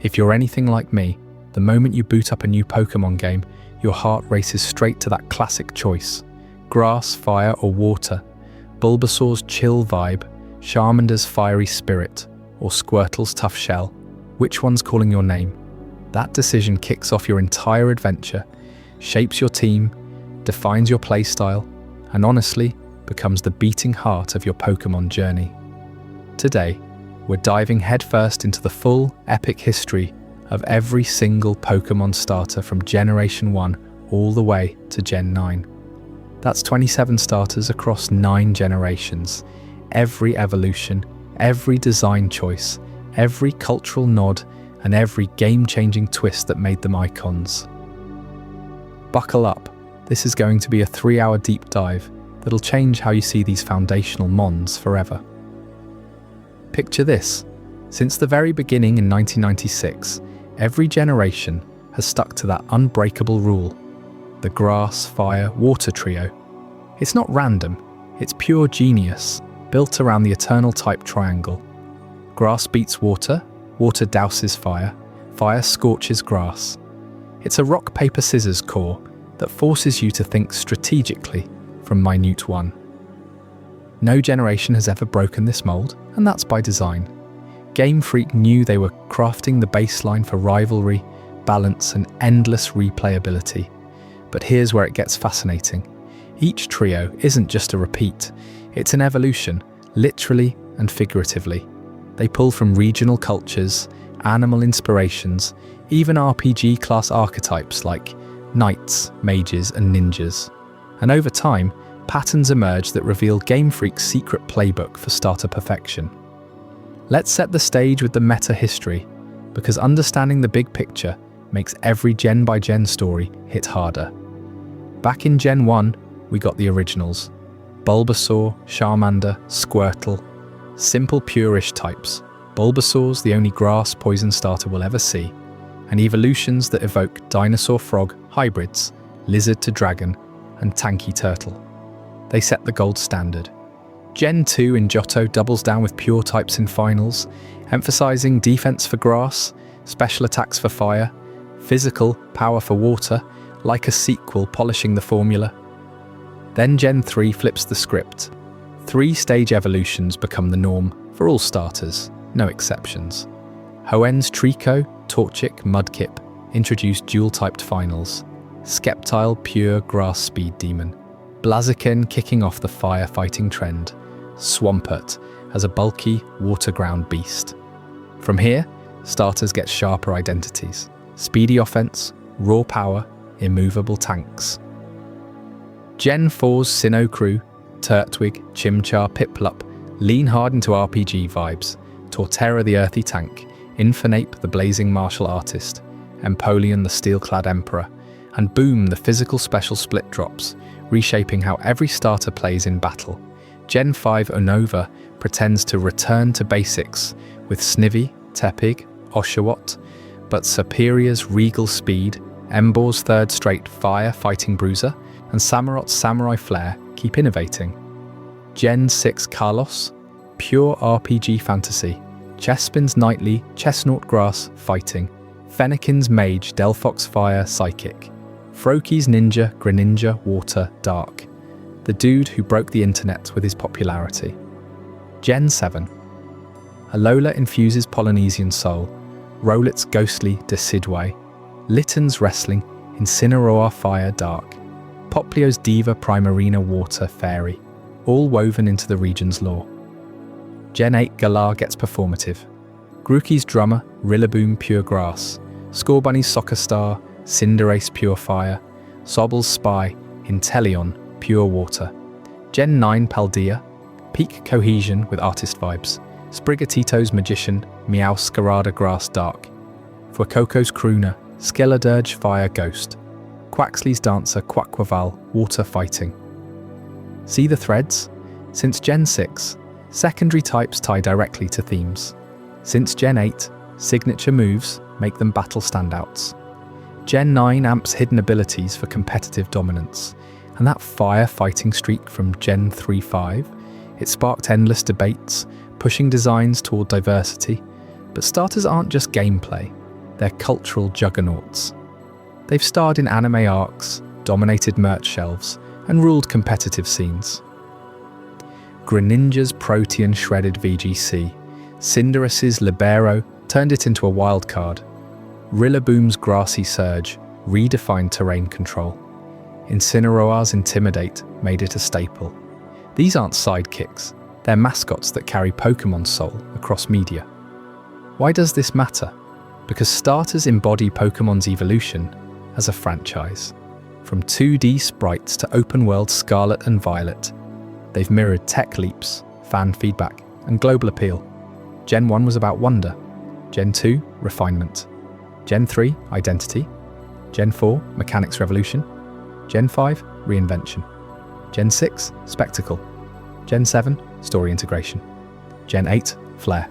If you're anything like me, the moment you boot up a new Pokémon game, your heart races straight to that classic choice. Grass, fire, or water. Bulbasaur's chill vibe, Charmander's fiery spirit, or Squirtle's tough shell. Which one's calling your name? That decision kicks off your entire adventure, shapes your team, defines your playstyle, and honestly, becomes the beating heart of your Pokémon journey. Today, we're diving headfirst into the full, epic history of every single Pokémon starter from Generation 1 all the way to Gen 9. That's 27 starters across 9 generations. Every evolution, every design choice, every cultural nod, and every game-changing twist that made them icons. Buckle up, this is going to be a 3-hour deep dive that'll change how you see these foundational mons forever. Picture this. Since the very beginning in 1996, every generation has stuck to that unbreakable rule, the grass, fire, water trio. It's not random, it's pure genius, built around the eternal type triangle. Grass beats water, water douses fire, fire scorches grass. It's a rock, paper, scissors core that forces you to think strategically from minute one. No generation has ever broken this mold, and that's by design. Game Freak knew they were crafting the baseline for rivalry, balance, and endless replayability. But here's where it gets fascinating. Each trio isn't just a repeat, it's an evolution, literally and figuratively. They pull from regional cultures, animal inspirations, even RPG-class archetypes like knights, mages, and ninjas. And over time, patterns emerge that reveal Game Freak's secret playbook for starter perfection. Let's set the stage with the meta history, because understanding the big picture makes every gen-by-gen story hit harder. Back in Gen 1, we got the originals. Bulbasaur, Charmander, Squirtle. Simple, purish types. Bulbasaur's the only grass poison starter we'll ever see, and evolutions that evoke dinosaur-frog hybrids, lizard to dragon, and tanky turtle. They set the gold standard. Gen 2 in Johto doubles down with pure types in finals, emphasizing defense for grass, special attacks for fire, physical power for water, like a sequel polishing the formula. Then Gen 3 flips the script. 3-stage evolutions become the norm for all starters, no exceptions. Hoenn's Trico, Torchic, Mudkip introduced dual-typed finals. Sceptile, pure grass speed demon. Blaziken kicking off the firefighting trend. Swampert as a bulky, water-ground beast. From here, starters get sharper identities. Speedy offense, raw power, immovable tanks. Gen 4's Sinnoh crew, Turtwig, Chimchar, Piplup, lean hard into RPG vibes. Torterra the earthy tank, Infernape the blazing martial artist, Empoleon the steel-clad emperor, and Boom the physical special split drops, reshaping how every starter plays in battle. Gen 5 Unova pretends to return to basics with Snivy, Tepig, Oshawott, but Superior's regal speed, Embor's third straight fire fighting bruiser, and Samurot's samurai flair keep innovating. Gen 6 Carlos, pure RPG fantasy, Chespin's knightly chestnut grass fighting, Fennekin's mage Delphox fire psychic, Froakies ninja Greninja water dark, the dude who broke the internet with his popularity. Gen 7 Alola infuses Polynesian soul, Rowlet's ghostly Decidue, Litten's wrestling Incineroar fire dark, Poplio's diva Primarina water fairy, all woven into the region's lore. Gen 8 Galar gets performative. Grookey's drummer Rillaboom pure grass, Scorbunny's soccer star Cinderace pure fire, Sobble's spy Inteleon pure water. Gen 9 Paldea, peak cohesion with artist vibes. Sprigatito's magician Meowscarada grass dark. Fuecoco's crooner Skeledirge fire ghost. Quaxly's dancer Quaquaval water fighting. See the threads? Since Gen 6, secondary types tie directly to themes. Since Gen 8, signature moves make them battle standouts. Gen 9 amps hidden abilities for competitive dominance, and that fire-fighting streak from Gen 3-5, it sparked endless debates, pushing designs toward diversity. But starters aren't just gameplay, they're cultural juggernauts. They've starred in anime arcs, dominated merch shelves, and ruled competitive scenes. Greninja's Protean shredded VGC, Cinderace's Libero turned it into a wildcard. Rillaboom's Grassy Surge redefined terrain control. Incineroar's Intimidate made it a staple. These aren't sidekicks, they're mascots that carry Pokémon's soul across media. Why does this matter? Because starters embody Pokémon's evolution as a franchise. From 2D sprites to open-world Scarlet and Violet, they've mirrored tech leaps, fan feedback, and global appeal. Gen 1 was about wonder. Gen 2, refinement. Gen 3, identity. Gen 4, mechanics revolution. Gen 5, reinvention. Gen 6, spectacle. Gen 7, story integration. Gen 8, flair.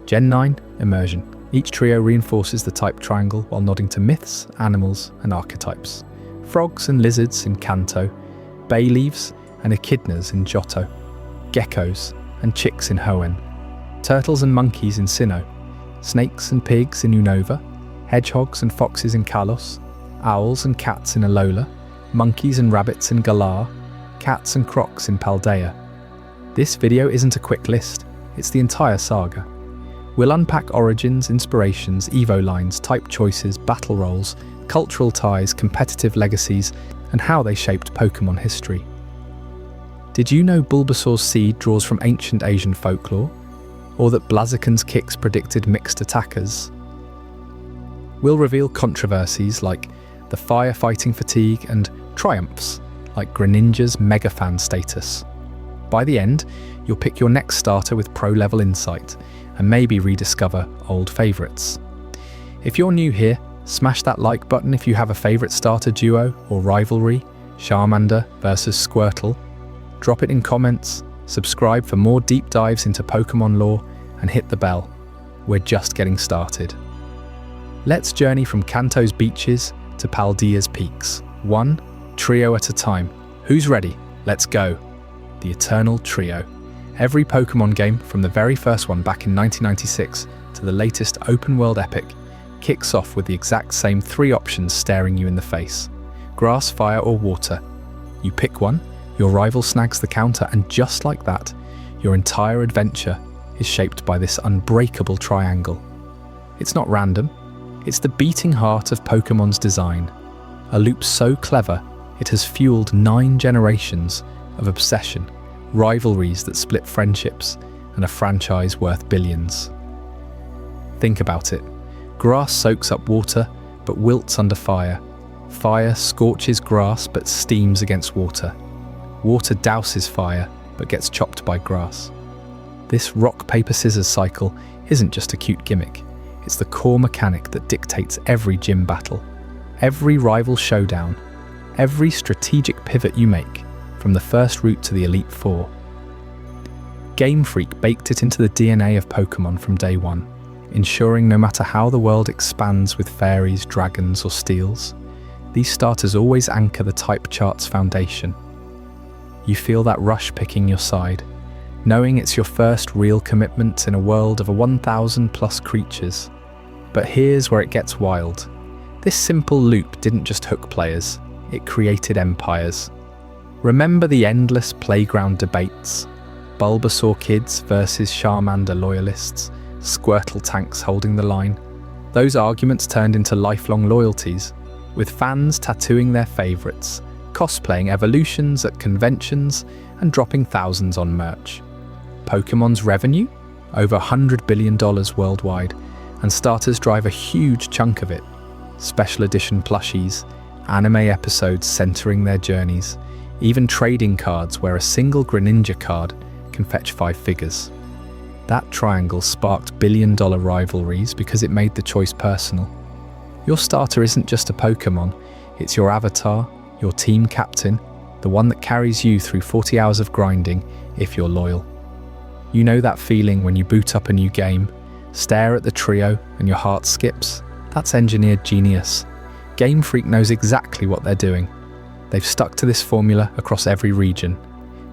Gen 9, immersion. Each trio reinforces the type triangle while nodding to myths, animals, and archetypes. Frogs and lizards in Kanto, bay leaves and echidnas in Johto, geckos and chicks in Hoenn, turtles and monkeys in Sinnoh, snakes and pigs in Unova, hedgehogs and foxes in Kalos, owls and cats in Alola, monkeys and rabbits in Galar, cats and crocs in Paldea. This video isn't a quick list, it's the entire saga. We'll unpack origins, inspirations, evo lines, type choices, battle roles, cultural ties, competitive legacies, and how they shaped Pokémon history. Did you know Bulbasaur's seed draws from ancient Asian folklore? Or that Blaziken's kicks predicted mixed attackers? We'll reveal controversies like the firefighting fatigue and triumphs like Greninja's mega fan status. By the end, you'll pick your next starter with pro-level insight and maybe rediscover old favourites. If you're new here, smash that like button if you have a favourite starter duo or rivalry, Charmander versus Squirtle. Drop it in comments, subscribe for more deep dives into Pokémon lore, and hit the bell. We're just getting started. Let's journey from Kanto's beaches to Paldea's peaks, one trio at a time. Who's ready? Let's go. The Eternal Trio. Every Pokémon game, from the very first one back in 1996 to the latest open-world epic, kicks off with the exact same three options staring you in the face. Grass, fire, or water. You pick one, your rival snags the counter, and just like that, your entire adventure is shaped by this unbreakable triangle. It's not random, it's the beating heart of Pokémon's design. A loop so clever, it has fueled 9 generations of obsession, rivalries that split friendships, and a franchise worth billions. Think about it. Grass soaks up water, but wilts under fire. Fire scorches grass, but steams against water. Water douses fire, but gets chopped by grass. This rock, paper, scissors cycle isn't just a cute gimmick. It's the core mechanic that dictates every gym battle, every rival showdown, every strategic pivot you make, from the first route to the Elite Four. Game Freak baked it into the DNA of Pokémon from day one, ensuring no matter how the world expands with fairies, dragons, or steels, these starters always anchor the type chart's foundation. You feel that rush picking your side, knowing it's your first real commitment in a world of 1,000 plus creatures. But here's where it gets wild. This simple loop didn't just hook players, it created empires. Remember the endless playground debates? Bulbasaur kids versus Charmander loyalists, Squirtle tanks holding the line. Those arguments turned into lifelong loyalties, with fans tattooing their favourites, cosplaying evolutions at conventions, and dropping thousands on merch. Pokémon's revenue? Over $100 billion worldwide, and starters drive a huge chunk of it. Special edition plushies, anime episodes centering their journeys, even trading cards where a single Greninja card can fetch 5 figures. That triangle sparked billion-dollar rivalries because it made the choice personal. Your starter isn't just a Pokémon, it's your avatar, your team captain, the one that carries you through 40 hours of grinding if you're loyal. You know that feeling when you boot up a new game, stare at the trio and your heart skips? That's engineered genius. Game Freak knows exactly what they're doing. They've stuck to this formula across every region.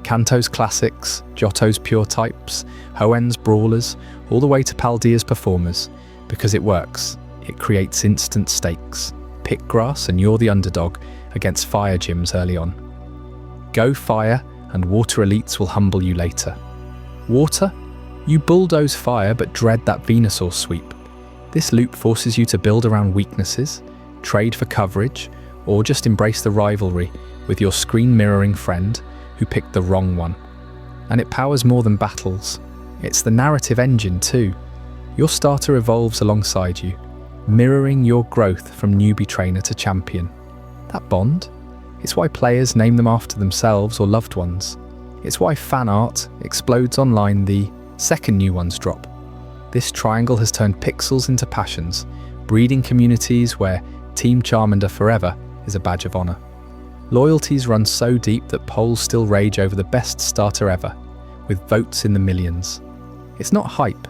Kanto's classics, Johto's pure types, Hoenn's brawlers, all the way to Paldea's performers, because it works. It creates instant stakes. Pick grass and you're the underdog against fire gyms early on. Go fire and water elites will humble you later. Water? You bulldoze fire but dread that Venusaur sweep. This loop forces you to build around weaknesses, trade for coverage, or just embrace the rivalry with your screen-mirroring friend who picked the wrong one. And it powers more than battles. It's the narrative engine too. Your starter evolves alongside you, mirroring your growth from newbie trainer to champion. That bond? It's why players name them after themselves or loved ones. It's why fan art explodes online the second new ones drop. This triangle has turned pixels into passions, breeding communities where Team Charmander forever is a badge of honor. Loyalties run so deep that polls still rage over the best starter ever, with votes in the millions. It's not hype,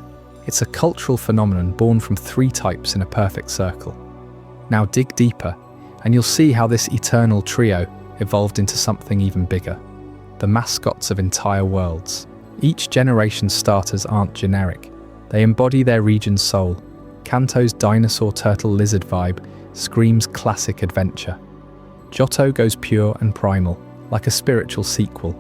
it's a cultural phenomenon born from 3 types in a perfect circle. Now dig deeper, and you'll see how this eternal trio evolved into something even bigger. The mascots of entire worlds. Each generation's starters aren't generic. They embody their region's soul. Kanto's dinosaur turtle lizard vibe screams classic adventure. Johto goes pure and primal, like a spiritual sequel.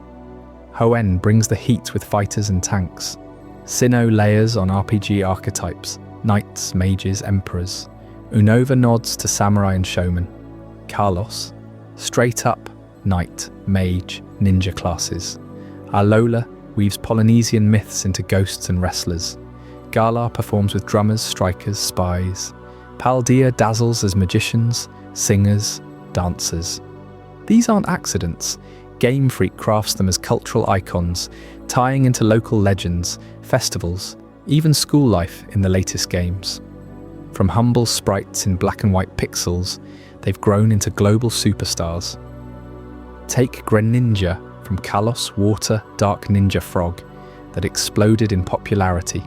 Hoenn brings the heat with fighters and tanks. Sinnoh layers on RPG archetypes, knights, mages, emperors. Unova nods to samurai and showman. Kalos, straight up, knight, mage, ninja classes. Alola weaves Polynesian myths into ghosts and wrestlers. Galar performs with drummers, strikers, spies. Paldea dazzles as magicians, singers, dancers. These aren't accidents. Game Freak crafts them as cultural icons, tying into local legends, festivals, even school life in the latest games. From humble sprites in black and white pixels, they've grown into global superstars. Take Greninja from Kalos Water Dark Ninja Frog that exploded in popularity,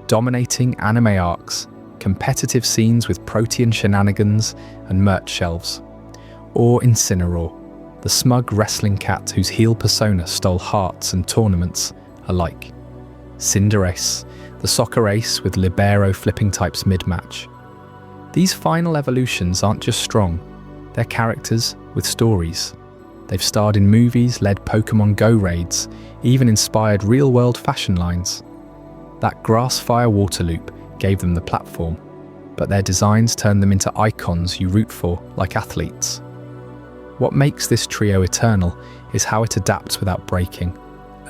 dominating anime arcs, competitive scenes with Protean shenanigans and merch shelves. Or Incineroar, the smug wrestling cat whose heel persona stole hearts and tournaments alike. Cinderace, the soccer ace with libero flipping types mid-match. These final evolutions aren't just strong, they're characters with stories. They've starred in movies, led Pokémon Go raids, even inspired real-world fashion lines. That grass fire water loop gave them the platform, but their designs turned them into icons you root for like athletes. What makes this trio eternal is how it adapts without breaking.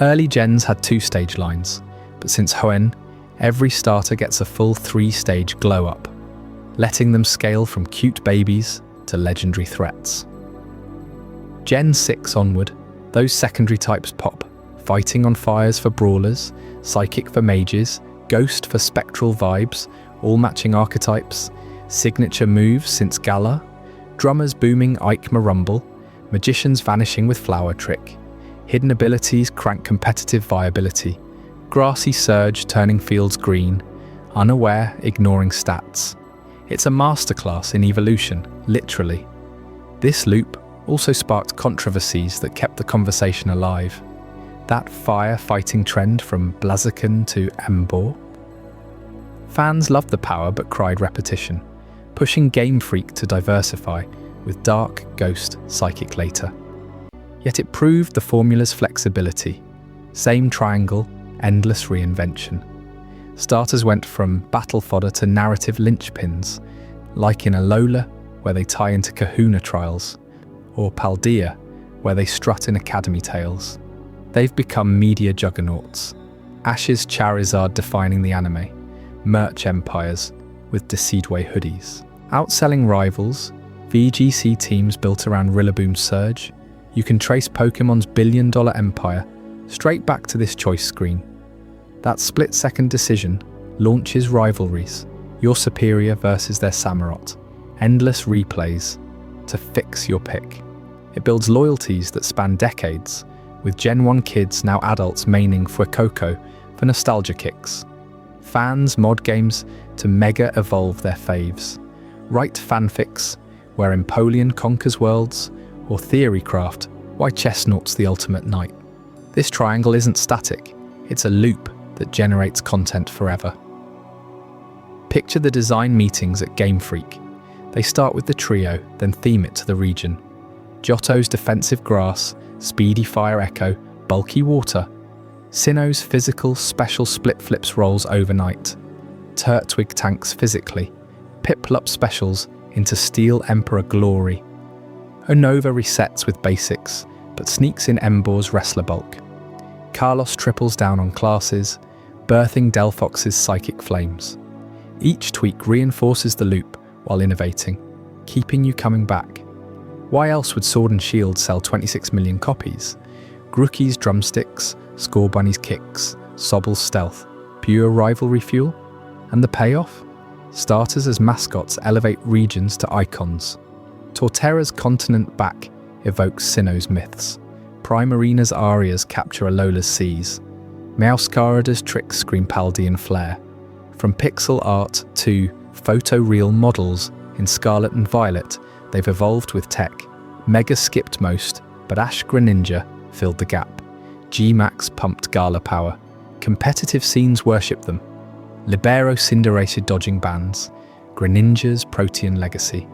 Early gens had 2-stage lines, but since Hoenn, every starter gets a full 3-stage glow-up, letting them scale from cute babies to legendary threats. Gen 6 onward, those secondary types pop, fighting on fires for brawlers, psychic for mages, ghost for spectral vibes, all matching archetypes, signature moves since Galar, drummers booming Ike Marumble, magicians vanishing with Flower Trick, hidden abilities crank competitive viability, grassy surge turning fields green, unaware ignoring stats. It's a masterclass in evolution, literally. This loop also sparked controversies that kept the conversation alive. That fire-fighting trend from Blaziken to Emboar. Fans loved the power but cried repetition, pushing Game Freak to diversify with Dark, Ghost, Psychic later. Yet it proved the formula's flexibility. Same triangle, endless reinvention. Starters went from battle fodder to narrative linchpins, like in Alola, where they tie into Kahuna trials, or Paldea, where they strut in Academy tales. They've become media juggernauts. Ash's Charizard defining the anime, merch empires with Decideway hoodies. Outselling rivals, VGC teams built around Rillaboom's surge, you can trace Pokemon's billion-dollar empire straight back to this choice screen. That split-second decision launches rivalries, your superior versus their Samurott, endless replays to fix your pick. It builds loyalties that span decades, with Gen 1 kids now adults maining Fuecoco for nostalgia kicks. Fans mod games to mega evolve their faves. Write fanfics where Empoleon conquers worlds, or theorycraft why Chestnut's the ultimate knight. This triangle isn't static, it's a loop that generates content forever. Picture the design meetings at Game Freak. They start with the trio, then theme it to the region. Johto's defensive grass, speedy fire echo, bulky water. Sinnoh's physical special split flips rolls overnight. Turtwig tanks physically. Piplup specials into Steel Emperor glory. Unova resets with basics, but sneaks in Embor's wrestler bulk. Carlos triples down on classes, birthing Delphox's psychic flames. Each tweak reinforces the loop while innovating, keeping you coming back. Why else would Sword and Shield sell 26 million copies? Grookey's drumsticks, Scorbunny's kicks, Sobble's stealth, pure rivalry fuel? And the payoff? Starters as mascots elevate regions to icons. Torterra's continent back evokes Sinnoh's myths. Primarina's arias capture Alola's seas. Meowscarada's tricks scream Paldean flair. From pixel art to photoreal models in Scarlet and Violet, they've evolved with tech. Mega skipped most, but Ash Greninja filled the gap. G-Max pumped Gala power. Competitive scenes worship them. Libero Cinderace dodging bans. Greninja's Protean legacy.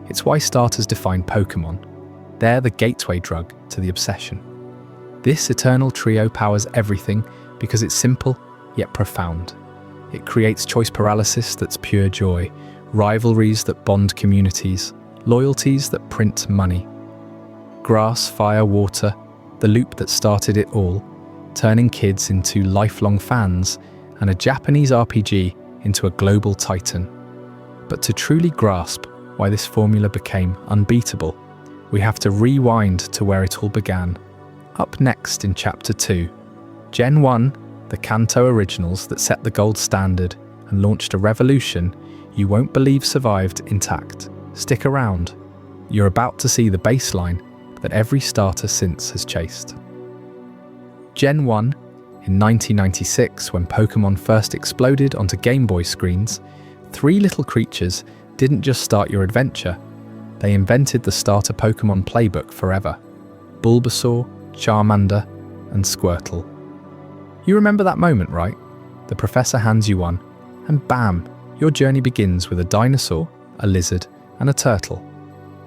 It's why starters define Pokémon. They're the gateway drug to the obsession. This eternal trio powers everything because it's simple yet profound. It creates choice paralysis that's pure joy, rivalries that bond communities, loyalties that print money. Grass, fire, water, the loop that started it all, turning kids into lifelong fans and a Japanese RPG into a global titan. But to truly grasp why this formula became unbeatable, we have to rewind to where it all began. Up next in Chapter 2, Gen 1, the Kanto originals that set the gold standard and launched a revolution you won't believe survived intact. Stick around. You're about to see the baseline that every starter since has chased. Gen 1, in 1996, when Pokémon first exploded onto Game Boy screens, three little creatures didn't just start your adventure, they invented the starter Pokémon playbook forever. Bulbasaur, Charmander, and Squirtle. You remember that moment, right? The professor hands you one, and bam, your journey begins with a dinosaur, a lizard, and a turtle.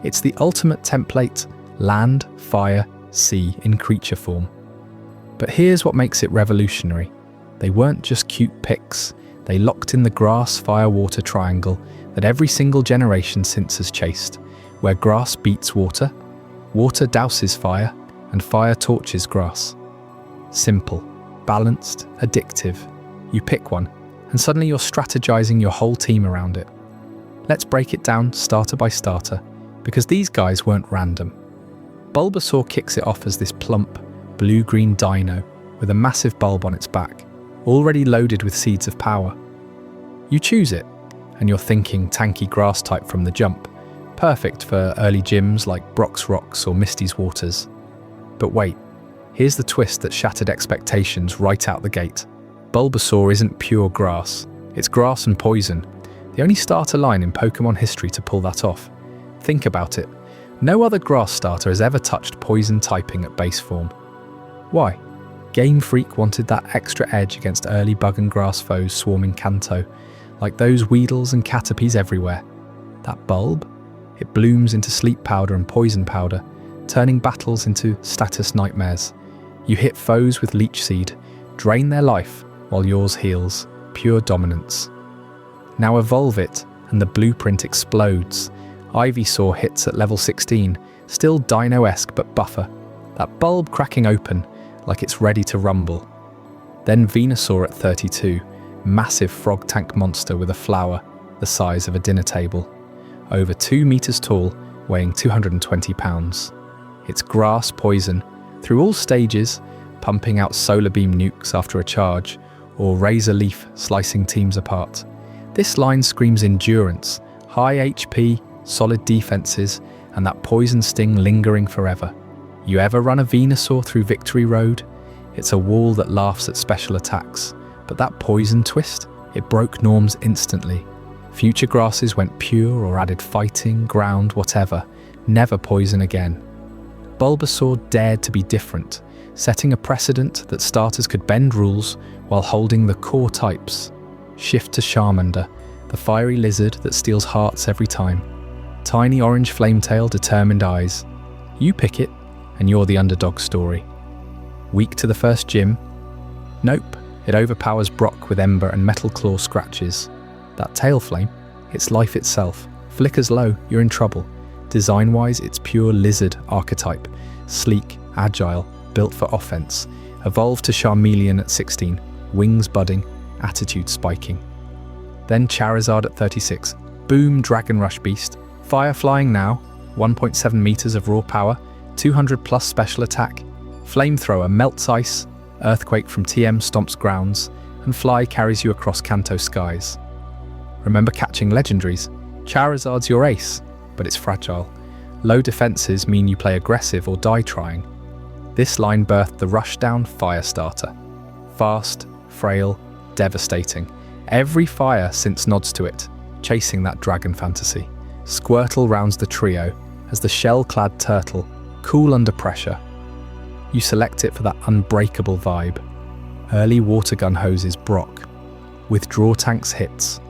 It's the ultimate template, land, fire, sea in creature form. But here's what makes it revolutionary. They weren't just cute pics, they locked in the grass, fire, water triangle that every single generation since has chased, where grass beats water, water douses fire, and fire torches grass. Simple, balanced, addictive. You pick one, and suddenly you're strategizing your whole team around it. Let's break it down starter by starter, because these guys weren't random. Bulbasaur kicks it off as this plump, blue-green dino with a massive bulb on its back, already loaded with seeds of power. You choose it, and you're thinking tanky grass type from the jump, perfect for early gyms like Brock's Rocks or Misty's Waters. But wait, here's the twist that shattered expectations right out the gate. Bulbasaur isn't pure grass, it's grass and poison, the only starter line in Pokémon history to pull that off. Think about it, no other grass starter has ever touched poison typing at base form. Why? Game Freak wanted that extra edge against early bug and grass foes swarming Kanto, like those Weedles and Caterpies everywhere. That bulb? It blooms into sleep powder and poison powder, turning battles into status nightmares. You hit foes with Leech Seed, drain their life while yours heals, pure dominance. Now evolve it, and the blueprint explodes. Ivysaur hits at level 16, still dino-esque but buffer, that bulb cracking open like it's ready to rumble. Then Venusaur at 32, massive frog tank monster with a flower the size of a dinner table, over 2 meters tall, weighing 220 pounds. It's grass poison, through all stages, pumping out solar beam nukes after a charge, or razor leaf slicing teams apart. This line screams endurance, high HP, solid defenses, and that poison sting lingering forever. You ever run a Venusaur through Victory Road? It's a wall that laughs at special attacks, but that poison twist, it broke norms instantly. Future grasses went pure or added fighting, ground, whatever, never poison again. Bulbasaur dared to be different, setting a precedent that starters could bend rules while holding the core types. Shift to Charmander, the fiery lizard that steals hearts every time. Tiny orange flametail, determined eyes. You pick it, and you're the underdog story. Weak to the first gym? Nope, it overpowers Brock with ember and metal claw scratches. That tail flame, it's life itself. Flickers low, you're in trouble. Design-wise, it's pure lizard archetype. Sleek, agile, built for offense. Evolved to Charmeleon at 16, wings budding, attitude spiking. Then Charizard at 36, boom, Dragon Rush beast. Fire flying now, 1.7 meters of raw power, 200 plus special attack. Flamethrower melts ice, Earthquake from TM stomps grounds, and Fly carries you across Kanto skies. Remember catching legendaries? Charizard's your ace, but it's fragile. Low defenses mean you play aggressive or die trying. This line birthed the Rushdown Firestarter. Fast, frail, devastating. Every fire since nods to it, chasing that dragon fantasy. Squirtle rounds the trio as the shell-clad turtle, cool under pressure. You select it for that unbreakable vibe. Early water gun hoses Brock. Withdraw tanks hits.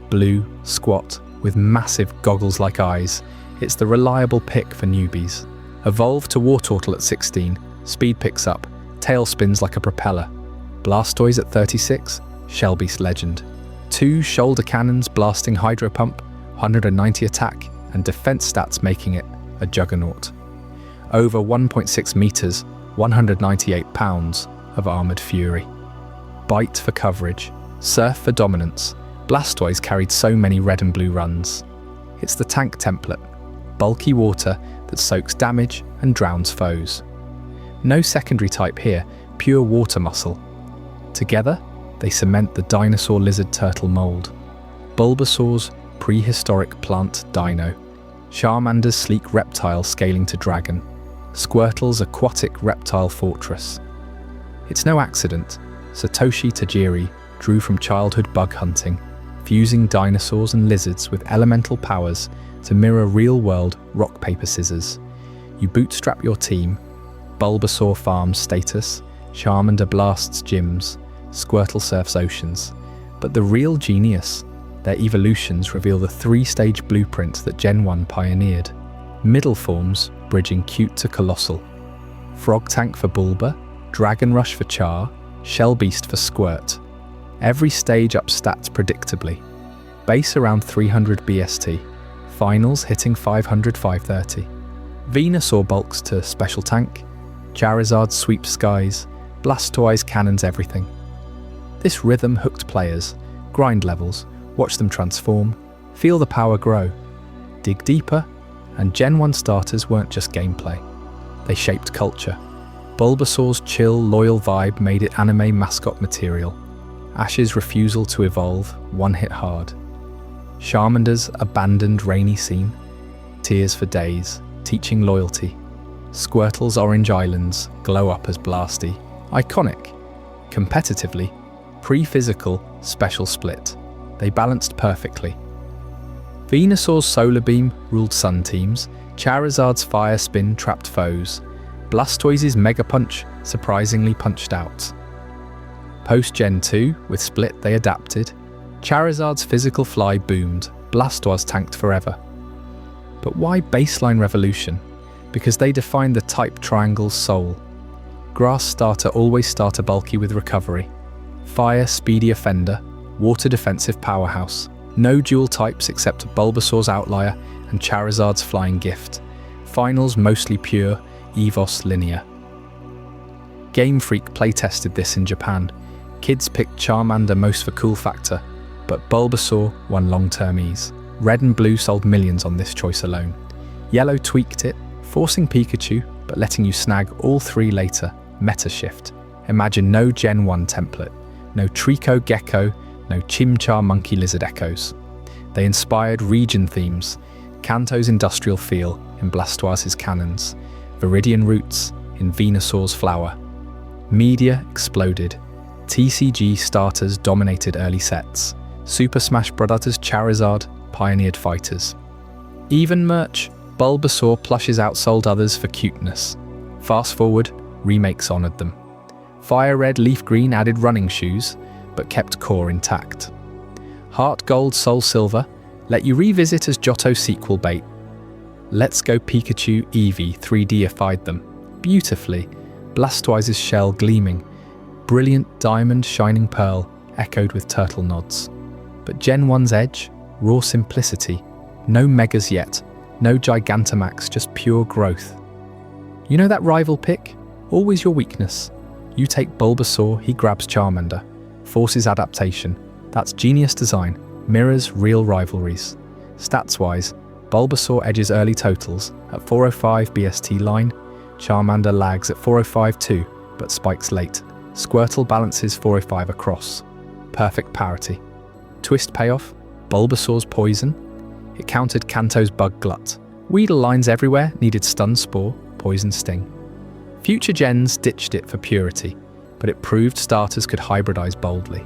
Blue, squat, with massive goggles-like eyes. It's the reliable pick for newbies. Evolve to Wartortle at 16, speed picks up, tail spins like a propeller. Blastoise at 36, Shellbeast legend. 2 shoulder cannons blasting Hydro Pump, 190 attack, and defense stats making it a juggernaut. Over 1.6 meters, 198 pounds of armored fury. Bite for coverage, Surf for dominance. Blastoise carried so many red and blue runs. It's the tank template, bulky water that soaks damage and drowns foes. No secondary type here, pure water muscle. Together, they cement the dinosaur lizard turtle mold. Bulbasaur's prehistoric plant dino. Charmander's sleek reptile scaling to dragon. Squirtle's aquatic reptile fortress. It's no accident, Satoshi Tajiri drew from childhood bug hunting, fusing dinosaurs and lizards with elemental powers to mirror real-world rock, paper, scissors. You bootstrap your team, Bulbasaur farms status, Charmander blasts gyms, Squirtle surfs oceans. But the real genius, their evolutions reveal the 3-stage blueprint that Gen 1 pioneered. Middle forms bridging cute to colossal. Frog Tank for Bulba, Dragon Rush for Char, Shellbeast for Squirt. Every stage up stats predictably. Base around 300 BST, finals hitting 500-530. Venusaur bulks to Special Tank, Charizard sweeps skies, Blastoise cannons everything. This rhythm hooked players, grind levels, watch them transform, feel the power grow. Dig deeper, and Gen 1 starters weren't just gameplay. They shaped culture. Bulbasaur's chill, loyal vibe made it anime mascot material. Ash's refusal to evolve, one hit hard. Charmander's abandoned rainy scene. Tears for days, teaching loyalty. Squirtle's orange islands glow up as blasty. Iconic. Competitively, pre-physical, special split. They balanced perfectly. Venusaur's Solar Beam ruled Sun teams, Charizard's Fire Spin trapped foes, Blastoise's Mega Punch surprisingly punched out. Post-Gen 2, with Split they adapted, Charizard's Physical Fly boomed, Blastoise tanked forever. But why Baseline Revolution? Because they defined the type triangle's soul. Grass starter always starter bulky with recovery. Fire speedy offender, water defensive powerhouse. No dual types except Bulbasaur's Outlier and Charizard's Flying Gift. Finals mostly pure, Evos linear. Game Freak playtested this in Japan. Kids picked Charmander most for cool factor, but Bulbasaur won long-term ease. Red and Blue sold millions on this choice alone. Yellow tweaked it, forcing Pikachu, but letting you snag all 3 later. Meta shift. Imagine no Gen 1 template, no Trico Gecko, no Chimchar Monkey Lizard echoes. They inspired region themes, Kanto's industrial feel in Blastoise's cannons, Viridian roots in Venusaur's flower. Media exploded. TCG starters dominated early sets. Super Smash Bros. Charizard pioneered fighters. Even merch, Bulbasaur plushes outsold others for cuteness. Fast forward, remakes honoured them. Fire Red Leaf Green added running shoes, but kept core intact. Heart Gold Soul Silver let you revisit as Johto sequel bait. Let's Go Pikachu Eevee 3Dified them beautifully, Blastoise's shell gleaming, brilliant diamond shining pearl echoed with turtle nods. But Gen 1's edge, raw simplicity, no megas yet, no Gigantamax, just pure growth. You know that rival pick? Always your weakness. You take Bulbasaur, he grabs Charmander. Forces adaptation. That's genius design, mirrors real rivalries. Stats-wise, Bulbasaur edges early totals at 405 BST line, Charmander lags at 405 too, but spikes late. Squirtle balances 405 across. Perfect parity. Twist payoff, Bulbasaur's poison. It countered Kanto's bug glut. Weedle lines everywhere needed stun spore, poison sting. Future gens ditched it for purity, but it proved starters could hybridize boldly.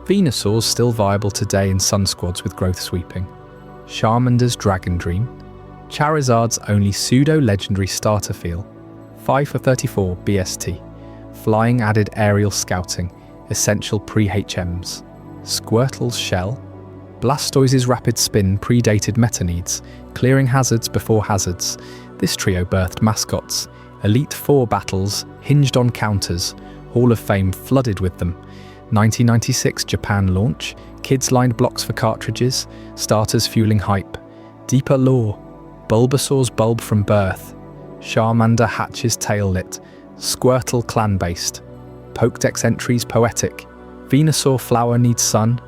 Venusaur's still viable today in Sun squads with growth sweeping. Charmander's Dragon Dream. Charizard's only pseudo-legendary starter feel. 5 for 34 BST. Flying added aerial scouting, essential pre-HMs. Squirtle's Shell. Blastoise's Rapid Spin predated meta needs, clearing hazards before hazards. This trio birthed mascots. Elite Four battles hinged on counters, Hall of Fame flooded with them. 1996 Japan launch, kids lined blocks for cartridges, starters fueling hype. Deeper lore, Bulbasaur's bulb from birth. Charmander hatches tail lit, Squirtle clan-based. Pokédex entries poetic. Venusaur flower needs sun.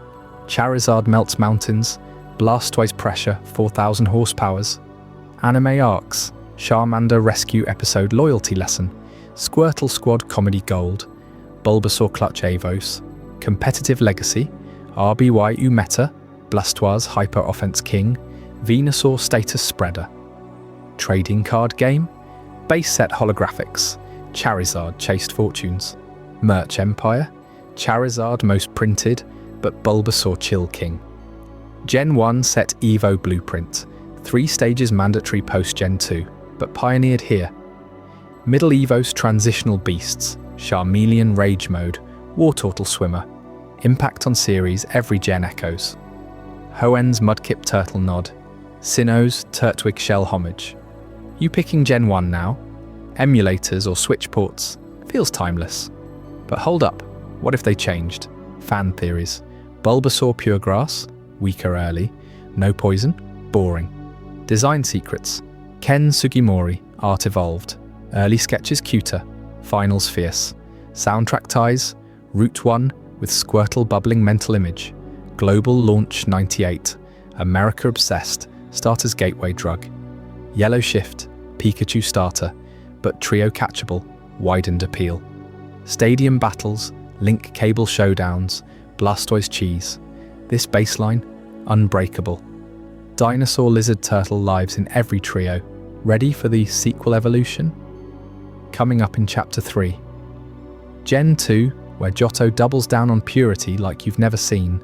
Charizard melts mountains. Blastoise pressure 4,000 horsepowers. Anime arcs. Charmander rescue episode loyalty lesson. Squirtle squad comedy gold. Bulbasaur clutch Avos. Competitive legacy. RBY meta. Blastoise hyper offense king. Venusaur status spreader. Trading card game. Base set holographics. Charizard chased fortunes. Merch empire. Charizard most printed, but Bulbasaur chill king. Gen 1 set Evo blueprint. 3 stages mandatory post Gen 2, but pioneered here. Middle Evos transitional beasts. Charmeleon rage mode. Wartortle swimmer. Impact on series every gen echoes. Hoenn's Mudkip turtle nod. Sinnoh's Turtwig shell homage. You picking Gen 1 now? Emulators or switch ports? Feels timeless. But hold up, what if they changed? Fan theories. Bulbasaur pure grass? Weaker early. No poison? Boring. Design secrets. Ken Sugimori, art evolved. Early sketches cuter. Finals fierce. Soundtrack ties. Route 1 with Squirtle bubbling mental image. Global launch 98. America obsessed. Starter's gateway drug. Yellow shift. Pikachu starter. But trio catchable. Widened appeal. Stadium battles. Link cable showdowns. Blastoise cheese. This baseline, unbreakable. Dinosaur lizard turtle lives in every trio. Ready for the sequel evolution? Coming up in Chapter 3. Gen 2, where Johto doubles down on purity like you've never seen,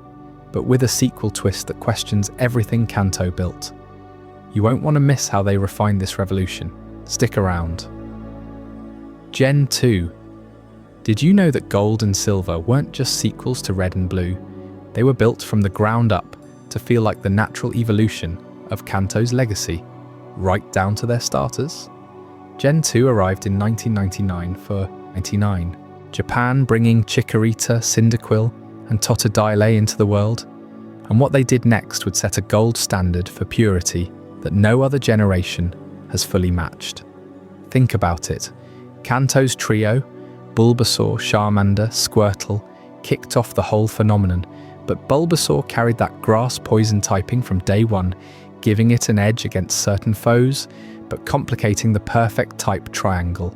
but with a sequel twist that questions everything Kanto built. You won't want to miss how they refine this revolution. Stick around. Gen 2. Did you know that Gold and Silver weren't just sequels to Red and Blue? They were built from the ground up to feel like the natural evolution of Kanto's legacy, right down to their starters. Gen 2 arrived in 1999 for 99. Japan bringing Chikorita, Cyndaquil, and Totodile into the world. And what they did next would set a gold standard for purity that no other generation has fully matched. Think about it. Kanto's trio, Bulbasaur, Charmander, Squirtle, kicked off the whole phenomenon, but Bulbasaur carried that grass poison typing from day one, giving it an edge against certain foes, but complicating the perfect type triangle.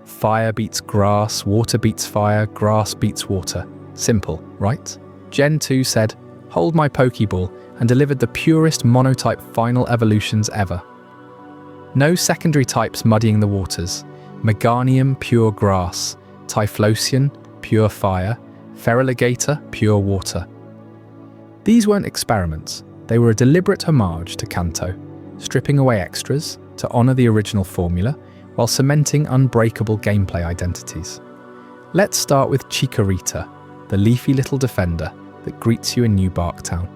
Fire beats grass, water beats fire, grass beats water. Simple, right? Gen 2 said, "Hold my Pokeball," and delivered the purest monotype final evolutions ever. No secondary types muddying the waters. Meganium, pure grass. Typhlosion, pure fire. Feraligatr, pure water. These weren't experiments. They were a deliberate homage to Kanto, stripping away extras to honour the original formula while cementing unbreakable gameplay identities. Let's start with Chikorita, the leafy little defender, that greets you in New Barktown.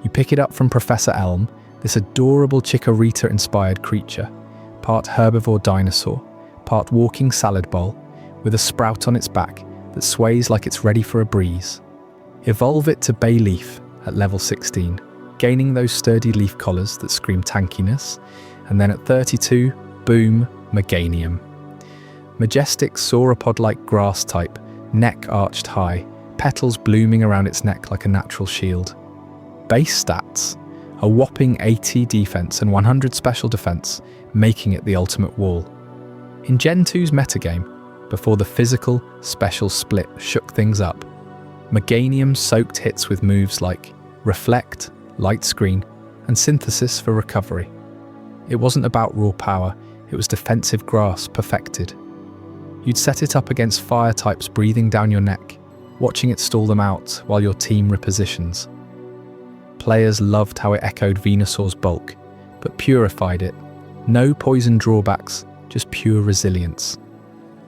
You pick it up from Professor Elm, this adorable Chikorita-inspired creature, part herbivore dinosaur, part walking salad bowl, with a sprout on its back that sways like it's ready for a breeze. Evolve it to Bayleaf at level 16, gaining those sturdy leaf collars that scream tankiness, and then at 32, boom, Meganium. Majestic sauropod-like grass type, neck arched high, petals blooming around its neck like a natural shield. Base stats: a whopping 80 defense and 100 special defense, making it the ultimate wall. In Gen 2's metagame, before the physical special split shook things up, Meganium soaked hits with moves like Reflect, Light Screen, and Synthesis for recovery. It wasn't about raw power, it was defensive grass perfected. You'd set it up against fire types breathing down your neck, watching it stall them out while your team repositions. Players loved how it echoed Venusaur's bulk, but purified it. No poison drawbacks, just pure resilience.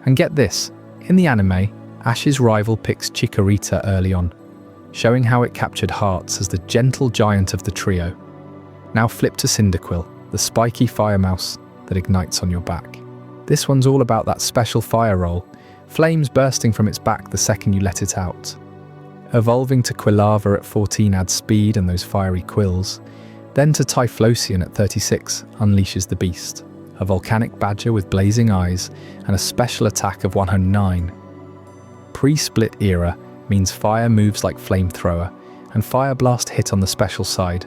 And get this, in the anime, Ash's rival picks Chikorita early on, showing how it captured hearts as the gentle giant of the trio. Now flip to Cyndaquil, the spiky fire mouse that ignites on your back. This one's all about that special fire roll, flames bursting from its back the second you let it out. Evolving to Quilava at 14 adds speed and those fiery quills, then to Typhlosion at 36 unleashes the beast, a volcanic badger with blazing eyes and a special attack of 109. Pre-split era means fire moves like Flamethrower, and Fire Blast hit on the special side,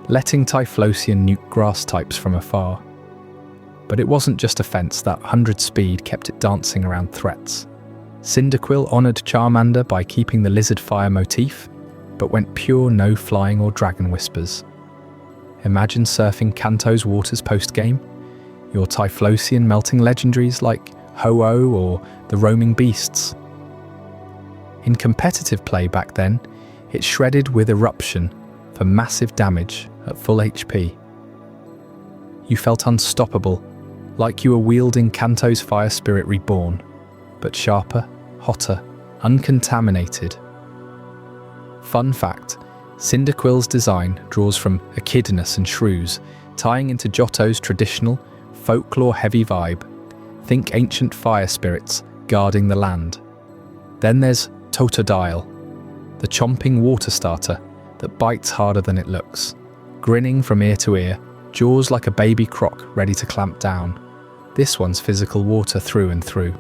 letting Typhlosion nuke grass types from afar. But it wasn't just a fence, that 100 speed kept it dancing around threats. Cyndaquil honoured Charmander by keeping the lizard fire motif, but went pure no flying or dragon whispers. Imagine surfing Kanto's waters post-game, your Typhlosion melting legendaries like Ho-Oh or the roaming beasts. In competitive play back then, it shredded with Eruption for massive damage at full HP. You felt unstoppable, like you were wielding Kanto's Fire Spirit Reborn, but sharper, hotter, uncontaminated. Fun fact, Cyndaquil's design draws from Echidnas and Shrews, tying into Johto's traditional, folklore-heavy vibe. Think ancient fire spirits guarding the land. Then there's Totodile, the chomping water starter that bites harder than it looks, grinning from ear to ear, jaws like a baby croc ready to clamp down. This one's physical water through and through.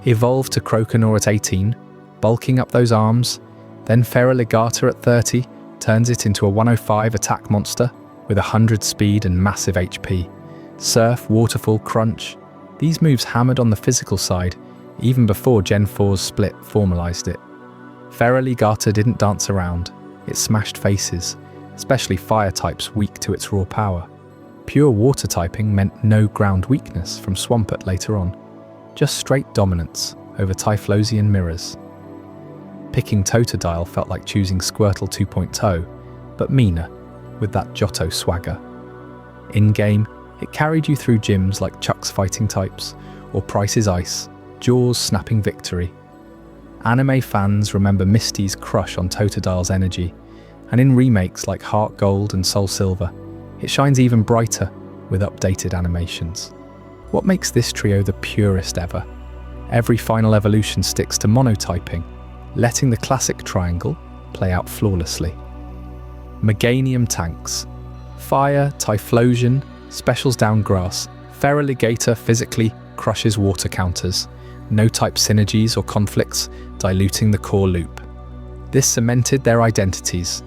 Evolve to Croconaw at 18, bulking up those arms, then Feraligatr at 30 turns it into a 105 attack monster with 100 speed and massive HP. Surf, Waterfall, Crunch. These moves hammered on the physical side, even before Gen 4's split formalised it. Feraligatr didn't dance around, it smashed faces, especially fire types weak to its raw power. Pure water typing meant no ground weakness from Swampert later on, just straight dominance over Typhlosion mirrors. Picking Totodile felt like choosing Squirtle 2.0, but meaner, with that Johto swagger. In-game, it carried you through gyms like Chuck's Fighting Types or Price's Ice, Jaws snapping victory. Anime fans remember Misty's crush on Totodile's energy, and in remakes like Heart Gold and Soul Silver, it shines even brighter with updated animations. What makes this trio the purest ever? Every final evolution sticks to monotyping, letting the classic triangle play out flawlessly. Meganium tanks. Fire, Typhlosion, specials down grass. Feraligatr physically crushes water counters. No type synergies or conflicts, diluting the core loop. This cemented their identities.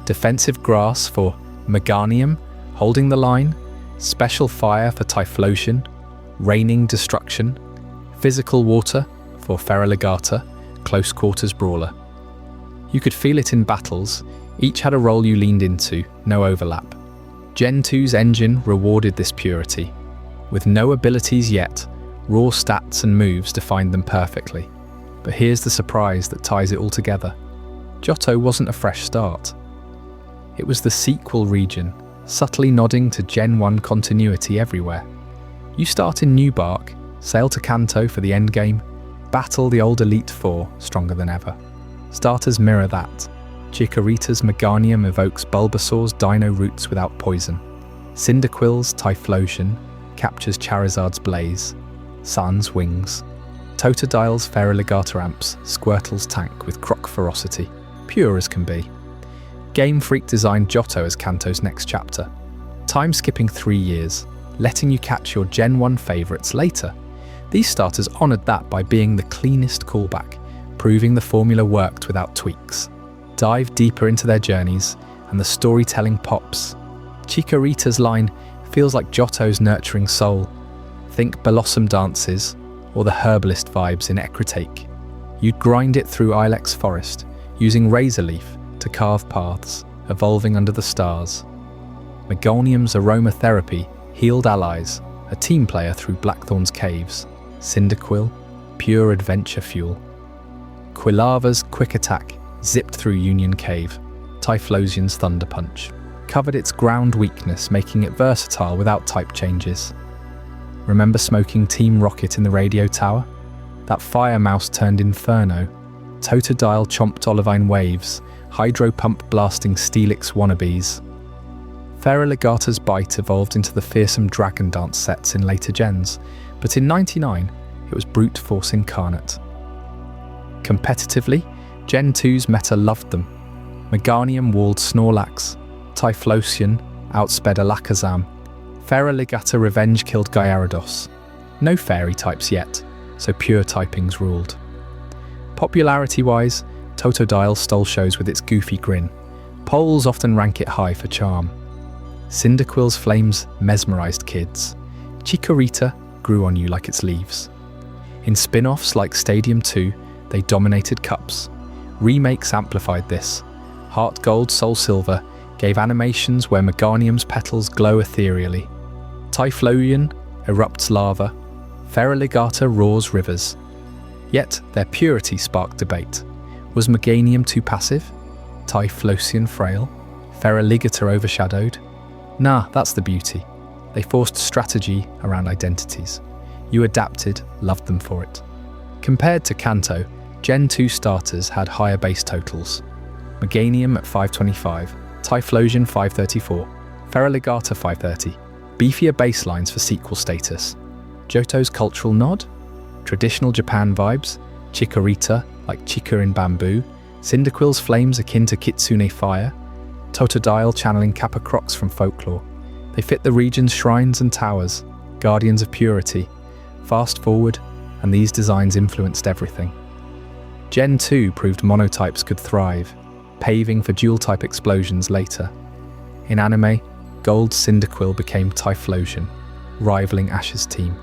Defensive grass for Meganium, holding the line. Special fire for Typhlosion, raining destruction. Physical water for Feraligatr, close quarters brawler. You could feel it in battles, each had a role you leaned into, no overlap. Gen 2's engine rewarded this purity. With no abilities yet, raw stats and moves defined them perfectly. But here's the surprise that ties it all together. Johto wasn't a fresh start. It was the sequel region, subtly nodding to Gen 1 continuity everywhere. You start in New Bark, sail to Kanto for the endgame, battle the old Elite Four stronger than ever. Starters mirror that. Chikorita's Meganium evokes Bulbasaur's Dino Roots without poison. Cyndaquil's Typhlosion captures Charizard's Blaze. Sun's Wings. Totodile's Feraligatr amps Squirtle's Tank with Croc Ferocity, pure as can be. Game Freak designed Johto as Kanto's next chapter, time skipping 3 years, letting you catch your Gen 1 favourites later. These starters honoured that by being the cleanest callback, proving the formula worked without tweaks. Dive deeper into their journeys, and the storytelling pops. Chikorita's line feels like Johto's nurturing soul. Think Blossom dances, or the herbalist vibes in Ecruteak. You'd grind it through Ilex Forest, using Razor Leaf to carve paths, evolving under the stars. Meganium's aromatherapy healed allies, a team player through Blackthorn's caves. Cyndaquil, pure adventure fuel. Quilava's quick attack zipped through Union Cave. Typhlosion's Thunder Punch covered its ground weakness, making it versatile without type changes. Remember smoking Team Rocket in the radio tower? That fire mouse turned Inferno. Totodile chomped Olivine Waves, Hydro Pump blasting Steelix wannabes. Feraligatr's Bite evolved into the fearsome Dragon Dance sets in later gens, but in '99 it was Brute Force incarnate. Competitively, Gen 2's meta loved them. Meganium walled Snorlax, Typhlosion outsped Alakazam, Feraligatr revenge killed Gyarados. No fairy types yet, so pure typings ruled. Popularity-wise, Totodile stole shows with its goofy grin. Polls often rank it high for charm. Cyndaquil's flames mesmerized kids. Chikorita grew on you like its leaves. In spin-offs like Stadium 2, they dominated cups. Remakes amplified this. Heart Gold, Soul Silver gave animations where Meganium's petals glow ethereally. Typhlosion erupts lava. Feraligatr roars rivers. Yet their purity sparked debate. Was Meganium too passive? Typhlosion frail? Feraligatr overshadowed? Nah, that's the beauty. They forced strategy around identities. You adapted, loved them for it. Compared to Kanto, Gen 2 starters had higher base totals. Meganium at 525, Typhlosion 534, Feraligatr 530. Beefier baselines for sequel status. Johto's cultural nod? Traditional Japan vibes, Chikorita like Chika in bamboo, Cyndaquil's flames akin to Kitsune fire, Totodile channeling Kappa Crocs from folklore. They fit the region's shrines and towers, guardians of purity. Fast forward, and these designs influenced everything. Gen 2 proved monotypes could thrive, paving for dual-type explosions later. In anime, Gold Cyndaquil became Typhlosion, rivaling Ash's team.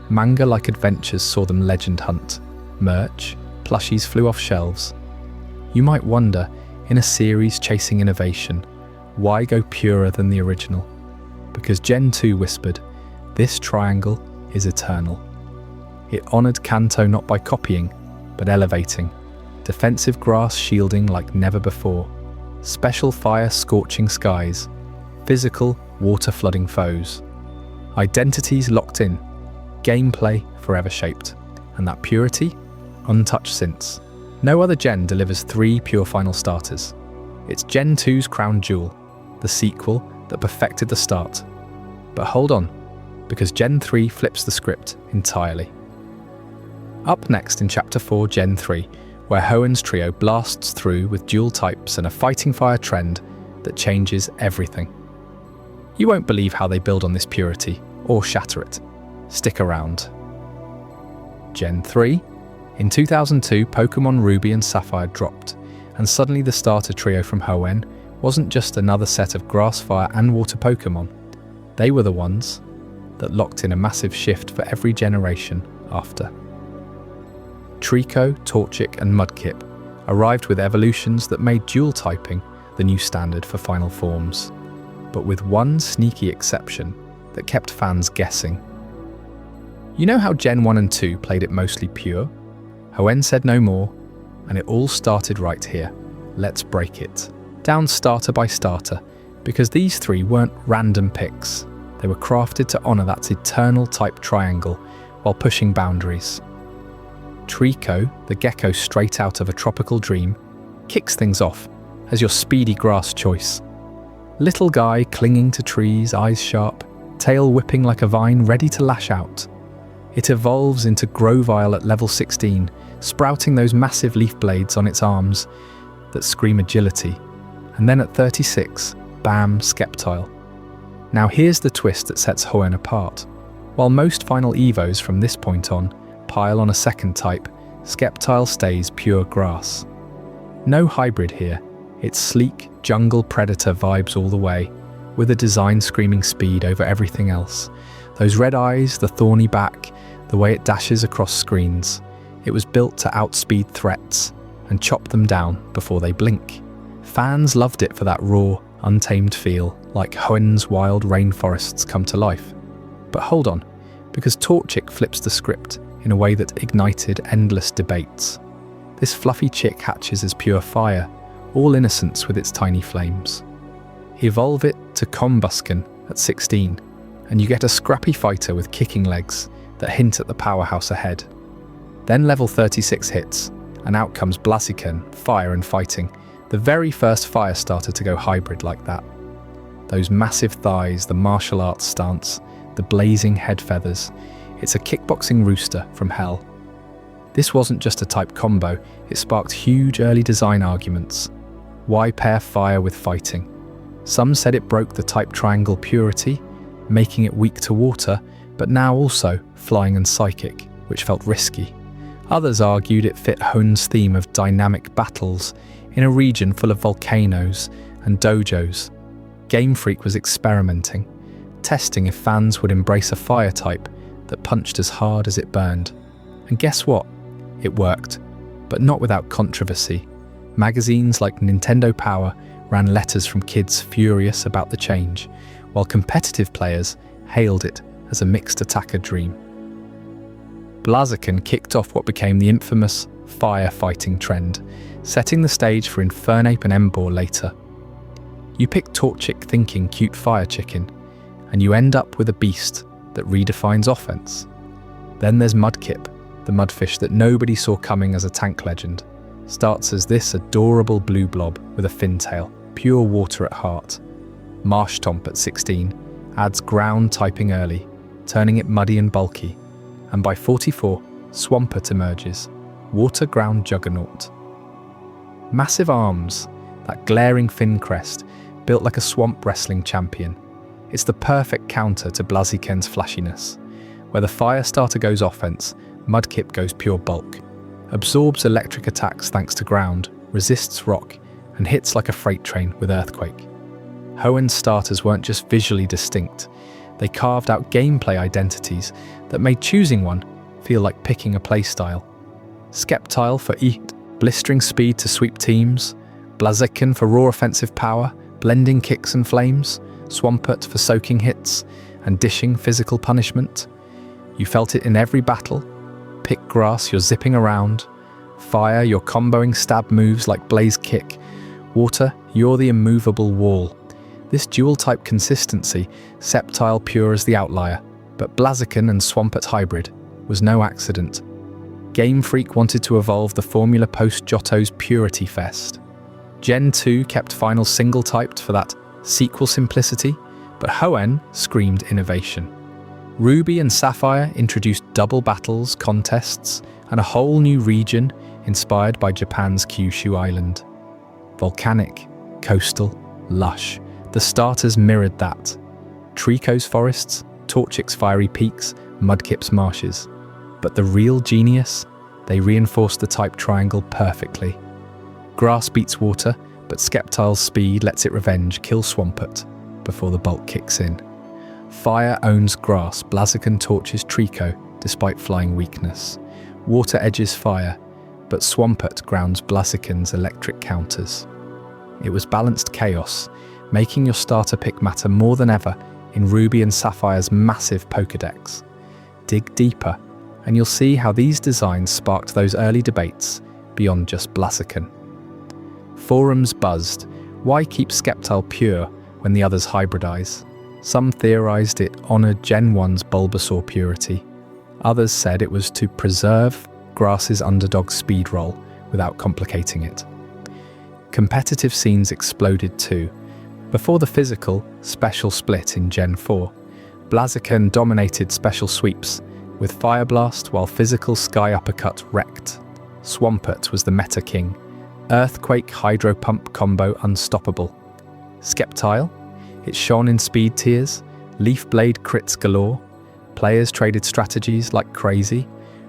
Manga-like adventures saw them legend hunt. Merch, plushies flew off shelves. You might wonder, in a series chasing innovation, why go purer than the original? Because Gen 2 whispered, this triangle is eternal. It honoured Kanto not by copying, but elevating. Defensive grass shielding like never before. Special fire scorching skies. Physical water flooding foes. Identities locked in. Gameplay forever shaped. And that purity, untouched since. No other gen delivers 3 pure final starters. It's Gen 2's crown jewel, the sequel that perfected the start. But hold on, because Gen 3 flips the script entirely. Up next in Chapter 4 Gen 3, where Hoenn's trio blasts through with dual types and a fighting fire trend that changes everything. You won't believe how they build on this purity, or shatter it. Stick around. Gen 3. In 2002, Pokémon Ruby and Sapphire dropped, and suddenly the starter trio from Hoenn wasn't just another set of grass, fire and water Pokémon. They were the ones that locked in a massive shift for every generation after. Trico, Torchic and Mudkip arrived with evolutions that made dual typing the new standard for final forms, but with one sneaky exception that kept fans guessing. You know how Gen 1 and 2 played it mostly pure? Hoenn said no more, and it all started right here. Let's break it down starter by starter, because these 3 weren't random picks. They were crafted to honour that eternal type triangle while pushing boundaries. Trico, the gecko straight out of a tropical dream, kicks things off, as your speedy grass choice. Little guy clinging to trees, eyes sharp, tail whipping like a vine ready to lash out. It evolves into Grovyle at level 16, sprouting those massive leaf blades on its arms that scream agility. And then at 36, bam, Sceptile. Now here's the twist that sets Hoenn apart. While most final evos from this point on pile on a second type, Sceptile stays pure grass. No hybrid here, it's sleek, jungle predator vibes all the way, with a design screaming speed over everything else. Those red eyes, the thorny back, the way it dashes across screens. It was built to outspeed threats and chop them down before they blink. Fans loved it for that raw, untamed feel, like Hoenn's wild rainforests come to life. But hold on, because Torchic flips the script in a way that ignited endless debates. This fluffy chick hatches as pure fire, all innocence with its tiny flames. Evolve it to Combusken at 16, and you get a scrappy fighter with kicking legs that hint at the powerhouse ahead. Then level 36 hits, and out comes Blaziken, fire and fighting, the very first fire starter to go hybrid like that. Those massive thighs, the martial arts stance, the blazing head feathers. It's a kickboxing rooster from hell. This wasn't just a type combo, it sparked huge early design arguments. Why pair fire with fighting? Some said it broke the type triangle purity, making it weak to water, but now also flying and psychic, which felt risky. Others argued it fit Hoenn's theme of dynamic battles in a region full of volcanoes and dojos. Game Freak was experimenting, testing if fans would embrace a fire type that punched as hard as it burned. And guess what? It worked, but not without controversy. Magazines like Nintendo Power ran letters from kids furious about the change, while competitive players hailed it as a mixed attacker dream. Blaziken kicked off what became the infamous firefighting trend, setting the stage for Infernape and Emboar later. You pick Torchic thinking cute fire chicken, and you end up with a beast that redefines offense. Then there's Mudkip, the mudfish that nobody saw coming as a tank legend. Starts as this adorable blue blob with a fin tail, pure water at heart. Marshtomp at 16 adds ground typing early, turning it muddy and bulky. And by 44, Swampert emerges, water ground juggernaut. Massive arms, that glaring fin crest, built like a swamp wrestling champion. It's the perfect counter to Blaziken's flashiness. Where the fire starter goes offense, Mudkip goes pure bulk. Absorbs electric attacks thanks to ground, resists rock, and hits like a freight train with earthquake. Hoenn's starters weren't just visually distinct, they carved out gameplay identities that made choosing one feel like picking a playstyle. Sceptile for blistering speed to sweep teams, Blaziken for raw offensive power, blending kicks and flames, Swampert for soaking hits and dishing physical punishment. You felt it in every battle. Pick grass, you're zipping around. Fire, you're comboing stab moves like Blaze Kick. Water, you're the immovable wall. This dual-type consistency, Sceptile pure as the outlier, but Blaziken and Swampert hybrid was no accident. Game Freak wanted to evolve the formula post-Johto's Purity Fest. Gen 2 kept final single-typed for that sequel simplicity, but Hoenn screamed innovation. Ruby and Sapphire introduced double battles, contests, and a whole new region inspired by Japan's Kyushu Island. Volcanic, coastal, lush. The starters mirrored that. Trico's forests, Torchic's fiery peaks, Mudkip's marshes. But the real genius? They reinforced the type triangle perfectly. Grass beats water, but Sceptile's speed lets it revenge kill Swampert before the bulk kicks in. Fire owns grass, Blaziken torches Trico despite flying weakness. Water edges fire, but Swampert grounds Blaziken's electric counters. It was balanced chaos, making your starter pick matter more than ever in Ruby and Sapphire's massive Pokédex. Dig deeper, and you'll see how these designs sparked those early debates beyond just Blaziken. Forums buzzed. Why keep Sceptile pure when the others hybridize? Some theorized it honored Gen 1's Bulbasaur purity. Others said it was to preserve Grass's underdog speed roll without complicating it. Competitive scenes exploded too. Before the physical, special split in Gen 4, Blaziken dominated special sweeps, with Fire Blast while physical Sky Uppercut wrecked. Swampert was the meta king. Earthquake Hydro Pump combo unstoppable. Sceptile? It shone in speed tiers, Leaf Blade crits galore. Players traded strategies like crazy.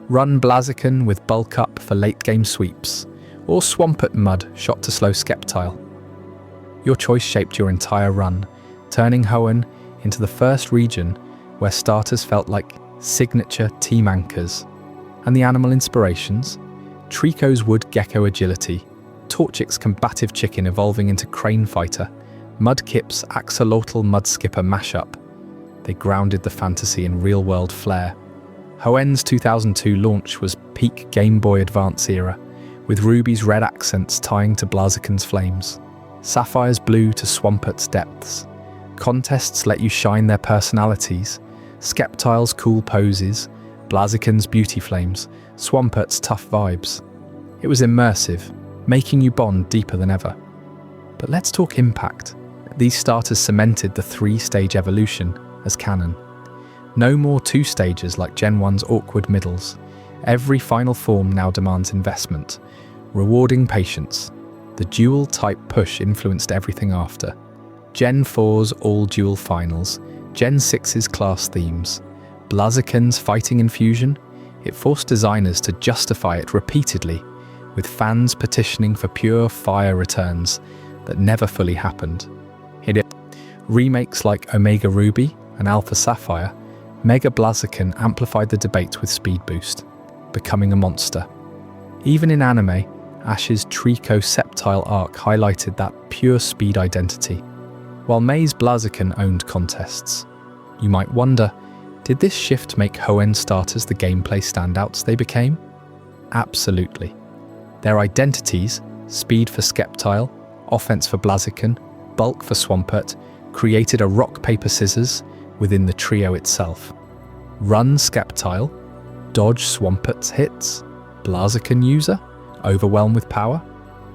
Run Blaziken with bulk up for late game sweeps, or Swampert Mud shot to slow Sceptile. Your choice shaped your entire run, turning Hoenn into the first region where starters felt like signature team anchors. And the animal inspirations? Trico's Wood Gecko agility, Torchic's combative chicken evolving into Crane Fighter, Mudkip's axolotl Mudskipper mashup. They grounded the fantasy in real-world flair. Hoenn's 2002 launch was peak Game Boy Advance era, with Ruby's red accents tying to Blaziken's flames, Sapphire's blue to Swampert's depths. Contests let you shine their personalities, Sceptile's cool poses, Blaziken's beauty flames, Swampert's tough vibes. It was immersive, making you bond deeper than ever. But let's talk impact. These starters cemented the 3-stage evolution as canon. No more 2 stages like Gen 1's awkward middles. Every final form now demands investment, rewarding patience. The dual-type push influenced everything after. Gen 4's all-dual finals, Gen 6's class themes, Blaziken's fighting infusion. It forced designers to justify it repeatedly, with fans petitioning for pure fire returns that never fully happened. Remakes like Omega Ruby and Alpha Sapphire, Mega Blaziken amplified the debate with speed boost, becoming a monster. Even in anime, Ash's Trico Sceptile arc highlighted that pure speed identity, while May's Blaziken owned contests. You might wonder, did this shift make Hoenn starters the gameplay standouts they became? Absolutely. Their identities, speed for Sceptile, offense for Blaziken, bulk for Swampert, created a rock-paper-scissors within the trio itself. Run Sceptile, dodge Swampert's hits, Blaziken user, overwhelm with power,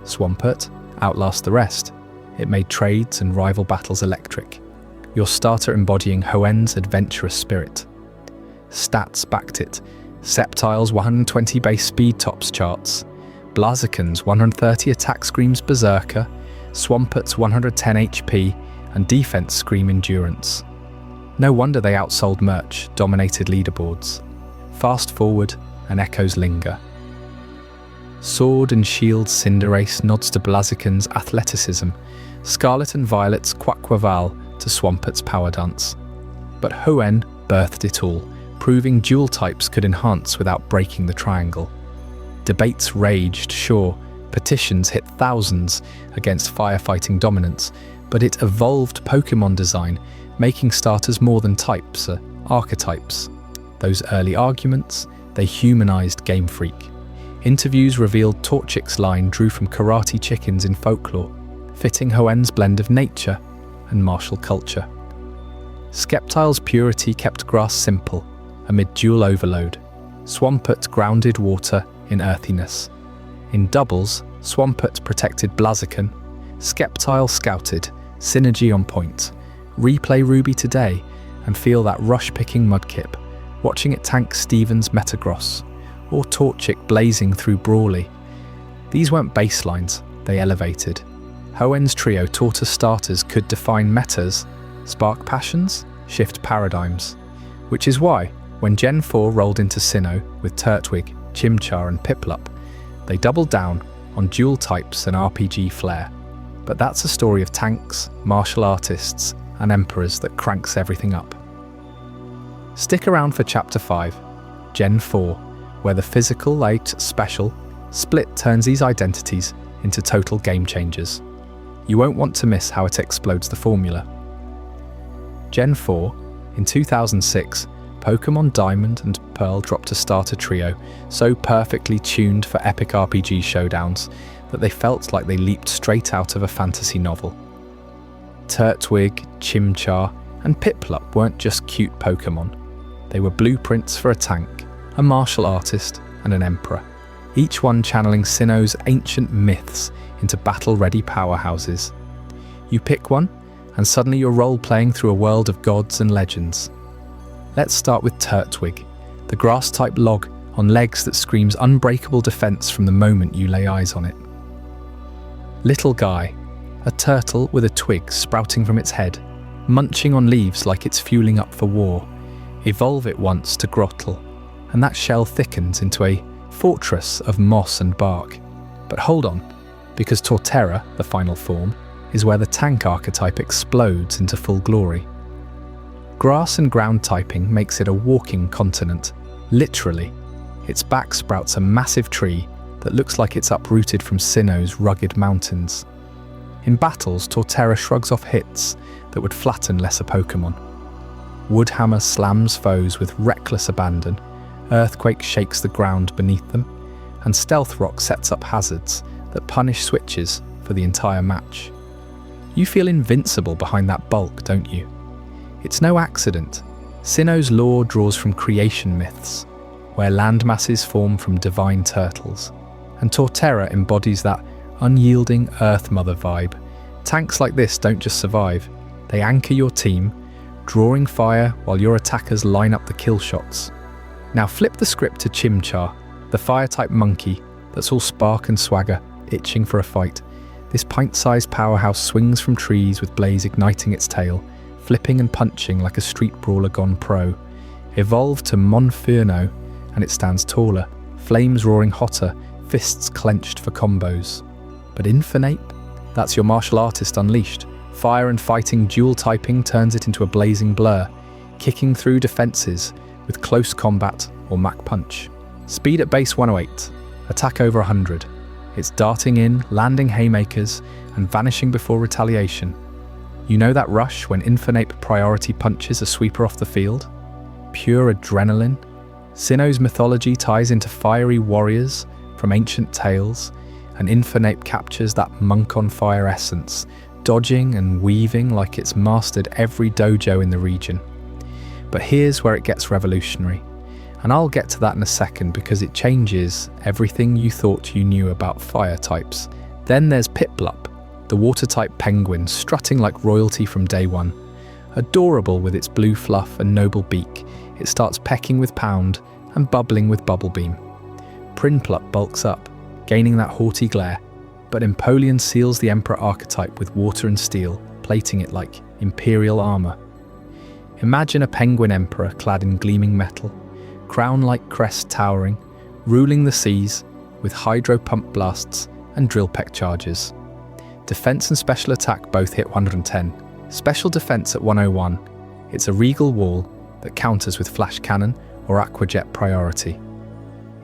Swampert, outlast the rest. It made trades and rival battles electric, your starter embodying Hoenn's adventurous spirit. Stats backed it. Sceptile's 120 base speed tops charts, Blaziken's 130 attack screams Berserker, Swampert's 110 HP and defense scream Endurance. No wonder they outsold merch, dominated leaderboards. Fast forward and echoes linger. Sword and Shield Cinderace nods to Blaziken's athleticism, Scarlet and Violet's Quaquaval to Swampert's power dance. But Hoenn birthed it all, proving dual types could enhance without breaking the triangle. Debates raged, sure, petitions hit thousands against firefighting dominance, but it evolved Pokémon design, making starters more than types, archetypes. Those early arguments, they humanized Game Freak. Interviews revealed Torchic's line drew from karate chickens in folklore, fitting Hoenn's blend of nature and martial culture. Sceptile's purity kept grass simple, amid dual overload. Swampert grounded water in earthiness. In doubles, Swampert protected Blaziken. Sceptile scouted, synergy on point. Replay Ruby today and feel that rush-picking Mudkip, watching it tank Steven's Metagross, or Torchic blazing through Brawly. These weren't baselines, they elevated. Hoenn's trio taught us starters could define metas, spark passions, shift paradigms. Which is why, when Gen 4 rolled into Sinnoh with Turtwig, Chimchar and Piplup, they doubled down on dual types and RPG flair. But that's a story of tanks, martial artists, and emperors that cranks everything up. Stick around for Chapter 5, Gen 4, where the physical, special, split turns these identities into total game changers. You won't want to miss how it explodes the formula. Gen 4, in 2006, Pokémon Diamond and Pearl dropped a starter trio so perfectly tuned for epic RPG showdowns that they felt like they leaped straight out of a fantasy novel. Turtwig, Chimchar, and Piplup weren't just cute Pokémon. They were blueprints for a tank, a martial artist, and an emperor. each one channeling Sinnoh's ancient myths into battle-ready powerhouses. You pick one, and suddenly you're role-playing through a world of gods and legends. Let's start with Turtwig, the grass-type log on legs that screams unbreakable defense from the moment you lay eyes on it. Little Guy, a turtle with a twig sprouting from its head, munching on leaves like it's fueling up for war. Evolve it once to Grottle, and that shell thickens into a fortress of moss and bark. But hold on, because Torterra, the final form, is where the tank archetype explodes into full glory. Grass and ground typing makes it a walking continent, literally. Its back sprouts a massive tree that looks like it's uprooted from Sinnoh's rugged mountains. In battles, Torterra shrugs off hits that would flatten lesser Pokémon. Woodhammer slams foes with reckless abandon, Earthquake shakes the ground beneath them, and Stealth Rock sets up hazards that punish switches for the entire match. You feel invincible behind that bulk, don't you? It's no accident. Sinnoh's lore draws from creation myths, where landmasses form from divine turtles, and Torterra embodies that unyielding Earth Mother vibe. Tanks like this don't just survive, they anchor your team, drawing fire while your attackers line up the kill shots. Now flip the script to Chimchar, the fire-type monkey that's all spark and swagger, itching for a fight. This pint-sized powerhouse swings from trees with Blaze igniting its tail, flipping and punching like a street brawler gone pro. Evolve to Monferno, and it stands taller, flames roaring hotter, fists clenched for combos. But Infernape? That's your martial artist unleashed. Fire and fighting dual typing turns it into a blazing blur, kicking through defenses with close combat or Mach Punch. Speed at base 108, attack over 100. It's darting in, landing haymakers, and vanishing before retaliation. You know that rush when Infernape priority punches a sweeper off the field? Pure adrenaline. Sinnoh's mythology ties into fiery warriors from ancient tales, and Infernape captures that monk on fire essence, dodging and weaving like it's mastered every dojo in the region. But here's where it gets revolutionary, and I'll get to that in a second because it changes everything you thought you knew about fire types. Then there's Piplup, the water-type penguin strutting like royalty from day one. Adorable with its blue fluff and noble beak, it starts pecking with Pound and bubbling with Bubble Beam. Prinplup bulks up, gaining that haughty glare, but Empoleon seals the Emperor archetype with water and steel, plating it like imperial armor. Imagine a penguin emperor clad in gleaming metal, crown-like crest towering, ruling the seas with hydro pump blasts and drill peck charges. Defense and special attack both hit 110. Special defense at 101. It's a regal wall that counters with flash cannon or aquajet priority.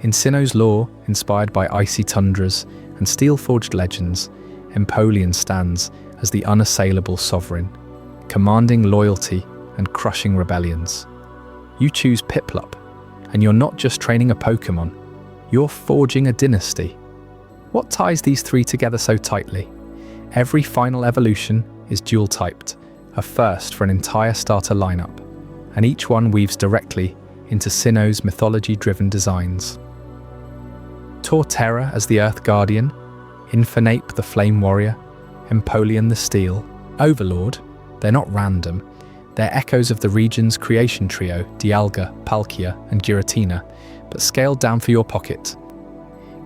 In Sinnoh's lore, inspired by icy tundras and steel-forged legends, Empoleon stands as the unassailable sovereign, commanding loyalty and crushing rebellions. You choose Piplup, and you're not just training a Pokémon, you're forging a dynasty. What ties these three together so tightly? Every final evolution is dual-typed, a first for an entire starter lineup, and each one weaves directly into Sinnoh's mythology-driven designs. Torterra as the Earth Guardian, Infernape the Flame Warrior, Empoleon the Steel, Overlord, they're not random. They're echoes of the region's creation trio, Dialga, Palkia, and Giratina, but scaled down for your pocket.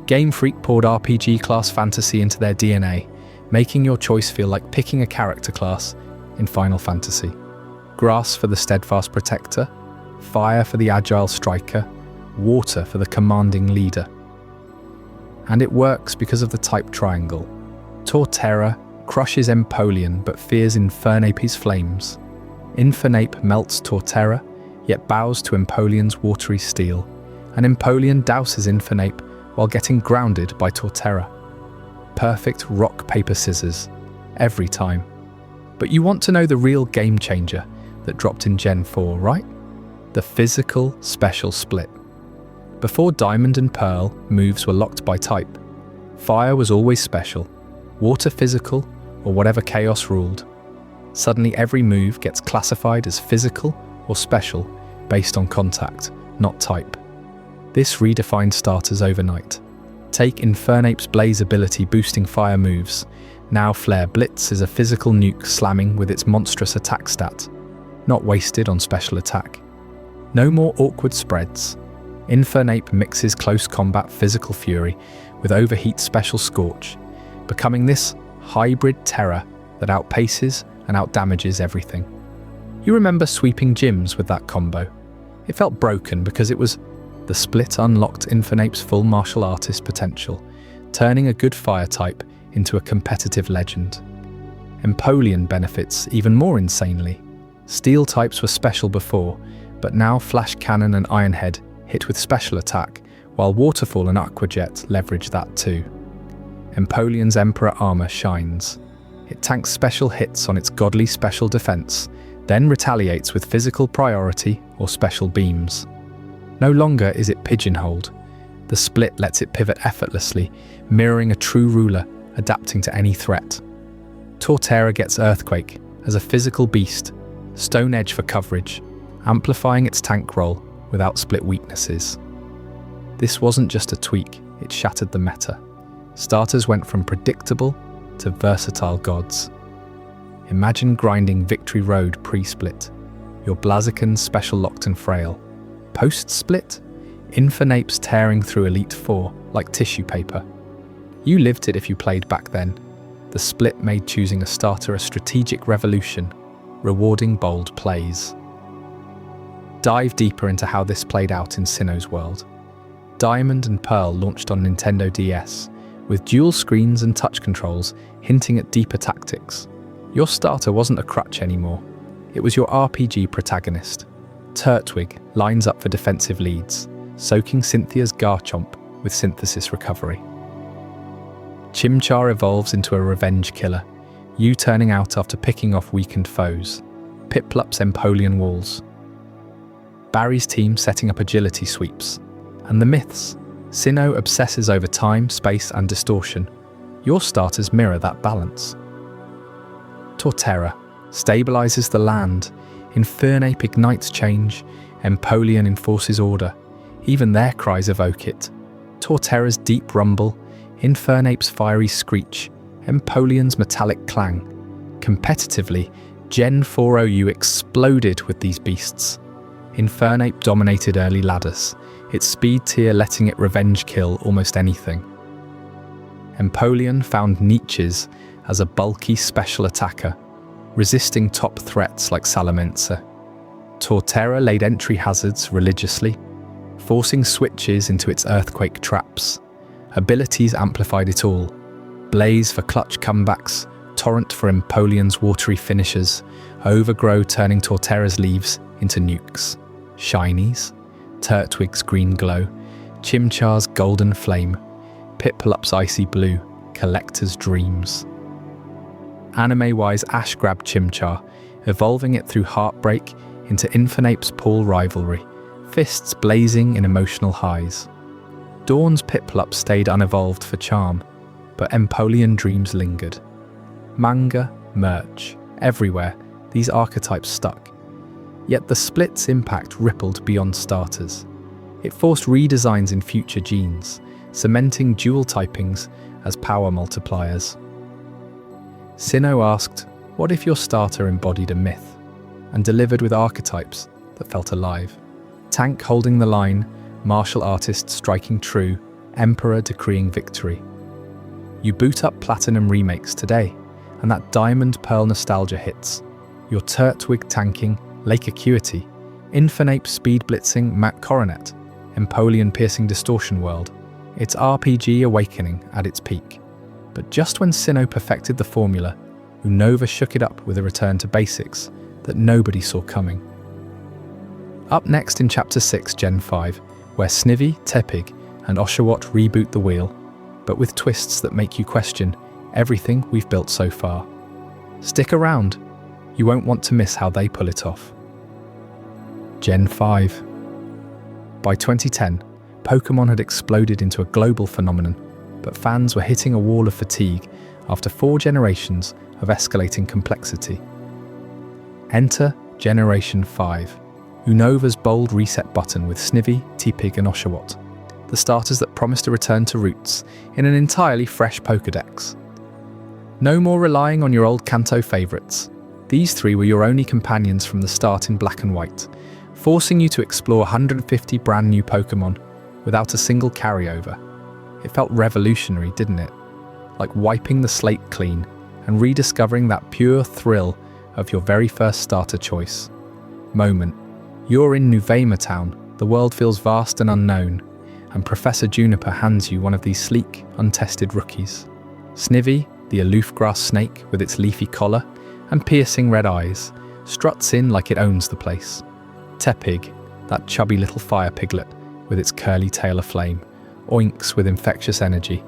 Game Freak poured RPG-class fantasy into their DNA, making your choice feel like picking a character class in Final Fantasy. Grass for the steadfast protector, fire for the agile striker, water for the commanding leader. And it works because of the type triangle. Torterra crushes Empoleon but fears Infernape's flames. Infernape melts Torterra, yet bows to Empoleon's watery steel, and Empoleon douses Infernape while getting grounded by Torterra. Perfect rock, paper, scissors, every time. But you want to know the real game changer that dropped in Gen 4, right? The physical special split. Before Diamond and Pearl, moves were locked by type. Fire was always special, water physical, or whatever chaos ruled. Suddenly every move gets classified as physical or special based on contact, not type. This redefined starters overnight. Take Infernape's Blaze ability boosting fire moves. Now Flare Blitz is a physical nuke slamming with its monstrous attack stat, not wasted on special attack. No more awkward spreads. Infernape mixes close combat physical fury with overheat special scorch, becoming this hybrid terror that outpaces and outdamages everything. You remember sweeping gyms with that combo. It felt broken because it was the split unlocked Infernape's full martial artist potential, turning a good fire type into a competitive legend. Empoleon benefits even more insanely. Steel types were special before, but now Flash Cannon and Iron Head hit with special attack, while Waterfall and Aquajet leverage that too. Empoleon's Emperor armor shines. It tanks special hits on its godly special defense, then retaliates with physical priority or special beams. No longer is it pigeonholed. The split lets it pivot effortlessly, mirroring a true ruler, adapting to any threat. Torterra gets Earthquake as a physical beast, Stone Edge for coverage, amplifying its tank role without split weaknesses. This wasn't just a tweak, it shattered the meta. Starters went from predictable to versatile gods. Imagine grinding Victory Road pre-split, your Blaziken special locked and frail. Post-split, Infernape's tearing through Elite Four like tissue paper. You lived it if you played back then. The split made choosing a starter a strategic revolution, rewarding bold plays. Dive deeper into how this played out in Sinnoh's world. Diamond and Pearl launched on Nintendo DS, with dual screens and touch controls hinting at deeper tactics. Your starter wasn't a crutch anymore. It was your RPG protagonist. Turtwig lines up for defensive leads, soaking Cynthia's Garchomp with synthesis recovery. Chimchar evolves into a revenge killer, you turning out after picking off weakened foes. Piplup's Empoleon walls. Barry's team setting up agility sweeps. And the myths. Sinnoh obsesses over time, space and distortion. Your starters mirror that balance. Torterra stabilizes the land. Infernape ignites change. Empoleon enforces order. Even their cries evoke it. Torterra's deep rumble. Infernape's fiery screech. Empoleon's metallic clang. Competitively, Gen 4OU exploded with these beasts. Infernape dominated early ladders, its speed tier letting it revenge kill almost anything. Empoleon found niches as a bulky special attacker, resisting top threats like Salamencer. Torterra laid entry hazards religiously, forcing switches into its earthquake traps. Abilities amplified it all. Blaze for clutch comebacks, Torrent for Empoleon's watery finishes, Overgrow turning Torterra's leaves into nukes. Shinies, Turtwig's green glow, Chimchar's golden flame, Piplup's icy blue, collector's dreams. Anime-wise, Ash grabbed Chimchar, evolving it through Heartbreak into Infernape's Paul rivalry, fists blazing in emotional highs. Dawn's Piplup stayed unevolved for charm, but Empoleon dreams lingered. Manga, merch, everywhere, these archetypes stuck. Yet the split's impact rippled beyond starters. It forced redesigns in future genes, cementing dual typings as power multipliers. Sinnoh asked, what if your starter embodied a myth, and delivered with archetypes that felt alive? Tank holding the line, martial artist striking true, emperor decreeing victory. You boot up Platinum remakes today, and that Diamond Pearl nostalgia hits. Your Turtwig tanking, Lake Acuity, Infernape speed blitzing Matt Coronet, Empoleon piercing Distortion World. It's RPG awakening at its peak. But just when Sinnoh perfected the formula, Unova shook it up with a return to basics that nobody saw coming. Up next in Chapter 6, Gen 5, where Snivy, Tepig, and Oshawott reboot the wheel, but with twists that make you question everything we've built so far. Stick around. You won't want to miss how they pull it off. Gen 5. By 2010, Pokémon had exploded into a global phenomenon, but fans were hitting a wall of fatigue after 4 generations of escalating complexity. Enter Generation 5, Unova's bold reset button with Snivy, Tepig and Oshawott. the starters that promised a return to roots in an entirely fresh Pokédex. No more relying on your old Kanto favourites. These three were your only companions from the start in Black and White, forcing you to explore 150 brand new Pokémon without a single carryover. It felt revolutionary, didn't it? Like wiping the slate clean and rediscovering that pure thrill of your very first starter choice. Moment. You're in Nuvema Town, the world feels vast and unknown, and Professor Juniper hands you one of these sleek, untested rookies. Snivy, the aloof grass snake with its leafy collar and piercing red eyes, struts in like it owns the place. Tepig, that chubby little fire piglet with its curly tail aflame, oinks with infectious energy,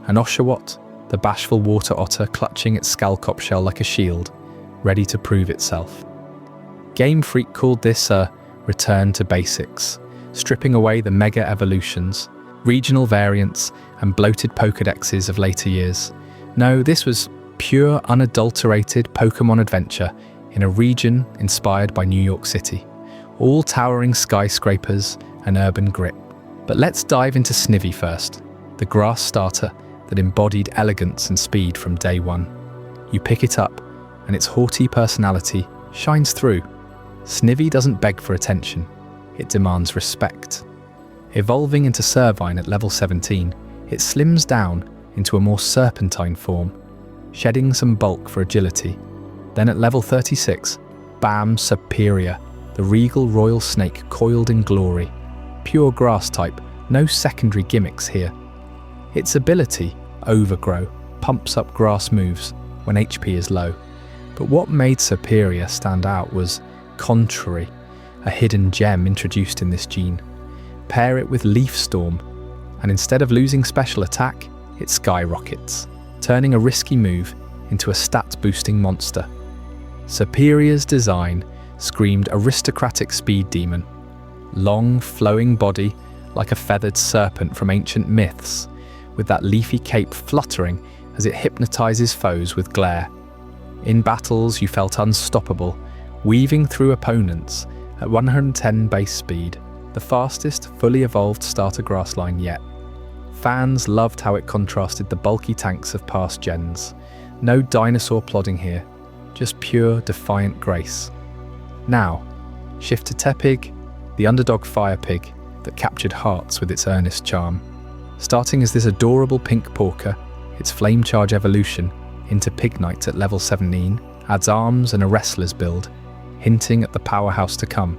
and Oshawott, the bashful water otter clutching its Skullcop shell like a shield, ready to prove itself. Game Freak called this a return to basics, stripping away the mega evolutions, regional variants, and bloated Pokédexes of later years. No, this was pure, unadulterated Pokémon adventure in a region inspired by New York City, all towering skyscrapers and urban grit. But let's dive into Snivy first, the grass starter that embodied elegance and speed from day one. You pick it up, and its haughty personality shines through. Snivy doesn't beg for attention, it demands respect. Evolving into Servine at level 17, it slims down into a more serpentine form, shedding some bulk for agility. Then at level 36, bam, Superior, the regal royal snake coiled in glory. Pure grass type, no secondary gimmicks here. Its ability, Overgrow, pumps up grass moves when HP is low. But what made Superior stand out was Contrary, a hidden gem introduced in this gene. Pair it with Leaf Storm, and instead of losing special attack, it skyrockets, turning a risky move into a stat-boosting monster. Superior's design screamed aristocratic speed demon. Long, flowing body like a feathered serpent from ancient myths, with that leafy cape fluttering as it hypnotizes foes with glare. In battles, you felt unstoppable, weaving through opponents at 110 base speed, the fastest fully evolved starter grassline yet. Fans loved how it contrasted the bulky tanks of past gens. No dinosaur plodding here, just pure defiant grace. Now, shift to Tepig, the underdog fire pig that captured hearts with its earnest charm. Starting as this adorable pink porker, its flame charge evolution into Pignite at level 17 adds arms and a wrestler's build, hinting at the powerhouse to come.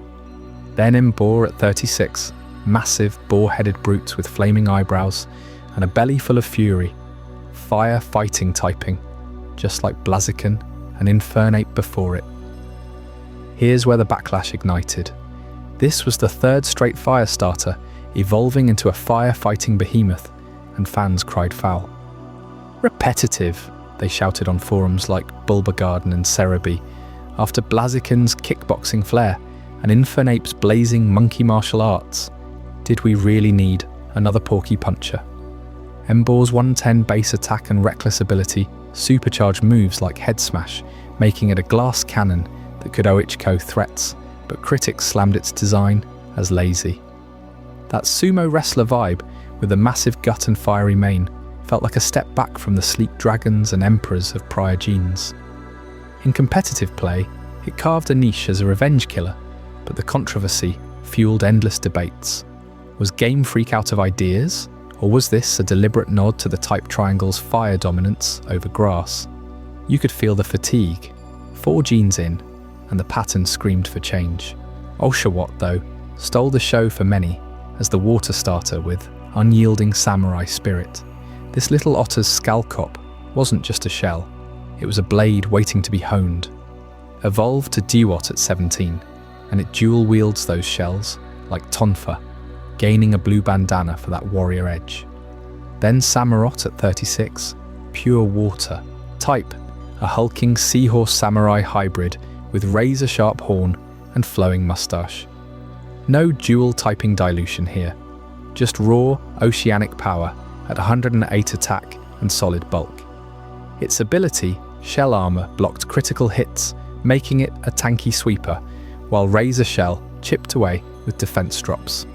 Then Emboar at 36, massive boar-headed brutes with flaming eyebrows and a belly full of fury, fire fighting typing, just like Blaziken and Infernape before it. Here's where the backlash ignited. This was the third straight fire starter, evolving into a fire-fighting behemoth, and fans cried foul. Repetitive, they shouted on forums like Bulbagarden and Cerebi, after Blaziken's kickboxing flair and Infernape's blazing monkey martial arts. Did we really need another Porky Puncher? Emboar's 110 base attack and reckless ability supercharged moves like Head Smash, making it a glass cannon that could OHKO threats, but critics slammed its design as lazy. That sumo wrestler vibe with a massive gut and fiery mane felt like a step back from the sleek dragons and emperors of prior genes. In competitive play, it carved a niche as a revenge killer, but the controversy fueled endless debates. Was Game Freak out of ideas, or was this a deliberate nod to the Type Triangle's fire dominance over grass? You could feel the fatigue. 4 genes in, and the pattern screamed for change. Oshawott, though, stole the show for many as the water starter with unyielding samurai spirit. This little otter's Skullcop wasn't just a shell, it was a blade waiting to be honed. Evolved to Dewott at 17, and it dual wields those shells like Tonfa, gaining a blue bandana for that warrior edge. Then Samurott at 36, pure water. Type, a hulking seahorse samurai hybrid with razor-sharp horn and flowing mustache. No dual typing dilution here, just raw oceanic power at 108 attack and solid bulk. Its ability, Shell Armor, blocked critical hits, making it a tanky sweeper, while Razor Shell chipped away with defense drops.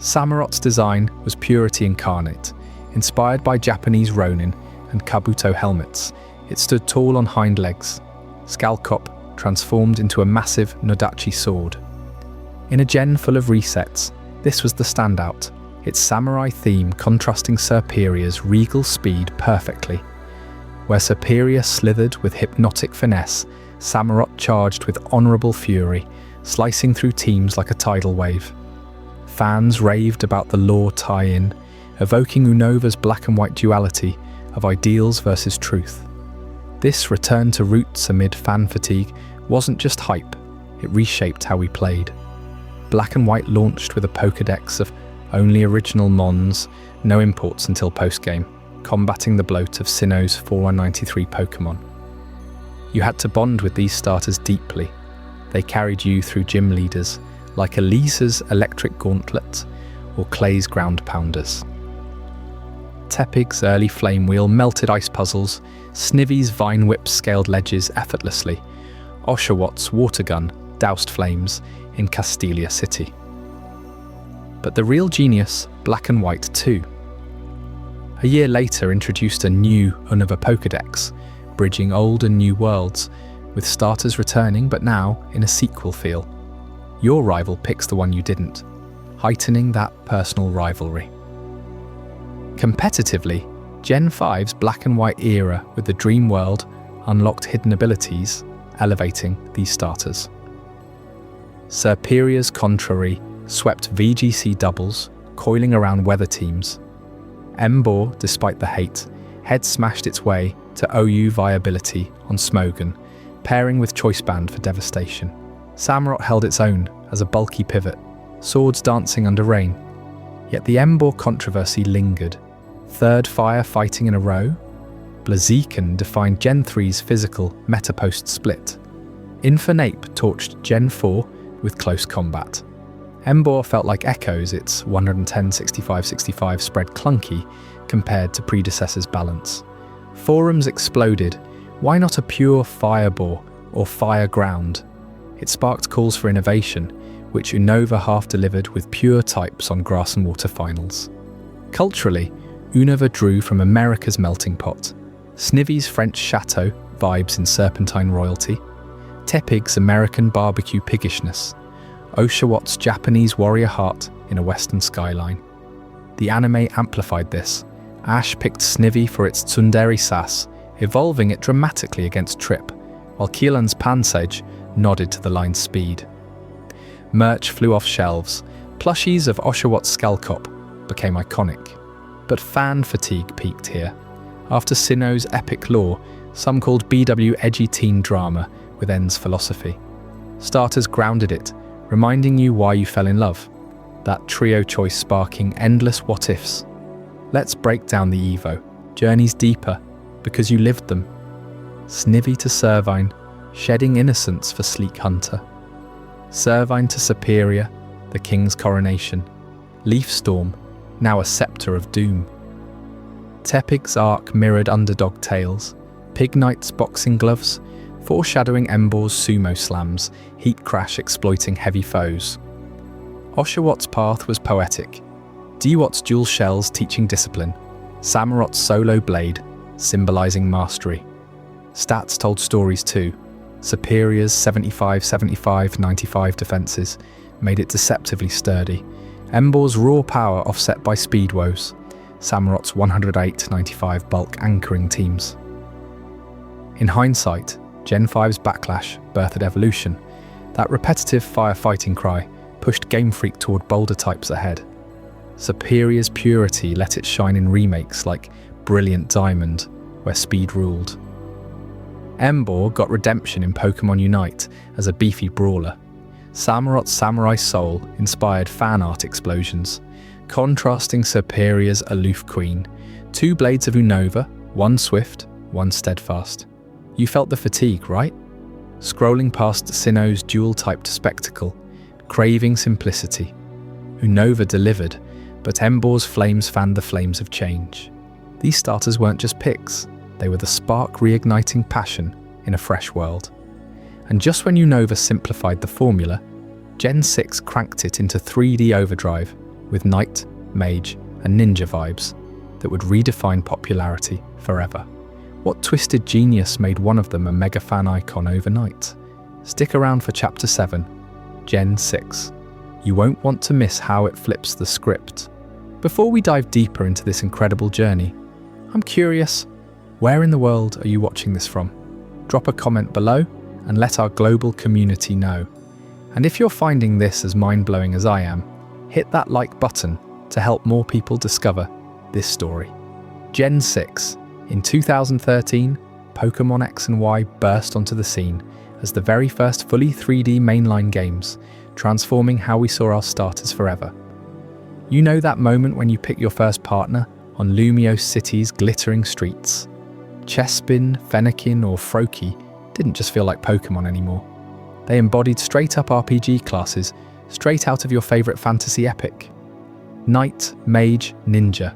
Samurot's design was purity incarnate. Inspired by Japanese Ronin and Kabuto helmets, it stood tall on hind legs. Skalkop transformed into a massive Nodachi sword. In a gen full of resets, this was the standout, its samurai theme contrasting Serperia's regal speed perfectly. Where Serperia slithered with hypnotic finesse, Samurott charged with honourable fury, slicing through teams like a tidal wave. Fans raved about the lore tie-in, evoking Unova's black and white duality of ideals versus truth. This return to roots amid fan fatigue wasn't just hype, it reshaped how we played. Black and White launched with a Pokédex of only original Mons, no imports until post-game, combating the bloat of Sinnoh's 4193 Pokémon. You had to bond with these starters deeply. They carried you through gym leaders, like Elisa's Electric Gauntlet or Clay's Ground Pounders. Tepig's early Flame Wheel melted ice puzzles, Snivy's Vine Whip scaled ledges effortlessly, Oshawott Water Gun doused flames in Castelia City. But the real genius, Black and White 2. A year later introduced a new Unova Pokédex, bridging old and new worlds, with starters returning but now in a sequel feel. Your rival picks the one you didn't, heightening that personal rivalry. Competitively, Gen 5's Black and White era with the Dream World unlocked hidden abilities, elevating these starters. Serperia's Contrary swept VGC doubles, coiling around weather teams. Emboar, despite the hate, head smashed its way to OU viability on Smogon, pairing with Choice Band for devastation. Samurott held its own as a bulky pivot, swords dancing under rain. Yet the Emboar controversy lingered. Third fire fighting in a row? Blaziken defined Gen 3's physical meta-post split. Infernape torched Gen 4 with close combat. Emboar felt like Echoes, its 110-65-65 spread clunky compared to predecessor's balance. Forums exploded. Why not a pure Fireball or Fire Ground? It sparked calls for innovation, which Unova half-delivered with pure types on Grass and Water finals. Culturally, Unova drew from America's melting pot. Snivy's French Chateau vibes in Serpentine royalty, Tepig's American barbecue piggishness, Oshawott's Japanese warrior heart in a western skyline. The anime amplified this. Ash picked Snivy for its tsundere sass, evolving it dramatically against Trip, while Keelan's Pansage nodded to the line's speed. Merch flew off shelves. Plushies of Oshawott's Skalkop became iconic. But fan fatigue peaked here. After Sinnoh's epic lore, some called BW edgy teen drama with N's philosophy. Starters grounded it, reminding you why you fell in love. That trio choice sparking endless what-ifs. Let's break down the Evo. Journeys deeper, because you lived them. Snivy to Servine, shedding innocence for Sleek Hunter. Servine to Serperia, the King's Coronation. Leafstorm, now a scepter of doom. Tepig's arc mirrored underdog tales. Pignite's boxing gloves, foreshadowing Emboar's sumo slams, Heat Crash exploiting heavy foes. Oshawott's path was poetic. Dewott's dual shells teaching discipline. Samurott's solo blade, symbolizing mastery. Stats told stories too. Serperia's 75-75-95 defenses made it deceptively sturdy. Emboar's raw power offset by speed woes. Samurott's 108-95 bulk anchoring teams. In hindsight, Gen 5's Backlash birthed evolution. That repetitive firefighting cry pushed Game Freak toward bolder types ahead. Serperia's purity let it shine in remakes like Brilliant Diamond, where speed ruled. Emboar got redemption in Pokémon Unite as a beefy brawler. Samurott's Samurai Soul inspired fan art explosions, contrasting Serperia's aloof queen. Two blades of Unova, one swift, one steadfast. You felt the fatigue, right? Scrolling past Sinnoh's dual-typed spectacle, craving simplicity. Unova delivered, but Emboar's flames fanned the flames of change. These starters weren't just picks, they were the spark reigniting passion in a fresh world. And just when Unova simplified the formula, Gen 6 cranked it into 3D overdrive, with knight, mage, and ninja vibes that would redefine popularity forever. What twisted genius made one of them a mega fan icon overnight? Stick around for Chapter 7, Gen 6. You won't want to miss how it flips the script. Before we dive deeper into this incredible journey, I'm curious, where in the world are you watching this from? Drop a comment below and let our global community know. And if you're finding this as mind-blowing as I am, hit that like button to help more people discover this story. Gen 6. In 2013, Pokémon X and Y burst onto the scene as the very first fully 3D mainline games, transforming how we saw our starters forever. You know that moment when you pick your first partner on Lumiose City's glittering streets? Chespin, Fennekin, or Froakie didn't just feel like Pokémon anymore. They embodied straight-up RPG classes straight out of your favourite fantasy epic. Knight, Mage, Ninja.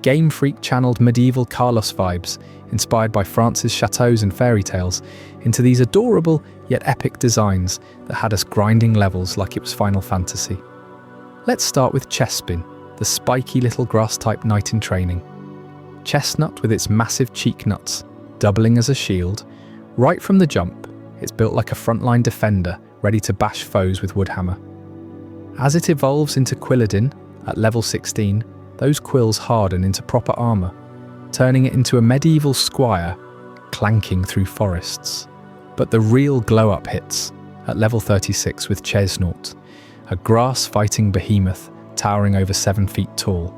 Game Freak channeled medieval Carlos vibes, inspired by France's chateaux and fairy tales, into these adorable yet epic designs that had us grinding levels like it was Final Fantasy. Let's start with Chespin, the spiky little grass-type knight in training. Chestnut with its massive cheek nuts, doubling as a shield. Right from the jump, it's built like a frontline defender, ready to bash foes with Woodhammer. As it evolves into Quilladin, at level 16, those quills harden into proper armour, turning it into a medieval squire clanking through forests. But the real glow-up hits at level 36 with Chesnaught, a grass-fighting behemoth towering over 7 feet tall.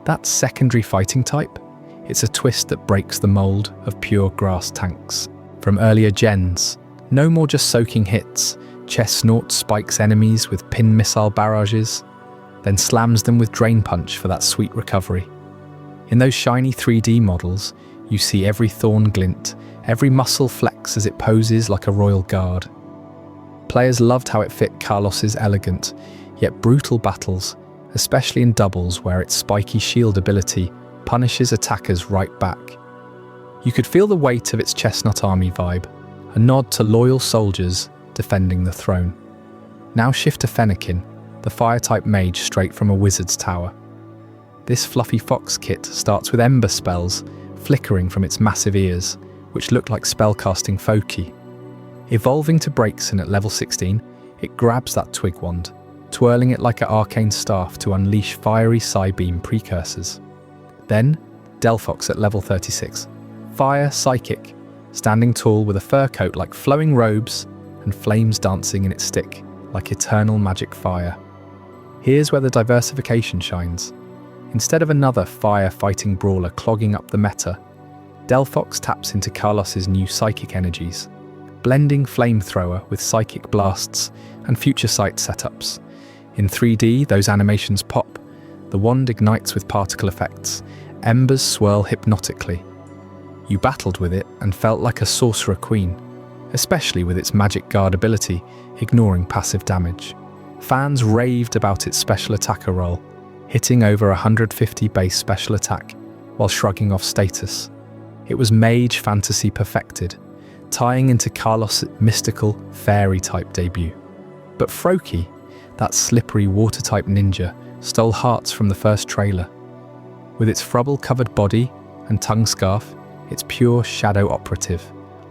That secondary fighting type, it's a twist that breaks the mould of pure grass tanks. From earlier gens, no more just soaking hits. Chesnaught spikes enemies with pin missile barrages, then slams them with Drain Punch for that sweet recovery. In those shiny 3D models, you see every thorn glint, every muscle flex as it poses like a royal guard. Players loved how it fit Carlos's elegant, yet brutal battles, especially in doubles where its spiky shield ability punishes attackers right back. You could feel the weight of its Chestnut army vibe, a nod to loyal soldiers defending the throne. Now shift to Fennekin, the fire-type mage straight from a wizard's tower. This fluffy fox kit starts with ember spells flickering from its massive ears, which look like spellcasting Froakie. Evolving to Braixen at level 16, it grabs that twig wand, twirling it like an arcane staff to unleash fiery Psybeam precursors. Then, Delphox at level 36, Fire Psychic, standing tall with a fur coat like flowing robes and flames dancing in its stick like eternal magic fire. Here's where the diversification shines. Instead of another fire-fighting brawler clogging up the meta, Delphox taps into Carlos's new psychic energies, blending Flamethrower with Psychic Blasts and Future Sight setups. In 3D, those animations pop, the wand ignites with particle effects, embers swirl hypnotically. You battled with it and felt like a sorcerer queen, especially with its magic guard ability, ignoring passive damage. Fans raved about its special attacker role, hitting over 150 base special attack while shrugging off status. It was mage fantasy perfected, tying into Carlos' mystical fairy-type debut. But Froakie, that slippery water-type ninja, stole hearts from the first trailer. With its frubble-covered body and tongue scarf, it's pure shadow operative,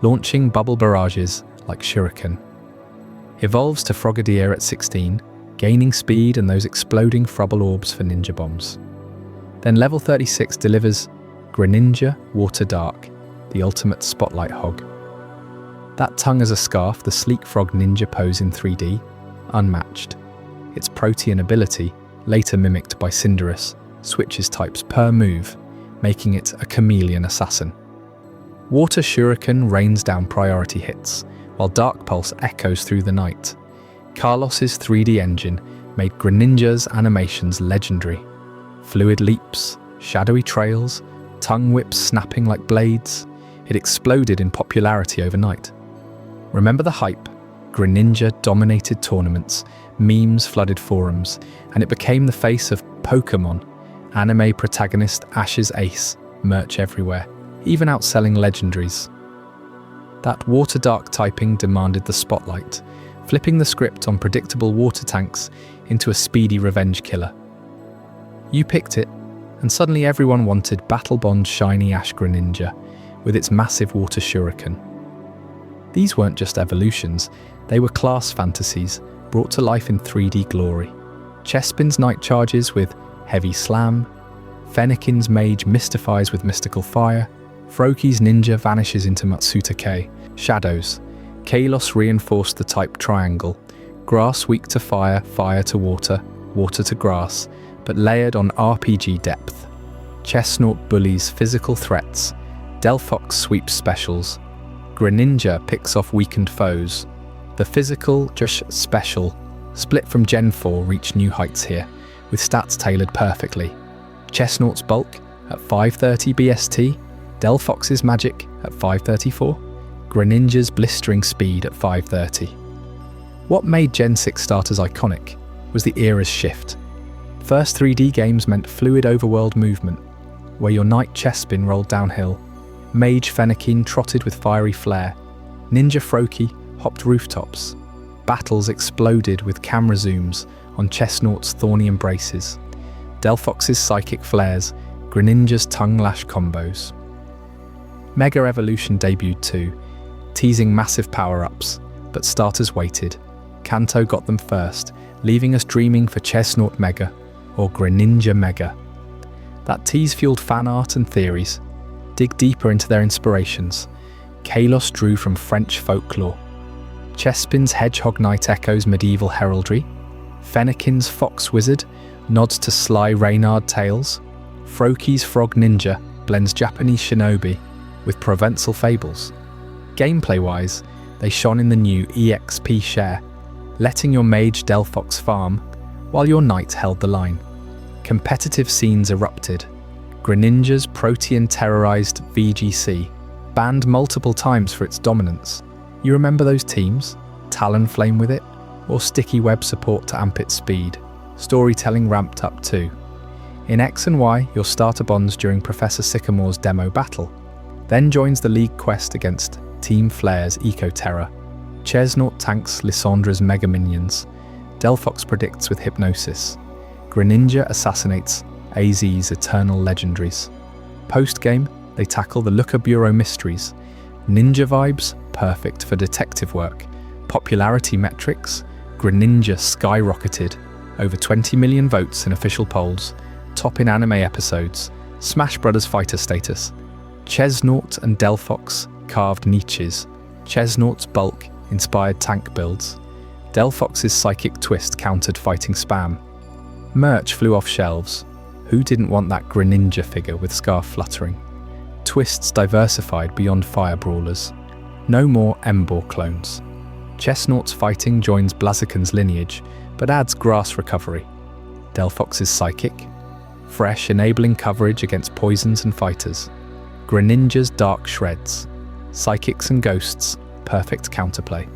launching bubble barrages like Shuriken. Evolves to Frogadier at 16, gaining speed and those exploding frubble orbs for ninja bombs. Then level 36 delivers Greninja Water Dark, the ultimate spotlight hog. That tongue as a scarf, the sleek frog ninja pose in 3D, unmatched. Its Protean ability, later mimicked by Cinderace, switches types per move, making it a chameleon assassin. Water Shuriken rains down priority hits, while Dark Pulse echoes through the night. Carlos's 3D engine made Greninja's animations legendary. Fluid leaps, shadowy trails, tongue whips snapping like blades. It exploded in popularity overnight. Remember the hype? Greninja dominated tournaments, memes flooded forums, and it became the face of Pokémon. Anime protagonist Ash's Ace, merch everywhere, even outselling legendaries. That water dark typing demanded the spotlight, flipping the script on predictable water tanks into a speedy revenge killer. You picked it, and suddenly everyone wanted Battle Bond's shiny Ash Greninja with its massive water shuriken. These weren't just evolutions, they were class fantasies brought to life in 3D glory. Chespin's Night charges with Heavy Slam, Fennekin's Mage mystifies with Mystical Fire, Froaki's Ninja vanishes into Matsutake, Shadows. Kalos reinforced the type Triangle, Grass weak to Fire, Fire to Water, Water to Grass, but layered on RPG depth. Chestnut bullies physical threats, Delphox sweeps specials, Greninja picks off weakened foes. The physical, just special, split from Gen 4 reach new heights here, with stats tailored perfectly. Chestnut's bulk at 530 BST, Delphox's magic at 534, Greninja's blistering speed at 530. What made Gen 6 starters iconic was the era's shift. First 3D games meant fluid overworld movement, where your Knight Chespin rolled downhill, Mage Fennekin trotted with fiery flair, Ninja Froakie hopped rooftops, battles exploded with camera zooms on Chestnut's thorny embraces, Delphox's psychic flares, Greninja's tongue lash combos. Mega Evolution debuted too, teasing massive power-ups, but starters waited. Kanto got them first, leaving us dreaming for Chestnut Mega or Greninja Mega. That tease fueled fan art and theories. Dig deeper into their inspirations. Kalos drew from French folklore. Chespin's Hedgehog Knight echoes medieval heraldry. Fennekin's Fox Wizard nods to sly Reynard tales. Froakie's Frog Ninja blends Japanese shinobi with Provençal fables. Gameplay-wise, they shone in the new EXP share, letting your mage Delphox farm while your knight held the line. Competitive scenes erupted. Greninja's Protean terrorized VGC, banned multiple times for its dominance. You remember those teams? Talonflame with it? Or Sticky Web support to amp its speed? Storytelling ramped up too. In X and Y, your starter bonds during Professor Sycamore's demo battle. Then joins the League quest against Team Flare's Eco Terror. Chesnaught tanks Lissandra's Mega Minions. Delphox predicts with Hypnosis. Greninja assassinates AZ's Eternal Legendaries. Post-game, they tackle the Looker Bureau mysteries. Ninja vibes, perfect for detective work. Popularity metrics, Greninja skyrocketed. Over 20 million votes in official polls. Top in anime episodes. Smash Brothers fighter status. Chesnaught and Delphox carved niches. Chesnaught's bulk inspired tank builds. Delphox's psychic twist countered fighting spam. Merch flew off shelves. Who didn't want that Greninja figure with scarf fluttering? Twists diversified beyond fire brawlers. No more Embor clones. Chestnaught's fighting joins Blaziken's lineage, but adds grass recovery. Delphox's psychic, fresh enabling coverage against poisons and fighters. Greninja's dark shreds, psychics and ghosts, perfect counterplay.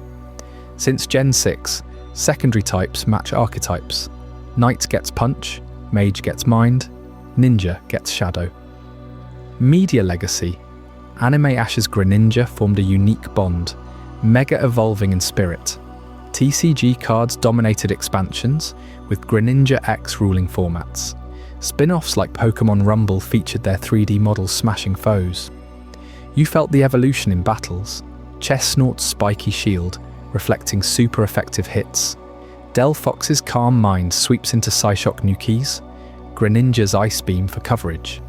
Since Gen 6, secondary types match archetypes. Knight gets punch, mage gets mind, ninja gets shadow. Media legacy. Anime Ash's Greninja formed a unique bond, mega evolving in spirit. TCG cards dominated expansions, with Greninja X ruling formats. Spin-offs like Pokémon Rumble featured their 3D models smashing foes. You felt the evolution in battles. Chesnaught's spiky shield, reflecting super effective hits. Delphox's calm mind sweeps into Psyshock Nukis. Greninja's Ice Beam for coverage.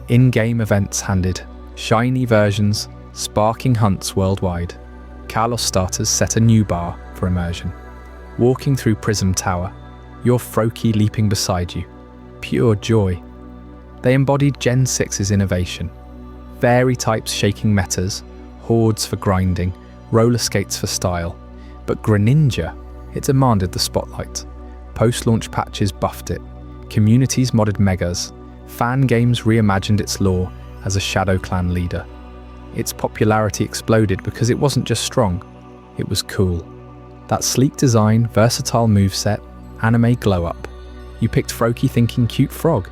In-game events handed shiny versions, sparking hunts worldwide. Kalos starters set a new bar for immersion. Walking through Prism Tower, your Froakie leaping beside you. Pure joy. They embodied Gen 6's innovation. Fairy types shaking metas, hordes for grinding, roller skates for style. But Greninja, it demanded the spotlight. Post-launch patches buffed it. Communities modded megas. Fan games reimagined its lore as a Shadow Clan leader. Its popularity exploded because it wasn't just strong, it was cool. That sleek design, versatile moveset, anime glow-up. You picked Froakie thinking cute frog.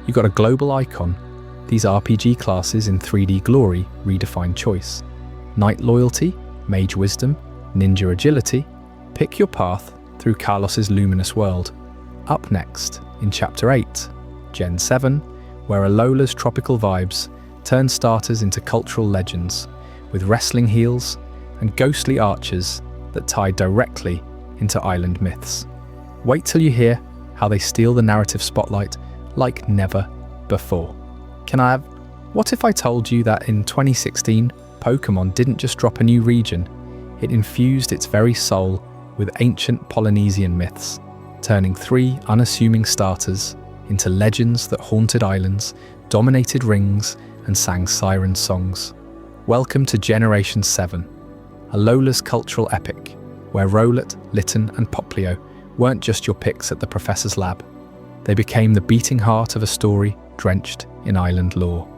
You got a global icon. These RPG classes in 3D glory redefine choice. Knight loyalty, mage wisdom, ninja agility. Pick your path through Kalos's luminous world. Up next, in Chapter 8, Gen 7, where Alola's tropical vibes turn starters into cultural legends, with wrestling heels and ghostly archers that tie directly into island myths. Wait till you hear how they steal the narrative spotlight like never before. What if I told you that in 2016, Pokémon didn't just drop a new region, it infused its very soul with ancient Polynesian myths, turning 3 unassuming starters into legends that haunted islands, dominated rings, and sang siren songs. Welcome to Generation 7, Alola's cultural epic, where Rowlet, Litten, and Poplio weren't just your picks at the professor's lab. They became the beating heart of a story drenched in island lore.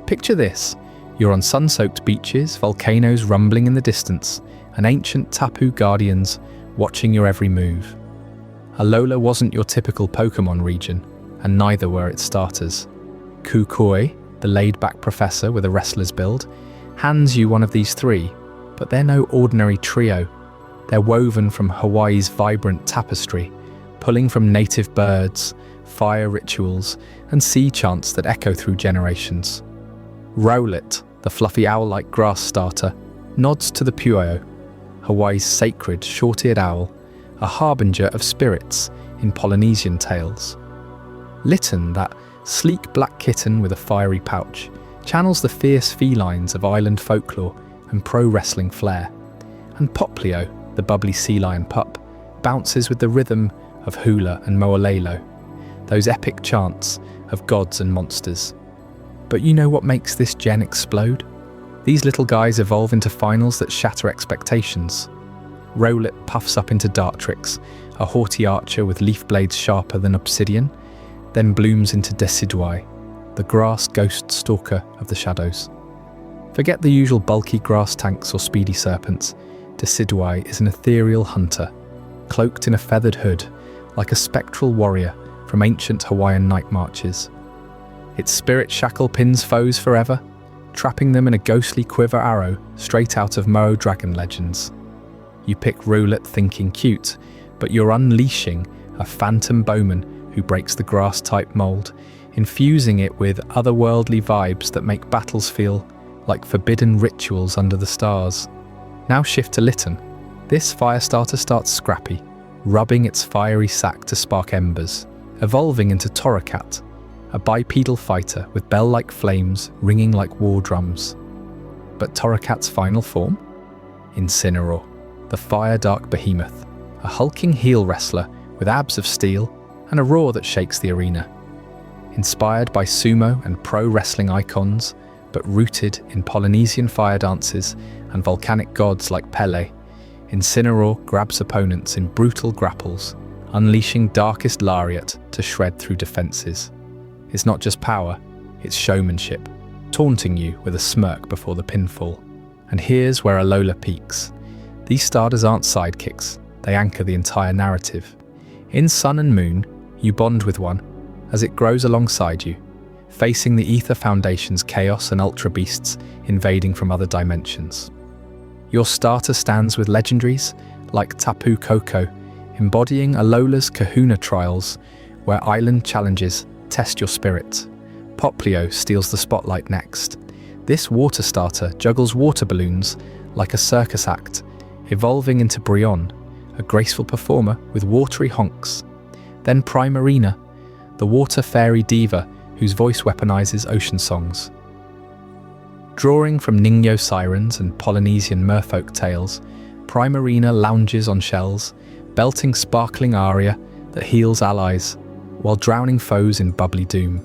Picture this. You're on sun-soaked beaches, volcanoes rumbling in the distance, and ancient Tapu guardians watching your every move. Alola wasn't your typical Pokémon region, and neither were its starters. Kukui, the laid-back professor with a wrestler's build, hands you one of these 3, but they're no ordinary trio. They're woven from Hawaii's vibrant tapestry, pulling from native birds, fire rituals, and sea chants that echo through generations. Rowlet, the fluffy owl-like grass starter, nods to the pueo, Hawaii's sacred short-eared owl, a harbinger of spirits in Polynesian tales. Litten, that sleek black kitten with a fiery pouch, channels the fierce felines of island folklore and pro-wrestling flair. And Poplio, the bubbly sea lion pup, bounces with the rhythm of hula and mo'olelo, those epic chants of gods and monsters. But you know what makes this gen explode? These little guys evolve into finals that shatter expectations. Rowlet puffs up into Dartrix, a haughty archer with leaf blades sharper than obsidian, then blooms into Decidueye, the grass ghost stalker of the shadows. Forget the usual bulky grass tanks or speedy serpents. Decidueye is an ethereal hunter, cloaked in a feathered hood, like a spectral warrior from ancient Hawaiian night marches. Its spirit shackle pins foes forever, trapping them in a ghostly quiver arrow straight out of Moe dragon legends. You pick Rowlet thinking cute, but you're unleashing a phantom bowman who breaks the grass-type mold, infusing it with otherworldly vibes that make battles feel like forbidden rituals under the stars. Now shift to Litten. This fire starter starts scrappy, rubbing its fiery sack to spark embers, evolving into Torracat, a bipedal fighter with bell-like flames ringing like war drums. But Torracat's final form? Incineroar, the fire-dark behemoth, a hulking heel wrestler with abs of steel and a roar that shakes the arena. Inspired by sumo and pro-wrestling icons, but rooted in Polynesian fire dances and volcanic gods like Pele, Incineroar grabs opponents in brutal grapples, unleashing darkest lariat to shred through defenses. It's not just power, it's showmanship, taunting you with a smirk before the pinfall. And here's where Alola peaks. These starters aren't sidekicks, they anchor the entire narrative. In Sun and Moon, you bond with one as it grows alongside you, facing the Ether Foundation's chaos and ultra beasts invading from other dimensions. Your starter stands with legendaries like Tapu Koko, embodying Alola's Kahuna trials, where island challenges test your spirit. Poplio steals the spotlight next. This water starter juggles water balloons like a circus act, evolving into Brionne, a graceful performer with watery honks. Then Primarina, the water fairy diva whose voice weaponizes ocean songs. Drawing from Ningyo sirens and Polynesian merfolk tales, Primarina lounges on shells, belting sparkling aria that heals allies, while drowning foes in bubbly doom.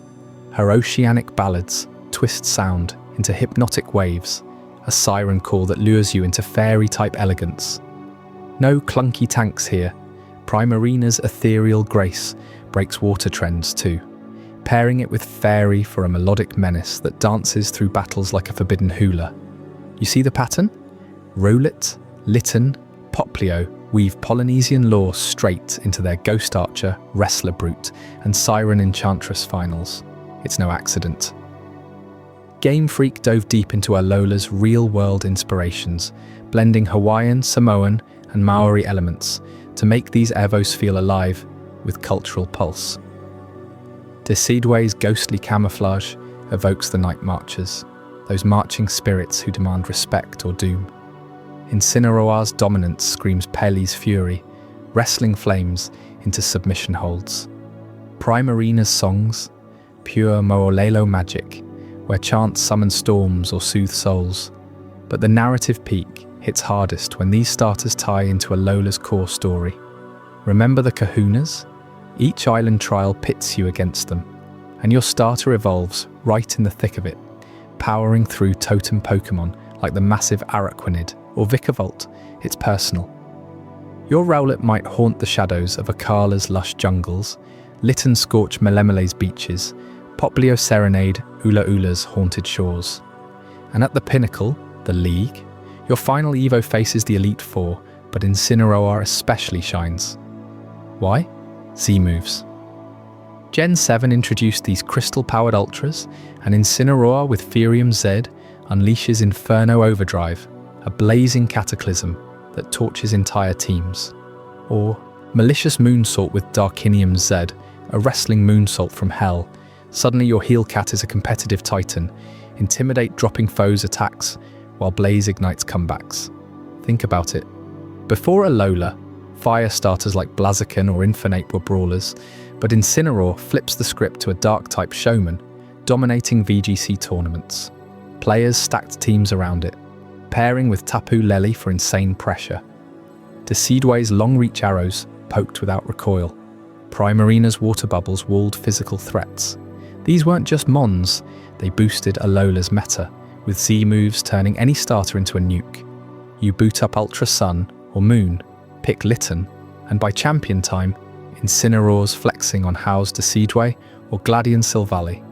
Her oceanic ballads twist sound into hypnotic waves, a siren call that lures you into fairy-type elegance. No clunky tanks here. Primarina's ethereal grace breaks water trends too, pairing it with fairy for a melodic menace that dances through battles like a forbidden hula. You see the pattern? Rowlet, Litten, Poplio weave Polynesian lore straight into their Ghost Archer, Wrestler Brute, and Siren Enchantress finals. It's no accident. Game Freak dove deep into Alola's real-world inspirations, blending Hawaiian, Samoan, and Maori elements to make these Evos feel alive with cultural pulse. Decideway's ghostly camouflage evokes the Night Marchers, those marching spirits who demand respect or doom. Incineroar's dominance screams Pele's fury, wrestling flames into submission holds. Primarina's songs, pure Mo'olelo magic, where chants summon storms or soothe souls. But the narrative peak hits hardest when these starters tie into Alola's core story. Remember the kahunas? Each island trial pits you against them, and your starter evolves right in the thick of it, powering through totem Pokémon like the massive Araquanid or Vikavolt. It's personal. Your Rowlet might haunt the shadows of Akala's lush jungles, Litten scorch Melemele's beaches, Poplio serenade Ula Ula's haunted shores. And at the pinnacle, the League, your final Evo faces the Elite Four, but Incineroar especially shines. Why? Z-moves. Gen 7 introduced these crystal-powered Ultras, and Incineroar with Firium Z unleashes Inferno Overdrive, a blazing cataclysm that torches entire teams. Or Malicious Moonsault with Darkinium Z, a wrestling moonsault from hell. Suddenly your heel cat is a competitive titan. Intimidate dropping foes' attacks, while Blaze ignites comebacks. Think about it. Before Alola, fire starters like Blaziken or Infernape were brawlers, but Incineroar flips the script to a Dark-type showman, dominating VGC tournaments. Players stacked teams around it, pairing with Tapu Lele for insane pressure. Decideway's long-reach arrows poked without recoil. Primarina's water bubbles walled physical threats. These weren't just mons, they boosted Alola's meta, with Z-moves turning any starter into a nuke. You boot up Ultra Sun or Moon, pick Litten, and by champion time, Incineroar's flexing on How's Decideway or Gladion Silvally.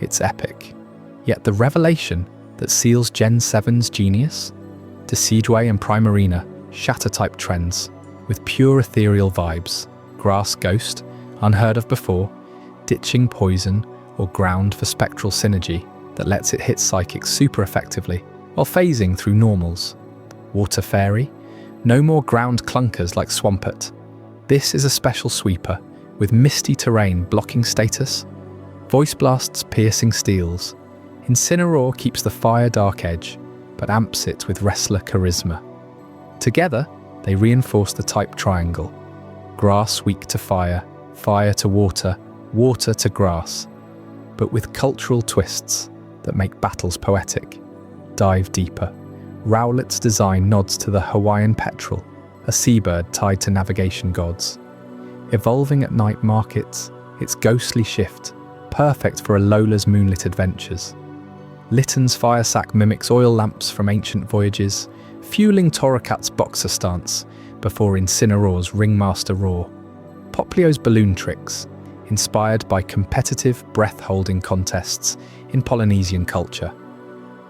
It's epic. Yet the revelation that seals Gen 7's genius? Decideway and Primarina shatter-type trends, with pure ethereal vibes, Grass Ghost, unheard of before, ditching Poison or Ground for spectral synergy that lets it hit Psychic super effectively, while phasing through normals. Water Fairy, no more ground clunkers like Swampert. This is a special sweeper, with misty terrain blocking status. Voice Blast's piercing steals. Incineroar keeps the fire dark edge, but amps it with wrestler charisma. Together, they reinforce the type triangle. Grass weak to fire, fire to water, water to grass. But with cultural twists that make battles poetic. Dive deeper. Rowlet's design nods to the Hawaiian petrel, a seabird tied to navigation gods. Evolving at night markets, its ghostly shift, perfect for Alola's moonlit adventures. Litten's fire sack mimics oil lamps from ancient voyages, fueling Torracat's boxer stance before Incineroar's ringmaster roar. Poplio's balloon tricks, inspired by competitive breath-holding contests in Polynesian culture,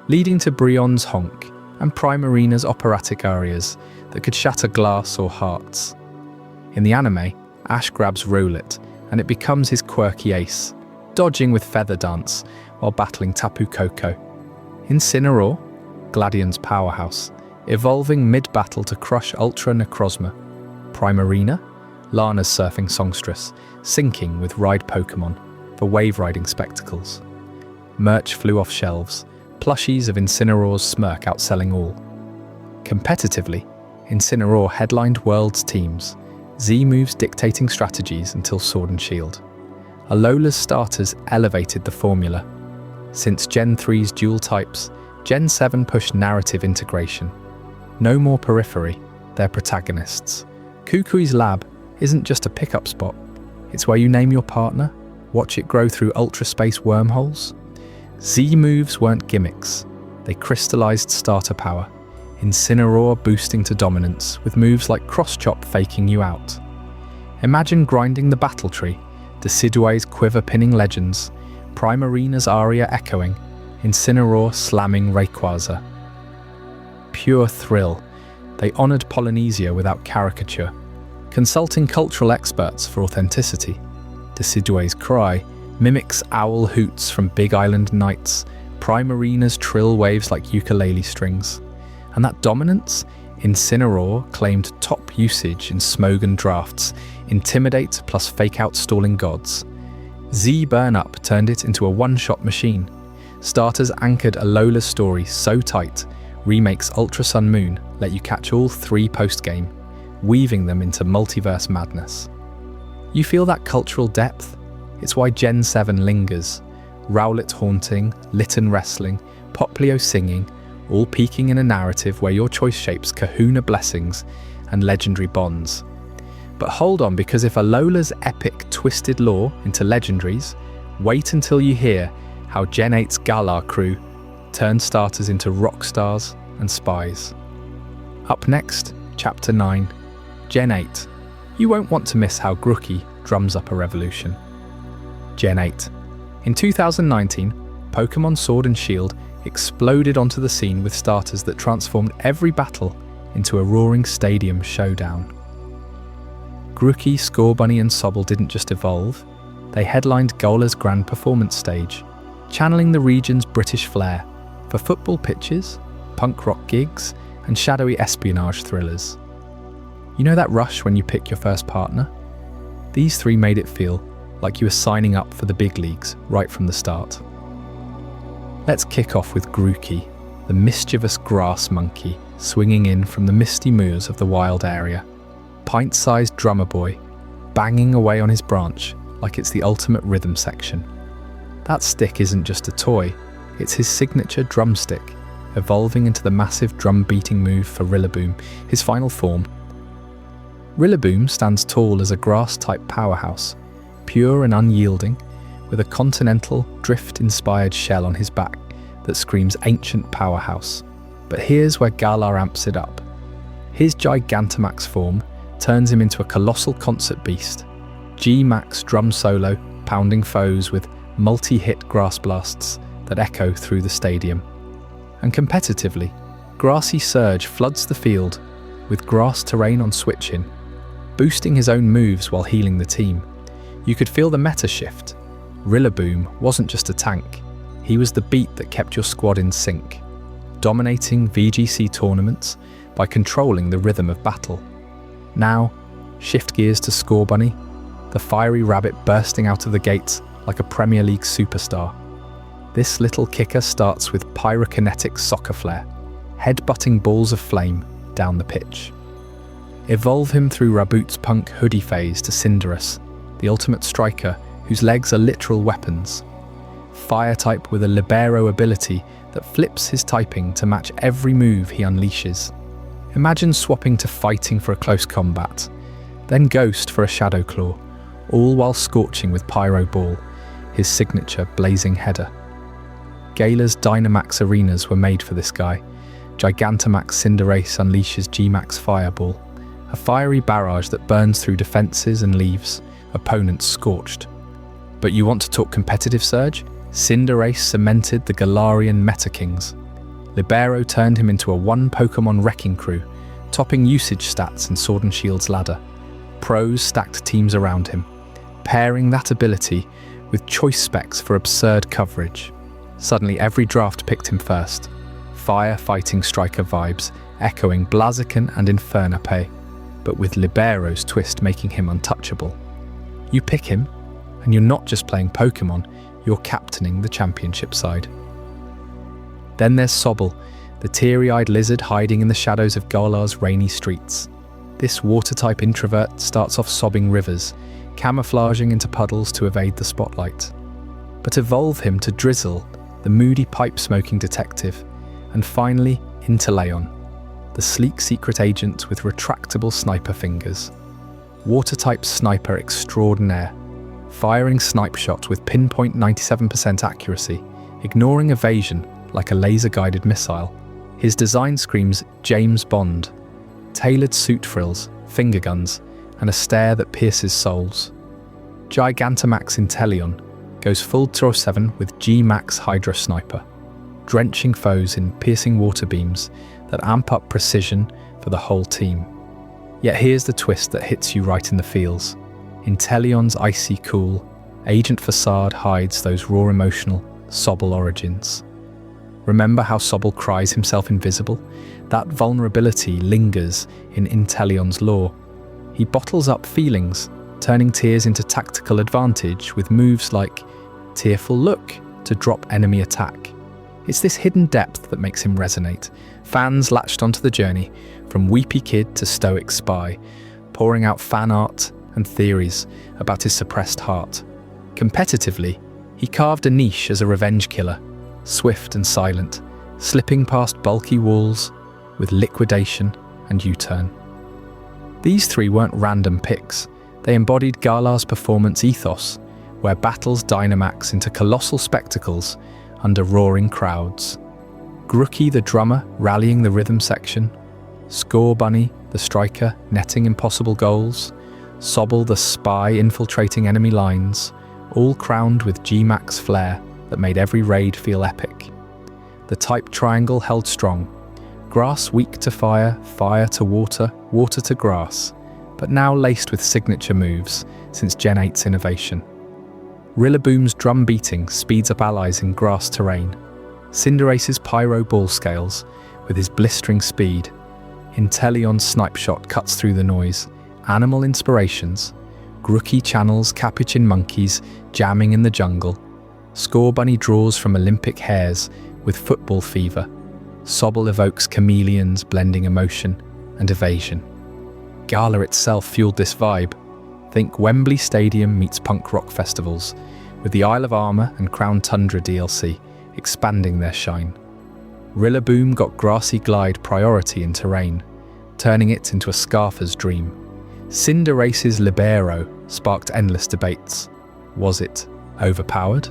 leading to Brion's honk and Primarina's operatic arias that could shatter glass or hearts. In the anime, Ash grabs Rowlet, and it becomes his quirky ace, dodging with Feather Dance while battling Tapu Koko. Incineroar, Gladion's powerhouse, evolving mid-battle to crush Ultra Necrozma. Primarina, Lana's surfing songstress, syncing with Ride Pokémon for wave-riding spectacles. Merch flew off shelves, plushies of Incineroar's smirk outselling all. Competitively, Incineroar headlined Worlds teams, Z-moves dictating strategies until Sword and Shield. Alola's starters elevated the formula. Since Gen 3's dual types, Gen 7 pushed narrative integration. No more periphery, they're protagonists. Kukui's lab isn't just a pickup spot, it's where you name your partner, watch it grow through ultra-space wormholes. Z-moves weren't gimmicks, they crystallized starter power. Incineroar boosting to dominance with moves like cross-chop faking you out. Imagine grinding the battle tree, Decideway's quiver pinning legends, Primarina's aria echoing, Incineroar slamming Rayquaza. Pure thrill, they honoured Polynesia without caricature, consulting cultural experts for authenticity. Decideway's cry mimics owl hoots from Big Island nights, Primarina's trill waves like ukulele strings. And that dominance, Incineroar claimed top usage in Smogon drafts, Intimidate plus fake-out stalling gods. Z Burn-Up turned it into a one-shot machine. Starters anchored Alola's story so tight, remakes Ultra Sun Moon let you catch all 3 post-game, weaving them into multiverse madness. You feel that cultural depth? It's why Gen 7 lingers. Rowlet haunting, Litten wrestling, Poplio singing, all peaking in a narrative where your choice shapes kahuna blessings and legendary bonds. But hold on, because if Alola's epic twisted lore into legendaries, wait until you hear how Gen 8's Galar crew turned starters into rock stars and spies. Up next, Chapter 9, Gen 8. You won't want to miss how Grookey drums up a revolution. Gen 8. In 2019, Pokémon Sword and Shield exploded onto the scene with starters that transformed every battle into a roaring stadium showdown. Grookey, Scorbunny and Sobble didn't just evolve, they headlined Gola's grand performance stage, channeling the region's British flair for football pitches, punk rock gigs and shadowy espionage thrillers. You know that rush when you pick your first partner? These 3 made it feel like you were signing up for the big leagues right from the start. Let's kick off with Grookey, the mischievous grass monkey swinging in from the misty moors of the wild area. Pint-sized drummer boy, banging away on his branch like it's the ultimate rhythm section. That stick isn't just a toy, it's his signature drumstick, evolving into the massive drum-beating move for Rillaboom, his final form. Rillaboom stands tall as a grass-type powerhouse, pure and unyielding, with a continental, drift-inspired shell on his back that screams ancient powerhouse. But here's where Galar amps it up. His Gigantamax form turns him into a colossal concert beast. G-Max drum solo, pounding foes with multi-hit grass blasts that echo through the stadium. And competitively, Grassy Surge floods the field with grass terrain on switch-in, boosting his own moves while healing the team. You could feel the meta shift. Rillaboom wasn't just a tank, he was the beat that kept your squad in sync, dominating VGC tournaments by controlling the rhythm of battle. Now, shift gears to Scorbunny, the fiery rabbit bursting out of the gates like a Premier League superstar. This little kicker starts with pyrokinetic soccer flair, head-butting balls of flame down the pitch. Evolve him through Raboot's punk hoodie phase to Cinderace, the ultimate striker whose legs are literal weapons. Fire type with a libero ability that flips his typing to match every move he unleashes. Imagine swapping to fighting for a close combat, then Ghost for a Shadow Claw, all while scorching with Pyro Ball, his signature blazing header. Galar's Dynamax arenas were made for this guy. Gigantamax Cinderace unleashes G-Max Fireball, a fiery barrage that burns through defences and leaves opponents scorched. But you want to talk competitive surge? Cinderace cemented the Galarian Meta Kings. Libero turned him into a one Pokémon wrecking crew, topping usage stats in Sword and Shield's ladder. Pros stacked teams around him, pairing that ability with choice specs for absurd coverage. Suddenly every draft picked him first. Fire-fighting striker vibes, echoing Blaziken and Infernape, but with Libero's twist making him untouchable. You pick him, and you're not just playing Pokémon, you're captaining the championship side. Then there's Sobble, the teary-eyed lizard hiding in the shadows of Galar's rainy streets. This water-type introvert starts off sobbing rivers, camouflaging into puddles to evade the spotlight. But evolve him to Drizzle, the moody pipe-smoking detective, and finally Inteleon, the sleek secret agent with retractable sniper fingers. Water-type sniper extraordinaire, firing snipe shot with pinpoint 97% accuracy, ignoring evasion like a laser-guided missile. His design screams James Bond, tailored suit frills, finger guns, and a stare that pierces souls. Gigantamax Inteleon goes full Tro 7 with G-Max Hydro Sniper, drenching foes in piercing water beams that amp up precision for the whole team. Yet here's the twist that hits you right in the feels. Inteleon's icy cool, Agent Facade hides those raw emotional Sobble origins. Remember how Sobble cries himself invisible? That vulnerability lingers in Inteleon's lore. He bottles up feelings, turning tears into tactical advantage with moves like Tearful Look to drop enemy attack. It's this hidden depth that makes him resonate. Fans latched onto the journey, from weepy kid to stoic spy, pouring out fan art and theories about his suppressed heart. Competitively, he carved a niche as a revenge killer, swift and silent, slipping past bulky walls with liquidation and U-turn. These three weren't random picks. They embodied Galar's performance ethos, where battles dynamax into colossal spectacles under roaring crowds. Grooky the drummer rallying the rhythm section, Score Bunny the striker netting impossible goals, Sobble the spy infiltrating enemy lines, all crowned with G-Max flair that made every raid feel epic. The type triangle held strong. Grass weak to fire, fire to water, water to grass, but now laced with signature moves since Gen 8's innovation. Rillaboom's drum beating speeds up allies in grass terrain. Cinderace's pyro ball scales with his blistering speed. Inteleon's snipe shot cuts through the noise. Animal inspirations. Grooky channels capuchin monkeys jamming in the jungle. Score Bunny draws from Olympic hares with football fever. Sobble evokes chameleons blending emotion and evasion. Gala itself fueled this vibe. Think Wembley Stadium meets punk rock festivals, with the Isle of Armor and Crown Tundra DLC expanding their shine. Rillaboom got grassy glide priority in terrain, turning it into a Scarfer's dream. Cinderace's Libero sparked endless debates. Was it overpowered?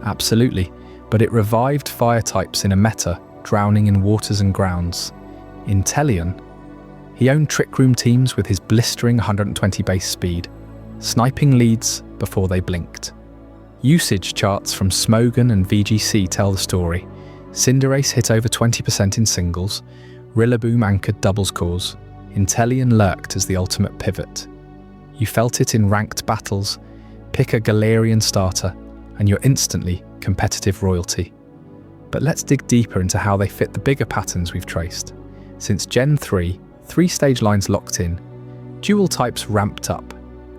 Absolutely, but it revived fire types in a meta drowning in waters and grounds. Inteleon, he owned Trick Room teams with his blistering 120 base speed, sniping leads before they blinked. Usage charts from Smogon and VGC tell the story. Cinderace hit over 20% in singles, Rillaboom anchored doubles cores, Inteleon lurked as the ultimate pivot. You felt it in ranked battles. Pick a Galarian starter, and you're instantly competitive royalty. But let's dig deeper into how they fit the bigger patterns we've traced. Since Gen 3, 3 stage lines locked in, dual types ramped up.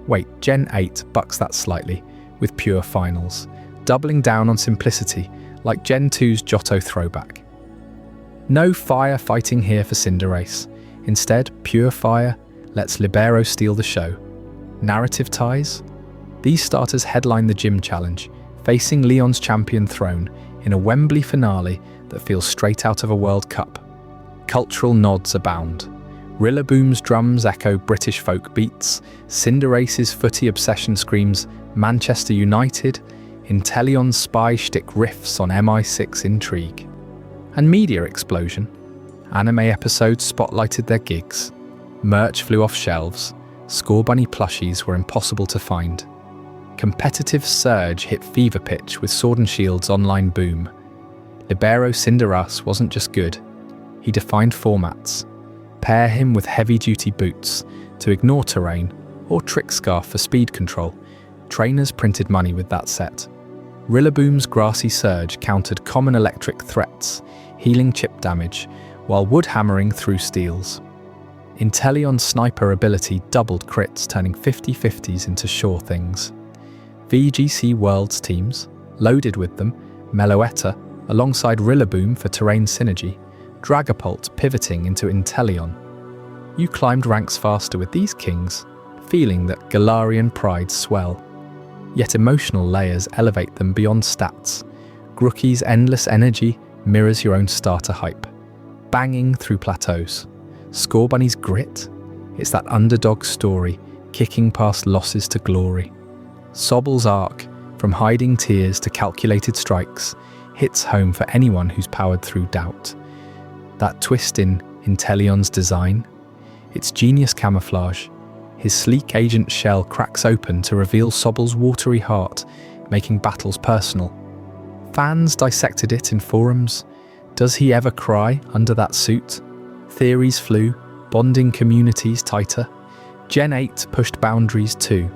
Wait, Gen 8 bucks that slightly, with pure finals, doubling down on simplicity, like Gen 2's Johto throwback. No fire fighting here for Cinderace. Instead, pure fire lets Libero steal the show. Narrative ties? These starters headline the Gym Challenge, facing Leon's champion throne in a Wembley finale that feels straight out of a World Cup. Cultural nods abound. Rillaboom's drums echo British folk beats, Cinderace's footy obsession screams Manchester United, Inteleon's spy shtick riffs on MI6 intrigue. And media explosion. Anime episodes spotlighted their gigs. Merch flew off shelves. Score Bunny plushies were impossible to find. Competitive surge hit fever pitch with Sword and Shield's online boom. Libero Cinderace wasn't just good. He defined formats. Pair him with heavy-duty boots to ignore terrain, or Trick Scarf for speed control. Trainers printed money with that set. Rillaboom's grassy surge countered common electric threats, healing chip damage, while wood hammering through steals. Inteleon's sniper ability doubled crits, turning 50-50s into sure things. VGC Worlds teams, loaded with them, Meloetta, alongside Rillaboom for terrain synergy, Dragapult pivoting into Inteleon. You climbed ranks faster with these kings, feeling that Galarian pride swell. Yet emotional layers elevate them beyond stats. Grooky's endless energy mirrors your own starter hype, banging through plateaus. Score Bunny's grit? It's that underdog story, kicking past losses to glory. Sobble's arc, from hiding tears to calculated strikes, hits home for anyone who's powered through doubt. That twist in Inteleon's design? It's genius camouflage. His sleek agent shell cracks open to reveal Sobble's watery heart, making battles personal. Fans dissected it in forums. Does he ever cry under that suit? Theories flew, bonding communities tighter. Gen 8 pushed boundaries too.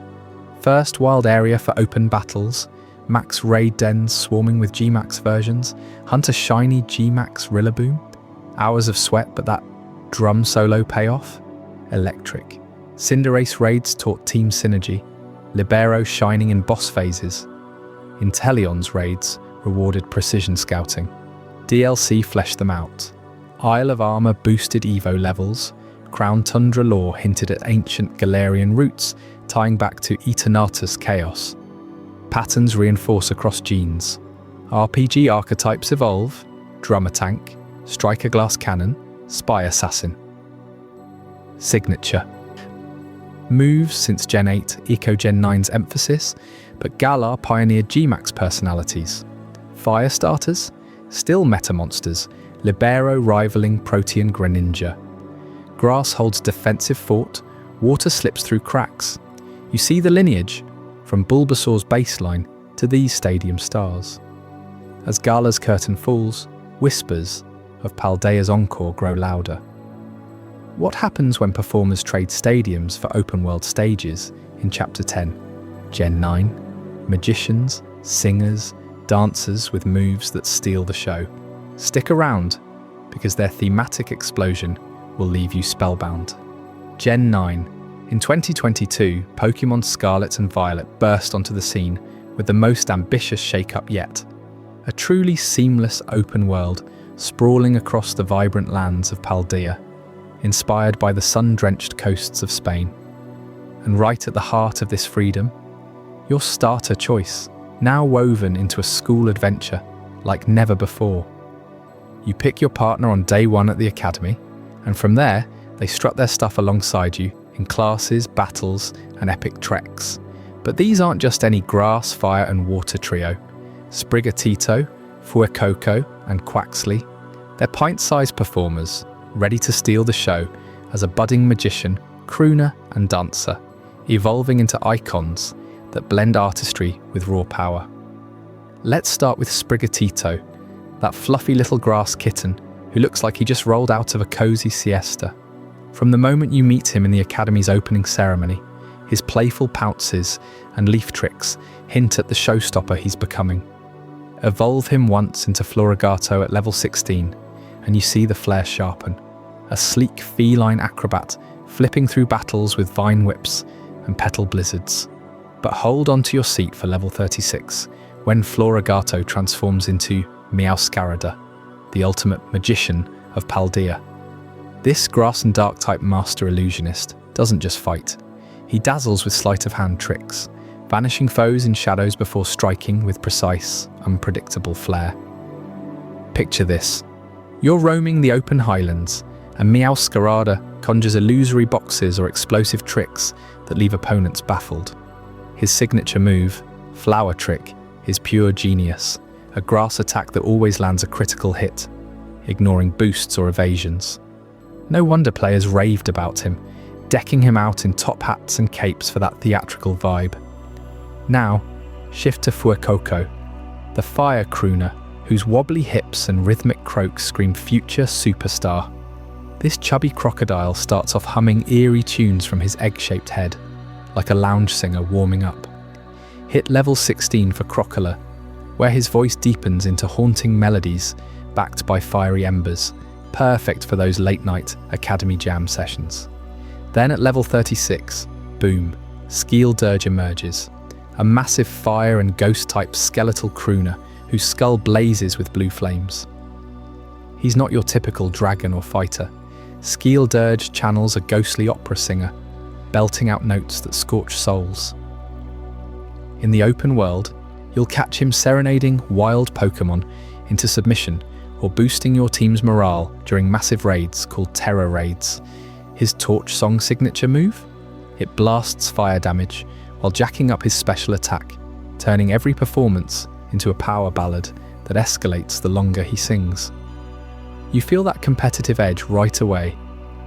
First wild area for open battles, max raid dens swarming with G-Max versions, hunt a shiny G-Max Rillaboom. Hours of sweat, but that drum solo payoff? Electric. Cinderace raids taught team synergy, Libero shining in boss phases. Inteleon's raids rewarded precision scouting. DLC fleshed them out. Isle of Armor boosted Evo levels. Crown Tundra lore hinted at ancient Galarian roots, tying back to Eternatus chaos. Patterns reinforce across genes. RPG archetypes evolve. Drummer Tank, Striker Glass Cannon, Spy Assassin. Signature. Moves since Gen 8 echo Gen 9's emphasis, but Galar pioneered G-Max personalities. Fire starters, still meta monsters, Libero rivaling Protean Greninja. Grass holds defensive fort, water slips through cracks. You see the lineage, from Bulbasaur's baseline to these stadium stars. As Gala's curtain falls, whispers of Paldea's encore grow louder. What happens when performers trade stadiums for open-world stages in Chapter 10? Gen 9, magicians, singers, dancers with moves that steal the show. Stick around, because their thematic explosion will leave you spellbound. Gen 9. In 2022, Pokémon Scarlet and Violet burst onto the scene with the most ambitious shake-up yet. A truly seamless open world sprawling across the vibrant lands of Paldea, inspired by the sun-drenched coasts of Spain. And right at the heart of this freedom, your starter choice, now woven into a school adventure like never before. You pick your partner on day one at the academy, and from there, they strut their stuff alongside you in classes, battles, and epic treks. But these aren't just any grass, fire, and water trio. Sprigatito, Fuecoco, and Quaxley, they're pint-sized performers, ready to steal the show as a budding magician, crooner, and dancer, evolving into icons that blend artistry with raw power. Let's start with Sprigatito, that fluffy little grass kitten who looks like he just rolled out of a cozy siesta. From the moment you meet him in the Academy's opening ceremony, his playful pounces and leaf tricks hint at the showstopper he's becoming. Evolve him once into Florigato at level 16, and you see the flair sharpen. A sleek feline acrobat flipping through battles with vine whips and petal blizzards. But hold on to your seat for level 36, when Florigato transforms into Meowscarada, the ultimate magician of Paldea. This grass and dark type master illusionist doesn't just fight. He dazzles with sleight of hand tricks, vanishing foes in shadows before striking with precise, unpredictable flair. Picture this. You're roaming the open highlands, and Meowscarada conjures illusory boxes or explosive tricks that leave opponents baffled. His signature move, Flower Trick, is pure genius, a grass attack that always lands a critical hit, ignoring boosts or evasions. No wonder players raved about him, decking him out in top hats and capes for that theatrical vibe. Now, shift to Fuecoco, the fire crooner whose wobbly hips and rhythmic croaks scream future superstar. This chubby crocodile starts off humming eerie tunes from his egg-shaped head, like a lounge singer warming up. Hit level 16 for Crocodile, where his voice deepens into haunting melodies backed by fiery embers, perfect for those late-night Academy Jam sessions. Then at level 36, boom, Skeel Dirge emerges, a massive fire and ghost-type skeletal crooner whose skull blazes with blue flames. He's not your typical dragon or fighter. Skeel Dirge channels a ghostly opera singer, belting out notes that scorch souls. In the open world, you'll catch him serenading wild Pokémon into submission or boosting your team's morale during massive raids called Terror Raids. His Torch Song signature move? It blasts fire damage while jacking up his special attack, turning every performance into a power ballad that escalates the longer he sings. You feel that competitive edge right away,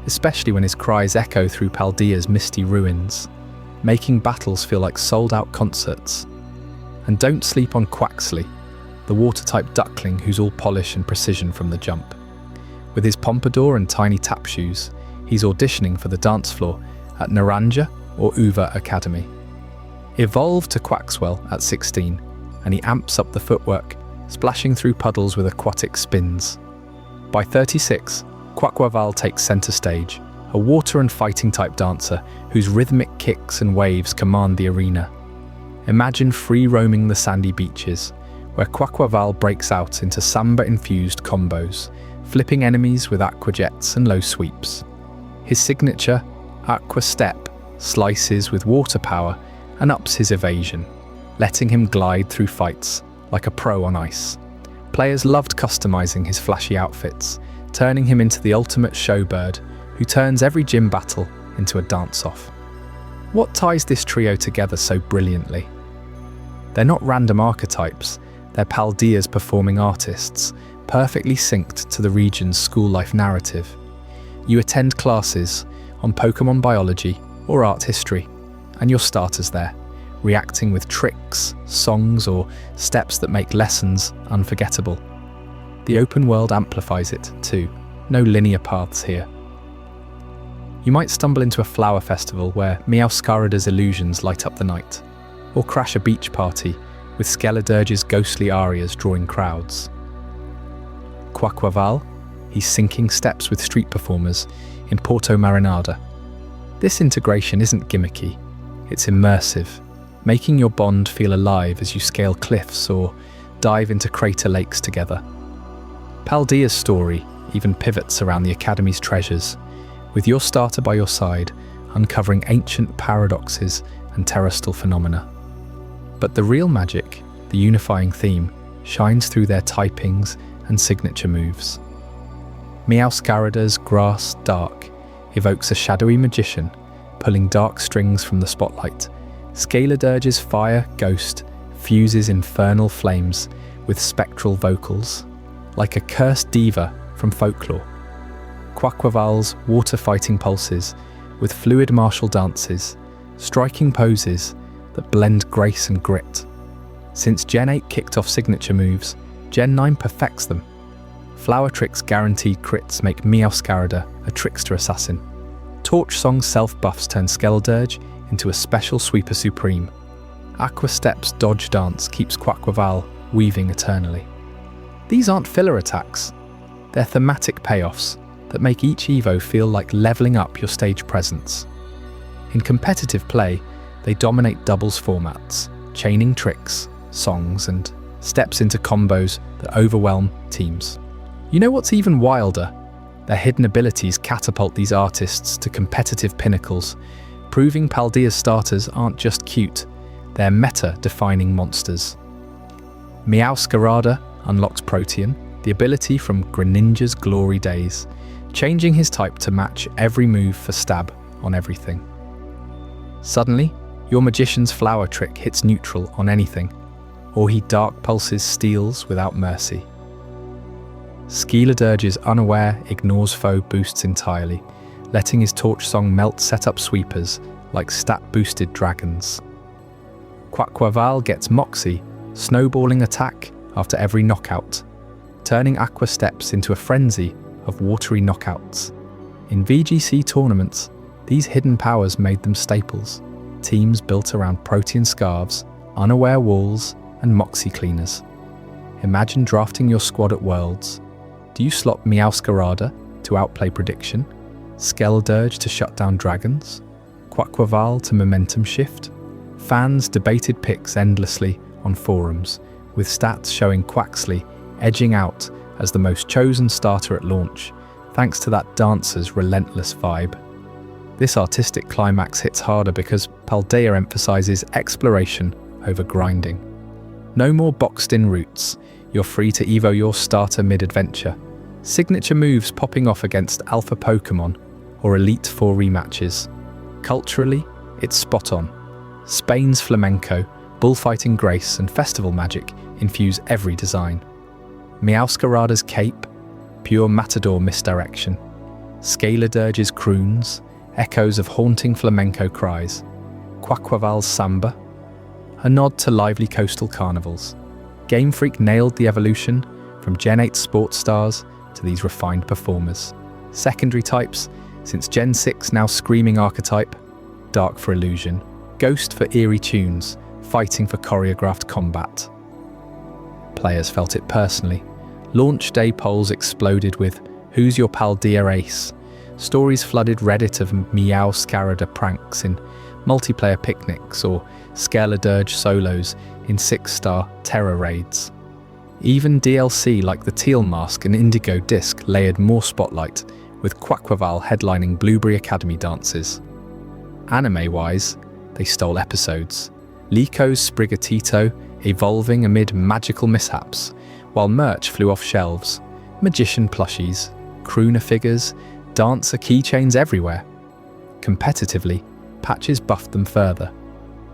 especially when his cries echo through Paldea's misty ruins, making battles feel like sold-out concerts. And don't sleep on Quaxley, the water-type duckling who's all polish and precision from the jump. With his pompadour and tiny tap shoes, he's auditioning for the dance floor at Naranja or Uva Academy. Evolve to Quaxwell at 16, and he amps up the footwork, splashing through puddles with aquatic spins. By 36, Quaquaval takes centre stage, a water and fighting type dancer whose rhythmic kicks and waves command the arena. Imagine free roaming the sandy beaches, where Quaquaval breaks out into samba-infused combos, flipping enemies with aqua jets and low sweeps. His signature, Aqua Step, slices with water power and ups his evasion, letting him glide through fights like a pro on ice. Players loved customizing his flashy outfits, turning him into the ultimate showbird who turns every gym battle into a dance-off. What ties this trio together so brilliantly? They're not random archetypes, they're Paldea's performing artists, perfectly synced to the region's school life narrative. You attend classes on Pokémon biology or art history, and your starter's there, reacting with tricks, songs, or steps that make lessons unforgettable. The open world amplifies it, too. No linear paths here. You might stumble into a flower festival where Meowscarada's illusions light up the night, or crash a beach party with Skeledurge's ghostly arias drawing crowds. Quaquaval, he's syncing steps with street performers in Porto Marinada. This integration isn't gimmicky, it's immersive, making your bond feel alive as you scale cliffs or dive into crater lakes together. Paldea's story even pivots around the Academy's treasures, with your starter by your side, uncovering ancient paradoxes and terrestrial phenomena. But the real magic, the unifying theme, shines through their typings and signature moves. Meowscarada's Grass Dark evokes a shadowy magician, pulling dark strings from the spotlight. Skeledurge's Fire Ghost fuses infernal flames with spectral vocals, like a cursed diva from folklore. Quaquaval's water fighting pulses with fluid martial dances, striking poses that blend grace and grit. Since Gen 8 kicked off signature moves, Gen 9 perfects them. Flower Trick's guaranteed crits make Meowscarada a trickster assassin. Torch Song's self-buffs turn Skeledurge into a special sweeper supreme. Aqua Step's dodge dance keeps Quaquaval weaving eternally. These aren't filler attacks, they're thematic payoffs that make each Evo feel like leveling up your stage presence. In competitive play, they dominate doubles formats, chaining tricks, songs, and steps into combos that overwhelm teams. You know what's even wilder? Their hidden abilities catapult these artists to competitive pinnacles, proving Paldea's starters aren't just cute, they're meta-defining monsters. Meowscarada unlocks Protean, the ability from Greninja's glory days, changing his type to match every move for stab on everything. Suddenly, your magician's flower trick hits neutral on anything, or he dark pulses steals without mercy. Skeledurge's Unaware ignores foe boosts entirely, letting his Torch Song melt setup sweepers like stat-boosted dragons. Quaquaval gets Moxie, snowballing attack after every knockout, turning Aqua Steps into a frenzy of watery knockouts. In VGC tournaments, these hidden powers made them staples, teams built around Protean scarves, Unaware walls, and Moxie cleaners. Imagine drafting your squad at Worlds. Do you slot Meowscarada to outplay prediction, Skeledurge to shut down dragons, Quaquaval to momentum shift? Fans debated picks endlessly on forums, with stats showing Quaxley edging out as the most chosen starter at launch, thanks to that dancer's relentless vibe. This artistic climax hits harder because Paldea emphasizes exploration over grinding. No more boxed-in routes, you're free to evo your starter mid-adventure. Signature moves popping off against Alpha Pokémon or Elite Four rematches. Culturally, it's spot on. Spain's flamenco, bullfighting grace, and festival magic infuse every design. Meowscarada's cape, pure matador misdirection. Skeledurge's croons, echoes of haunting flamenco cries. Quaquaval's samba, a nod to lively coastal carnivals. Game Freak nailed the evolution from Gen 8 sports stars to these refined performers. Secondary types, since Gen 6 now screaming archetype, Dark for illusion, Ghost for eerie tunes, fighting for choreographed combat. Players felt it personally. Launch day polls exploded with "Who's your Paldea ace?" Stories flooded Reddit of Meowscarada pranks in multiplayer picnics or Skeledirge solos in 6-star terror raids. Even DLC like the Teal Mask and Indigo Disc layered more spotlight, with Quaquaval headlining Blueberry Academy dances. Anime-wise, they stole episodes. Lico's Sprigatito evolving amid magical mishaps, while merch flew off shelves. Magician plushies, crooner figures, dancer keychains everywhere. Competitively, patches buffed them further.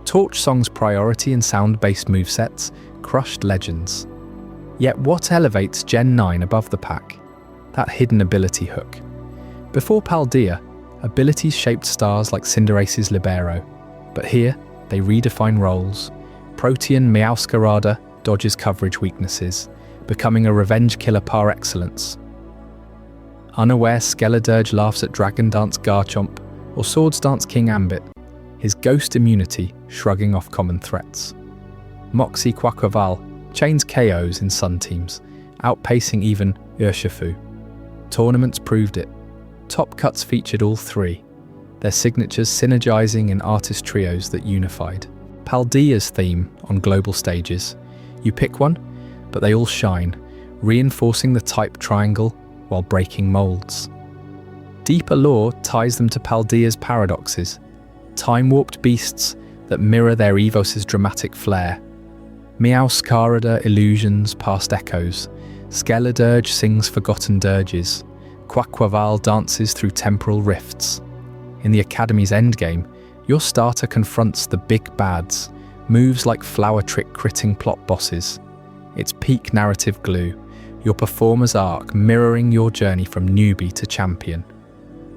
Torch Song's priority and sound-based movesets crushed legends. Yet what elevates Gen 9 above the pack? That hidden ability hook. Before Paldea, abilities shaped stars like Cinderace's Libero, but here they redefine roles. Protean Meowscarada dodges coverage weaknesses, becoming a revenge killer par excellence. Unaware Skeledirge laughs at Dragon Dance Garchomp or Swords Dance King Ambit, his ghost immunity shrugging off common threats. Moxie Quaquaval chains KOs in Sun teams, outpacing even Urshifu. Tournaments proved it. Top Cuts featured all three, their signatures synergizing in artist trios that unified. Paldea's theme on global stages. You pick one, but they all shine, reinforcing the type triangle while breaking molds. Deeper lore ties them to Paldea's paradoxes, time-warped beasts that mirror their Evos' dramatic flair. Meowscarada illusions past echoes, Skeledirge sings forgotten dirges, Quaquaval dances through temporal rifts. In the Academy's endgame, your starter confronts the big bads, moves like flower trick critting plot bosses. It's peak narrative glue, your performer's arc mirroring your journey from newbie to champion.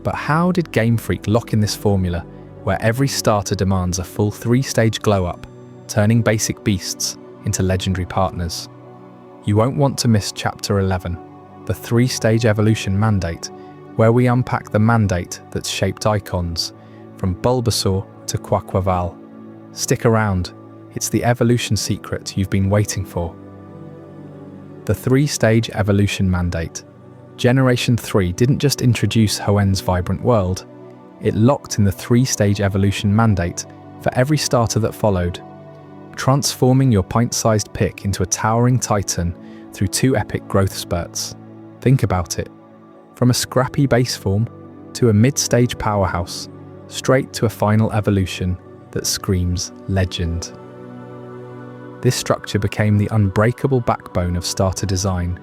But how did Game Freak lock in this formula, where every starter demands a full 3-stage glow-up, turning basic beasts into legendary partners? You won't want to miss Chapter 11, the 3-stage evolution mandate, where we unpack the mandate that's shaped icons, from Bulbasaur to Quaquaval. Stick around, it's the evolution secret you've been waiting for. The 3-stage evolution mandate. Generation 3 didn't just introduce Hoenn's vibrant world, it locked in the 3-stage evolution mandate for every starter that followed, transforming your pint-sized pick into a towering titan through 2 epic growth spurts. Think about it. From a scrappy base form to a mid-stage powerhouse, straight to a final evolution that screams legend. This structure became the unbreakable backbone of starter design,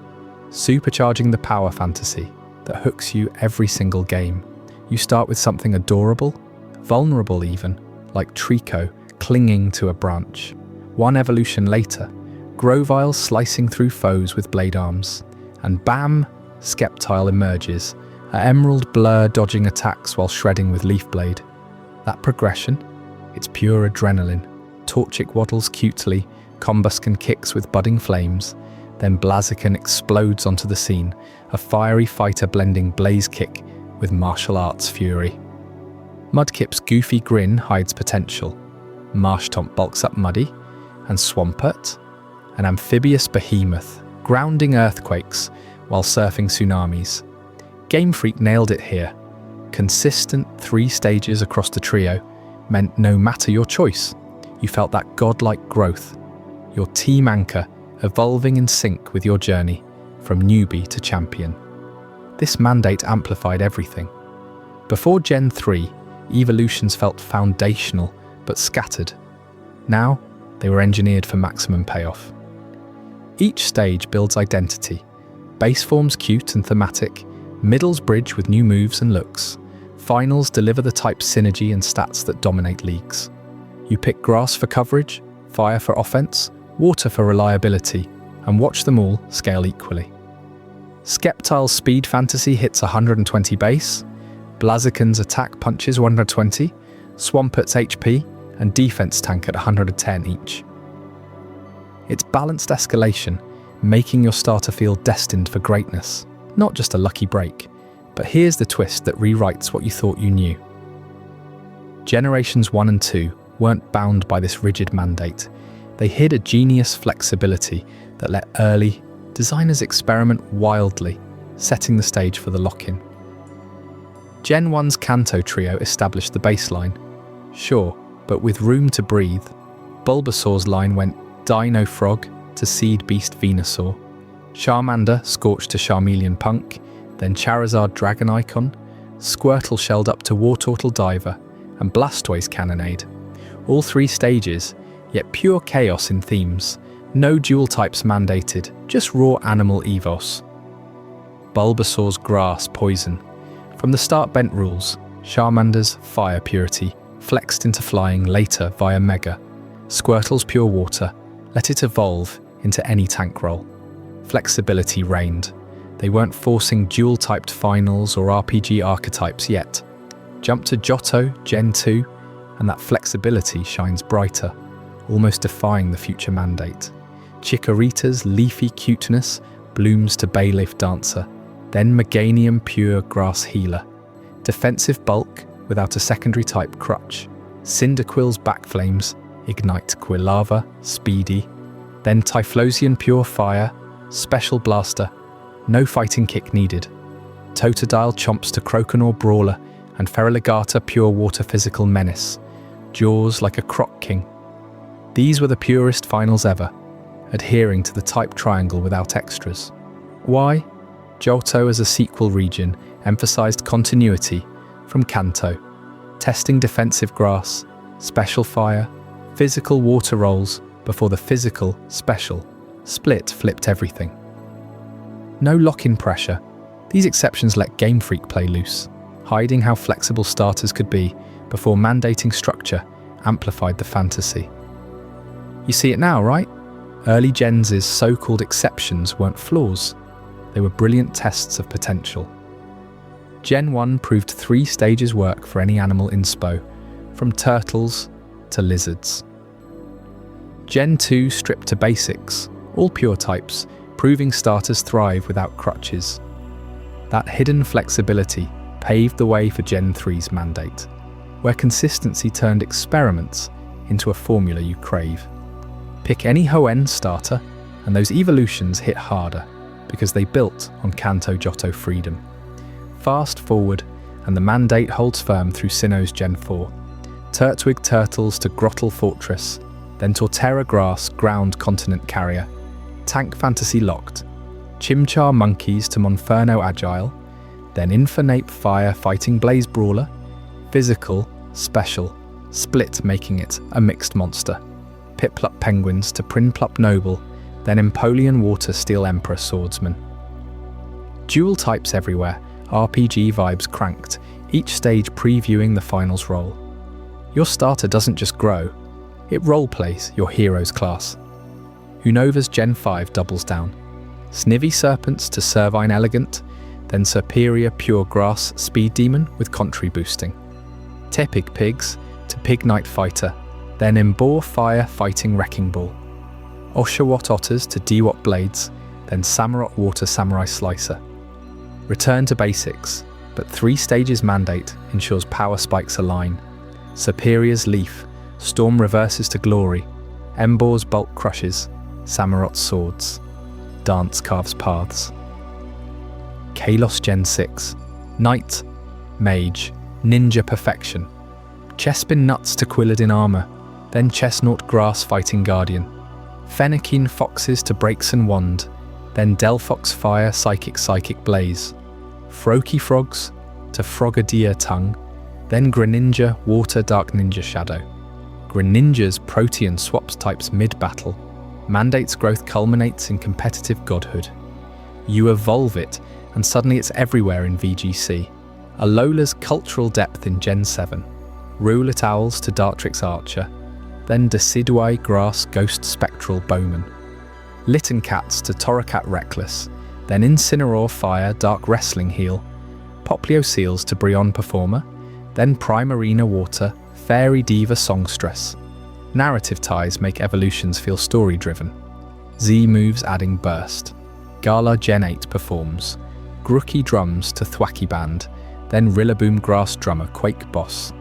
supercharging the power fantasy that hooks you every single game. You start with something adorable, vulnerable even, like Trico clinging to a branch. One evolution later, Grovyle slicing through foes with blade arms, and bam, Sceptile emerges, a emerald blur dodging attacks while shredding with Leaf Blade. That progression, it's pure adrenaline. Torchic waddles cutely, Combusken kicks with budding flames, then Blaziken explodes onto the scene, a fiery fighter blending Blaze Kick with martial arts fury. Mudkip's goofy grin hides potential. Marshtomp bulks up Muddy, and Swampert, an amphibious behemoth, grounding earthquakes while surfing tsunamis. Game Freak nailed it here. Consistent 3 stages across the trio meant no matter your choice, you felt that godlike growth, your team anchor evolving in sync with your journey from newbie to champion. This mandate amplified everything. Before Gen 3, evolutions felt foundational but scattered. Now, they were engineered for maximum payoff. Each stage builds identity. Base forms cute and thematic, middles bridge with new moves and looks, finals deliver the type synergy and stats that dominate leagues. You pick grass for coverage, fire for offense, water for reliability, and watch them all scale equally. Sceptile's speed fantasy hits 120 base, Blaziken's attack punches 120, Swampert's HP and defense tank at 110 each. It's balanced escalation, making your starter feel destined for greatness, not just a lucky break. But here's the twist that rewrites what you thought you knew. Generations 1 and 2 weren't bound by this rigid mandate. They hid a genius flexibility that let early designers experiment wildly, setting the stage for the lock-in. Gen 1's Kanto trio established the baseline. Sure, but with room to breathe. Bulbasaur's line went Dino Frog to Seed Beast Venusaur, Charmander scorched to Charmeleon Punk, then Charizard Dragon Icon, Squirtle shelled up to Wartortle Diver, and Blastoise Cannonade. All 3 stages, yet pure chaos in themes. No dual types mandated, just raw animal evos. Bulbasaur's Grass Poison. From the start bent rules, Charmander's Fire Purity, flexed into flying later via Mega. Squirtle's Pure Water, let it evolve into any tank role. Flexibility reigned. They weren't forcing dual-typed finals or RPG archetypes yet. Jump to Johto, Gen 2, and that flexibility shines brighter, almost defying the future mandate. Chikorita's leafy cuteness blooms to Bayleaf Dancer, then Meganium Pure Grass Healer. Defensive bulk without a secondary type crutch. Cyndaquil's Backflames ignite Quilava, Speedy, then Typhlosion Pure Fire, Special Blaster, no fighting kick needed. Totodile chomps to Croconaw Brawler and Feraligatr Pure Water Physical Menace, jaws like a Croc King. These were the purest finals ever, adhering to the type triangle without extras. Why? Johto as a sequel region emphasized continuity from Kanto, testing defensive grass, special fire, physical water rolls before the physical special split flipped everything. No lock-in pressure. These exceptions let Game Freak play loose, hiding how flexible starters could be before mandating structure amplified the fantasy. You see it now, right? Early Gens' so-called exceptions weren't flaws. They were brilliant tests of potential. Gen 1 proved 3 stages work for any animal inspo, from turtles to lizards. Gen 2 stripped to basics, all pure types, proving starters thrive without crutches. That hidden flexibility paved the way for Gen 3's mandate, where consistency turned experiments into a formula you crave. Pick any Hoenn starter, and those evolutions hit harder, because they built on Kanto Johto freedom. Fast forward, and the mandate holds firm through Sinnoh's Gen 4. Turtwig Turtles to Grottle Fortress, then Torterra Grass Ground Continent Carrier. Tank Fantasy locked. Chimchar Monkeys to Monferno Agile, then Infernape Fire Fighting Blaze Brawler. Physical, special, split making it a mixed monster. Piplup Penguins to Prinplup Noble, then Empoleon Water Steel Emperor Swordsman. Dual types everywhere, RPG vibes cranked, each stage previewing the finals role. Your starter doesn't just grow, it roleplays your hero's class. Unova's Gen 5 doubles down. Snivy Serpents to Servine Elegant, then Superior Pure Grass Speed Demon with Contrary boosting. Tepig Pigs to Pig Knight Fighter, then Embor Fire Fighting Wrecking Ball. Oshawott Otters to Dewott Blades, then Samurott Water Samurai Slicer. Return to basics, but 3 stages mandate ensures power spikes align. Superior's Leaf, Storm Reverses to Glory, Embor's Bulk Crushes, Samurott's Swords. Dance carves paths. Kalos Gen 6, Knight, Mage, Ninja Perfection. Chespin Nuts to Quilladin Armor, then Chestnut Grass Fighting Guardian. Fennekin Foxes to Braixen Wand, then Delphox Fire Psychic Blaze. Froakie Frogs to Frogadier Tongue, then Greninja Water Dark Ninja Shadow. Greninja's Protean swaps types mid-battle. Mandate's growth culminates in competitive godhood. You evolve it, and suddenly it's everywhere in VGC. Alola's cultural depth in Gen 7. Rulet Owls to Dartrix Archer, then Decidueye Grass Ghost Spectral Bowman. Litten Cats to Torracat Reckless, then Incineroar Fire Dark Wrestling Heel. Poplio Seals to Brionne Performer, then Primarina Water Fairy Diva Songstress. Narrative ties make evolutions feel story-driven. Z moves adding Burst. Gala Gen 8 performs. Grookie Drums to Thwacky Band, then Rillaboom Grass Drummer Quake Boss.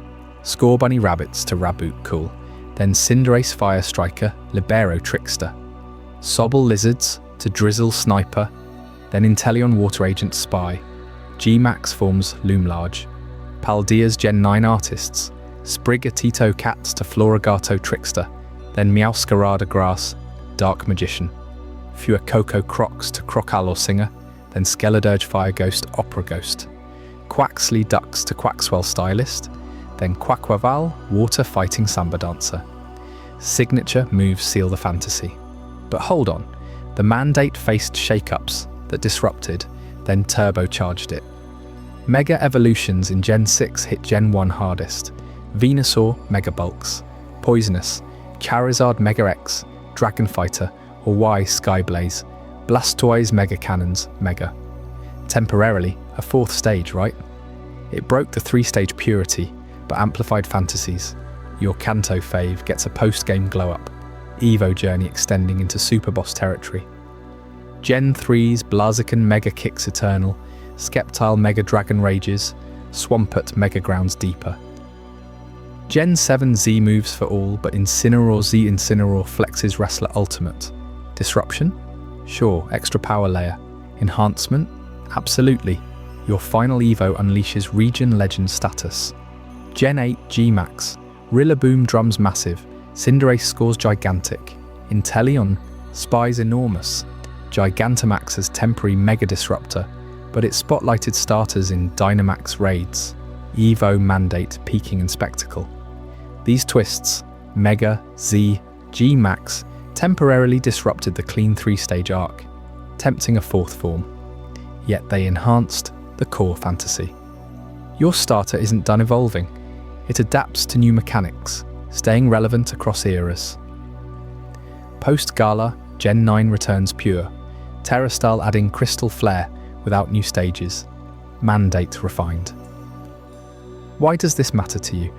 Scorbunny Rabbits to Raboot Cool, then Cinderace Fire Striker Libero Trickster. Sobble Lizards to Drizzle Sniper, then Inteleon Water Agent Spy. G-Max forms Loom Large, Paldea's Gen 9 artists, Sprigatito cats to Florigato trickster, then Meowscarada grass, dark magician, Fuecoco crocs to Crocalor singer, then Skeledurge fire ghost, opera ghost, Quaxley ducks to Quaxwell stylist, then Quaquaval water fighting samba dancer. Signature moves seal the fantasy. But hold on, the mandate faced shake-ups that disrupted, then turbocharged it. Mega evolutions in Gen 6 hit Gen 1 hardest. Venusaur Mega Bulks, Poisonous, Charizard Mega X, Dragon Fighter, or Y Skyblaze, Blastoise Mega Cannons Mega. Temporarily, a fourth stage, right? It broke the three-stage purity, but amplified fantasies. Your Kanto fave gets a post-game glow-up, Evo journey extending into Super Boss territory. Gen 3's Blaziken Mega Kicks Eternal, Sceptile Mega Dragon Rages, Swampert Mega Grounds Deeper. Gen 7 Z moves for all, but Incineroar Z Incineroar flexes Wrestler Ultimate. Disruption? Sure, extra power layer. Enhancement? Absolutely. Your final Evo unleashes Region Legend status. Gen 8 G-Max, Rillaboom drums massive, Cinderace scores gigantic, Inteleon spies enormous, Gigantamax as temporary Mega Disruptor, but it spotlighted starters in Dynamax raids, Evo Mandate peaking in spectacle. These twists, Mega, Z, G-Max, temporarily disrupted the clean three-stage arc, tempting a fourth form. Yet they enhanced the core fantasy. Your starter isn't done evolving. It adapts to new mechanics, staying relevant across eras. Post-Gala, Gen 9 returns pure, Terrastyle adding Crystal Flare without new stages, Mandate refined. Why does this matter to you?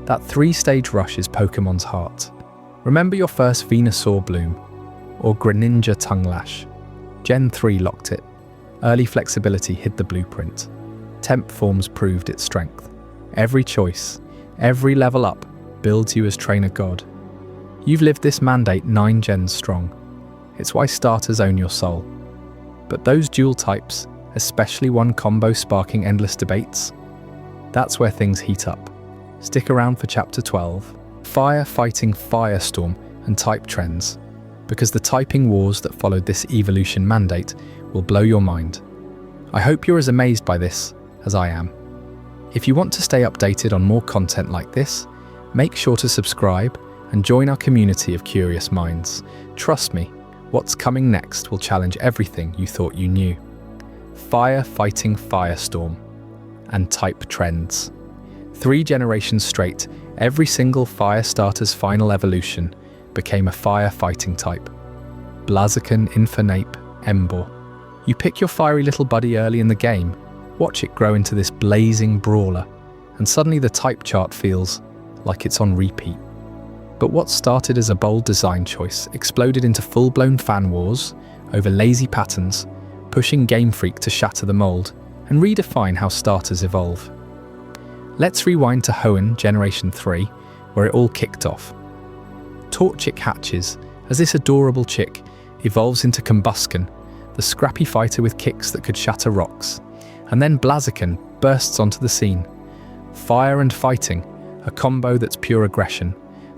That three-stage rush is Pokemon's heart. Remember your first Venusaur Bloom, or Greninja Tonguelash. Gen 3 locked it. Early flexibility hid the blueprint. Temp forms proved its strength. Every choice, every level up, builds you as trainer god. You've lived this mandate 9 gens strong. It's why starters own your soul. But those dual types, especially one combo sparking endless debates, that's where things heat up. Stick around for Chapter 12, Fire Fighting Firestorm and Type Trends, because the typing wars that followed this evolution mandate will blow your mind. I hope you're as amazed by this as I am. If you want to stay updated on more content like this, make sure to subscribe and join our community of curious minds. Trust me, what's coming next will challenge everything you thought you knew. Fire Fighting Firestorm and Type Trends. 3 generations straight, every single fire starter's final evolution became a fire-fighting type. Blaziken, Infernape, Emboar. You pick your fiery little buddy early in the game, watch it grow into this blazing brawler, and suddenly the type chart feels like it's on repeat. But what started as a bold design choice exploded into full-blown fan wars over lazy patterns, pushing Game Freak to shatter the mold and redefine how starters evolve. Let's rewind to Hoenn Generation 3, where it all kicked off. Torchic hatches as this adorable chick evolves into Combusken, the scrappy fighter with kicks that could shatter rocks, and then Blaziken bursts onto the scene. Fire and fighting, a combo that's pure aggression,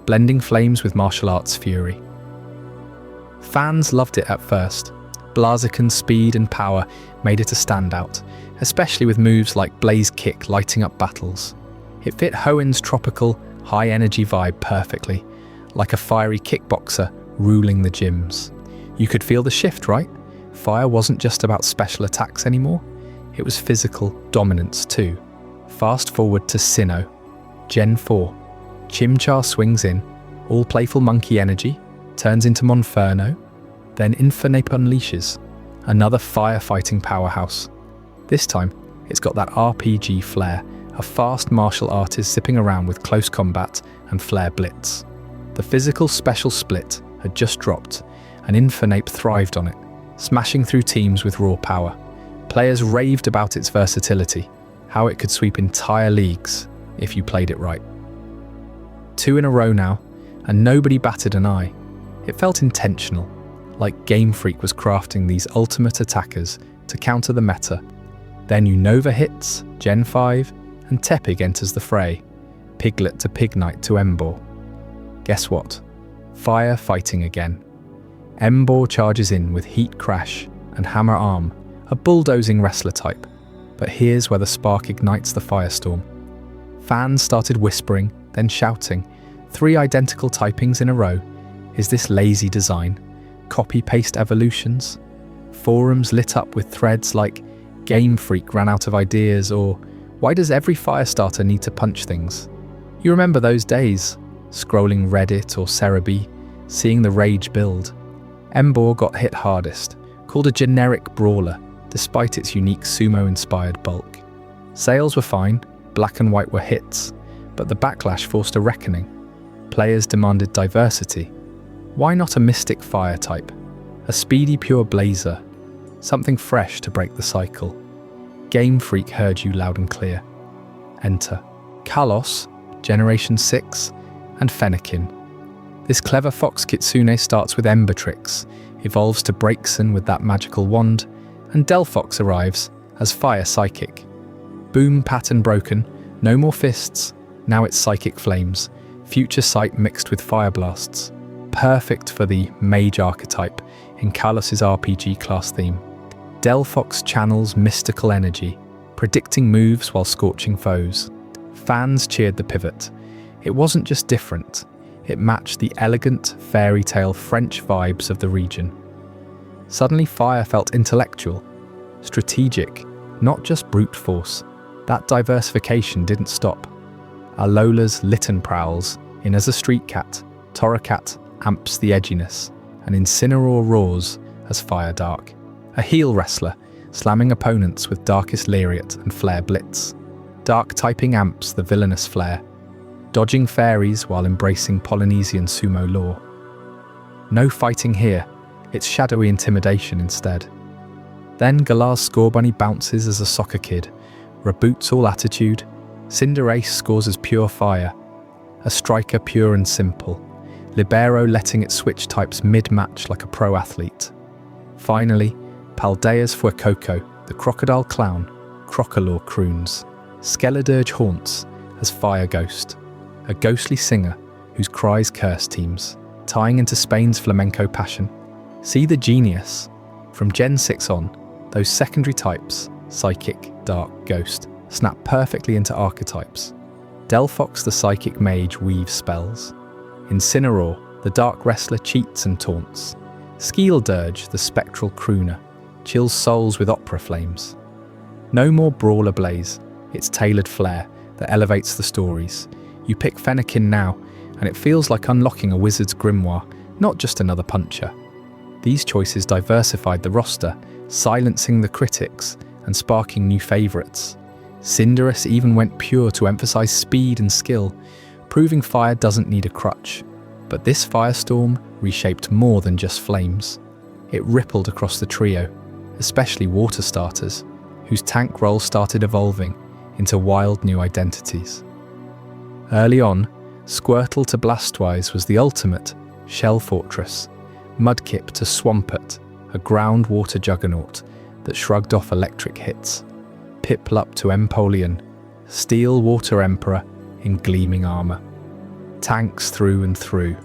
blending flames with martial arts fury. Fans loved it at first. Blaziken's speed and power made it a standout, especially with moves like Blaze Kick lighting up battles. It fit Hoenn's tropical, high-energy vibe perfectly, like a fiery kickboxer ruling the gyms. You could feel the shift, right? Fire wasn't just about special attacks anymore, it was physical dominance too. Fast forward to Sinnoh, Gen 4. Chimchar swings in, all playful monkey energy, turns into Monferno, then Infernape unleashes, another firefighting powerhouse. This time, it's got that RPG flair, a fast martial artist zipping around with close combat and flare blitz. The physical special split had just dropped, and Infernape thrived on it, smashing through teams with raw power. Players raved about its versatility, how it could sweep entire leagues if you played it right. 2 in a row now, and nobody batted an eye. It felt intentional, like Game Freak was crafting these ultimate attackers to counter the meta. Then Unova hits, Gen 5, and Tepig enters the fray, Piglet to Pignite to Embor. Guess what? Fire fighting again. Embor charges in with Heat Crash and Hammer Arm, a bulldozing wrestler type. But here's where the spark ignites the firestorm. Fans started whispering, then shouting. 3 identical typings in a row. Is this lazy design? Copy-paste evolutions? Forums lit up with threads like Game Freak ran out of ideas, or why does every Firestarter need to punch things? You remember those days, scrolling Reddit or Cerebi, seeing the rage build. Embor got hit hardest, called a generic brawler, despite its unique sumo-inspired bulk. Sales were fine, black and white were hits, but the backlash forced a reckoning. Players demanded diversity. Why not a mystic fire type? A speedy pure blazer? Something fresh to break the cycle. Game Freak heard you loud and clear. Enter Kalos, Generation 6, and Fennekin. This clever fox kitsune starts with Embertrix, evolves to Braixen with that magical wand, and Delphox arrives as Fire Psychic. Boom pattern broken, no more fists, now it's Psychic Flames, Future Sight mixed with Fire Blasts. Perfect for the Mage archetype in Kalos' RPG class theme. Delphox channels mystical energy, predicting moves while scorching foes. Fans cheered the pivot. It wasn't just different, it matched the elegant, fairy tale French vibes of the region. Suddenly fire felt intellectual, strategic, not just brute force. That diversification didn't stop. Alola's Litten prowls in as a street cat, Torracat amps the edginess, and Incineroar roars as Fire Dark. A heel wrestler, slamming opponents with Darkest Lariat and Flare Blitz. Dark typing amps the villainous flair, dodging fairies while embracing Polynesian sumo lore. No fighting here, it's shadowy intimidation instead. Then Galar's Scorbunny bounces as a soccer kid, reboots all attitude. Cinderace scores as pure fire, a striker pure and simple. Libero letting it switch types mid-match like a pro athlete. Finally, Paldea's Fuecoco, the crocodile clown, Crocolore croons. Skeledirge haunts as Fire Ghost, a ghostly singer whose cries curse teams, tying into Spain's flamenco passion. See the genius. From Gen 6 on, those secondary types, Psychic, Dark, Ghost, snap perfectly into archetypes. Delphox the Psychic Mage weaves spells. Incineroar, the Dark Wrestler cheats and taunts. Skeeldirge, the Spectral Crooner, chills souls with opera flames. No more brawler blaze, it's tailored flair that elevates the stories. You pick Fennekin now, and it feels like unlocking a wizard's grimoire, not just another puncher. These choices diversified the roster, silencing the critics and sparking new favourites. Cinderace even went pure to emphasise speed and skill, proving fire doesn't need a crutch. But this firestorm reshaped more than just flames. It rippled across the trio, especially water starters, whose tank role started evolving into wild new identities. Early on, Squirtle to Blastoise was the ultimate Shell Fortress, Mudkip to Swampert, a groundwater juggernaut that shrugged off electric hits, Piplup to Empoleon, Steel Water Emperor in gleaming armour. Tanks through and through,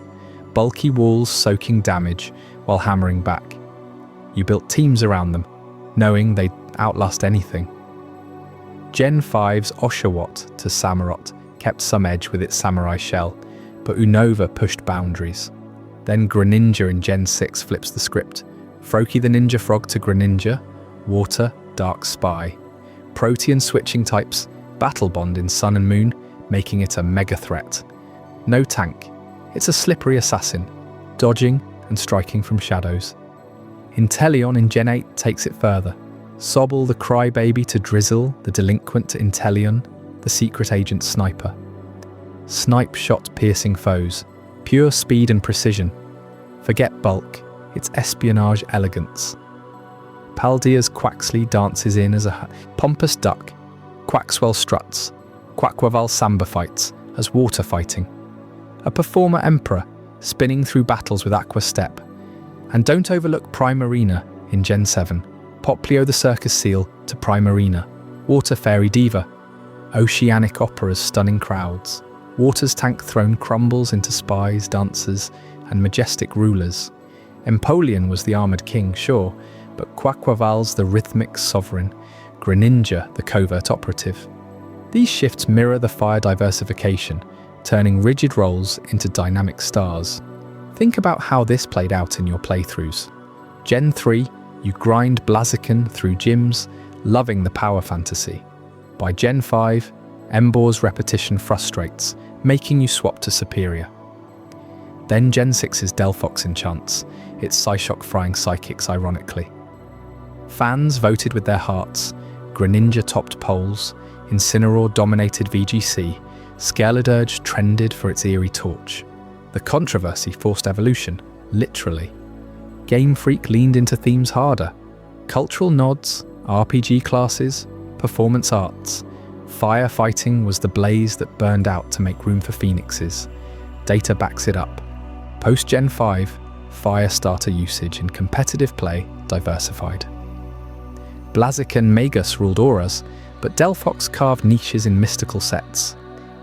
bulky walls soaking damage while hammering back. You built teams around them, knowing they'd outlast anything. Gen 5's Oshawott to Samurott kept some edge with its samurai shell, but Unova pushed boundaries. Then Greninja in Gen 6 flips the script. Froakie the Ninja Frog to Greninja, Water, Dark Spy. Protean switching types, Battle Bond in Sun and Moon, making it a mega threat. No tank, it's a slippery assassin, dodging and striking from shadows. Inteleon in Gen 8 takes it further. Sobble the Crybaby to Drizzle, the Delinquent to Inteleon, the Secret Agent Sniper. Snipe shot piercing foes, pure speed and precision. Forget bulk, it's espionage elegance. Paldea's Quaxley dances in as a pompous duck. Quaxwell struts. Quaquaval Samba fights as water fighting. A performer emperor spinning through battles with Aqua Step. And don't overlook Primarina in Gen 7. Poplio the Circus Seal to Primarina. Water Fairy Diva. oceanic operas stunning crowds. Water's tank throne crumbles into spies, dancers, and majestic rulers. Empoleon was the armoured king, sure, but Quaquaval's the rhythmic sovereign, Greninja the covert operative. These shifts mirror the fire diversification, turning rigid roles into dynamic stars. Think about how this played out in your playthroughs. Gen 3, you grind Blaziken through gyms, loving the power fantasy. By Gen 5, Embor's repetition frustrates, making you swap to Superior. Then Gen 6's Delphox enchants, its Psyshock frying psychics ironically. Fans voted with their hearts, Greninja topped polls, Incineroar dominated VGC, Skeledirge trended for its eerie torch. The controversy forced evolution, literally. Game Freak leaned into themes harder. Cultural nods, RPG classes, performance arts. Firefighting was the blaze that burned out to make room for phoenixes. Data backs it up. Post-Gen 5, fire starter usage in competitive play diversified. Blaziken Magus ruled auras, but Delphox carved niches in mystical sets.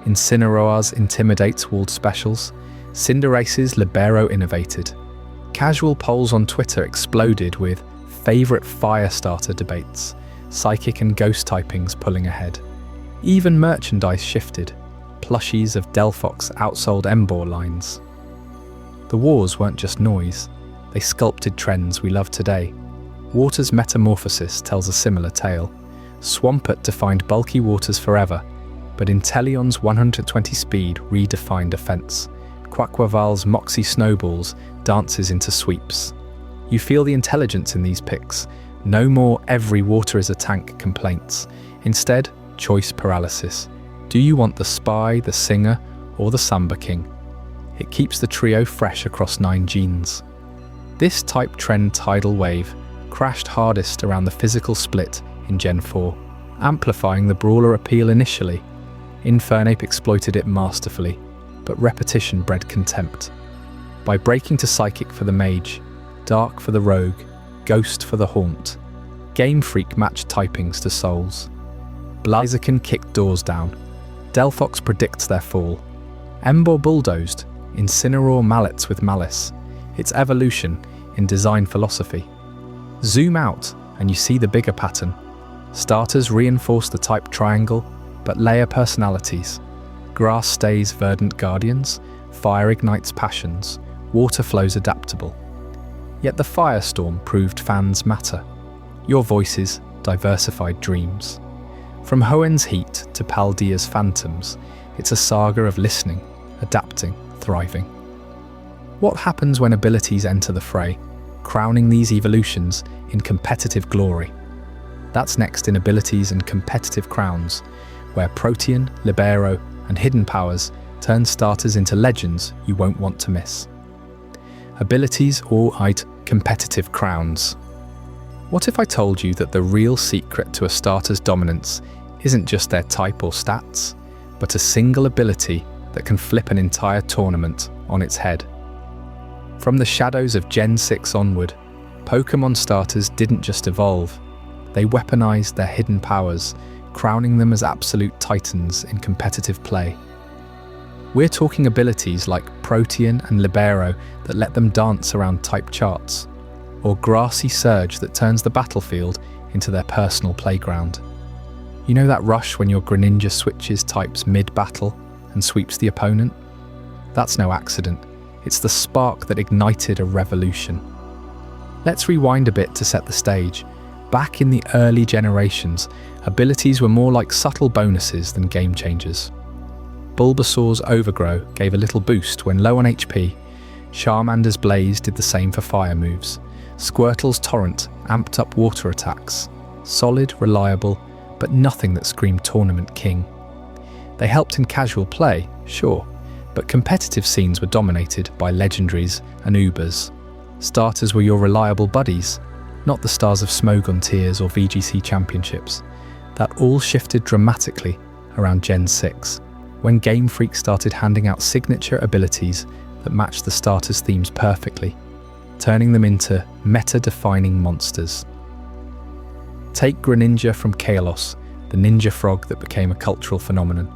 Incineroar's intimidates walled specials. Cinderace's Libero innovated. Casual polls on Twitter exploded with favourite fire starter debates, psychic and ghost typings pulling ahead. Even merchandise shifted. Plushies of Delphox outsold Embor lines. The wars weren't just noise, they sculpted trends we love today. Water's metamorphosis tells a similar tale. Swampert defined bulky waters forever, but Inteleon's 120 speed redefined defense. Quaquaval's Moxie snowballs dances into sweeps. You feel the intelligence in these picks. No more every water is a tank complaints. Instead, choice paralysis. Do you want the spy, the singer, or the Samba King? It keeps the trio fresh across 9 genes. This type trend tidal wave crashed hardest around the physical split in Gen 4, amplifying the brawler appeal initially. Infernape exploited it masterfully, but repetition bred contempt. By breaking to Psychic for the Mage, Dark for the Rogue, Ghost for the Haunt, Game Freak matched typings to Souls. Blaziken kicked doors down. Delphox predicts their fall. Embor bulldozed, Incineroar mallets with malice. Its evolution in design philosophy. Zoom out and you see the bigger pattern. Starters reinforce the type triangle, but layer personalities. Grass stays verdant guardians, fire ignites passions, water flows adaptable. Yet the firestorm proved fans matter. Your voices diversified dreams. From Hoenn's heat to Paldea's phantoms, it's a saga of listening, adapting, thriving. What happens when abilities enter the fray, crowning these evolutions in competitive glory? That's next in Abilities and Competitive Crowns, where Protean, Libero, and Hidden Powers turn starters into legends you won't want to miss. Abilities or Competitive Crowns. What if I told you that the real secret to a starter's dominance isn't just their type or stats, but a single ability that can flip an entire tournament on its head? From the shadows of Gen 6 onward, Pokémon starters didn't just evolve, they weaponized their hidden powers, crowning them as absolute titans in competitive play. We're talking abilities like Protean and Libero that let them dance around type charts, or Grassy Surge that turns the battlefield into their personal playground. You know that rush when your Greninja switches types mid-battle and sweeps the opponent? That's no accident. It's the spark that ignited a revolution. Let's rewind a bit to set the stage. Back in the early generations, abilities were more like subtle bonuses than game changers. Bulbasaur's Overgrow gave a little boost when low on HP. Charmander's Blaze did the same for fire moves. Squirtle's Torrent amped up water attacks. Solid, reliable, but nothing that screamed tournament king. They helped in casual play, sure, but competitive scenes were dominated by legendaries and Ubers. Starters were your reliable buddies, not the stars of Smogon tiers or VGC championships. That all shifted dramatically around Gen 6, when Game Freak started handing out signature abilities that matched the starters' themes perfectly, turning them into meta-defining monsters. Take Greninja from Kalos, the ninja frog that became a cultural phenomenon.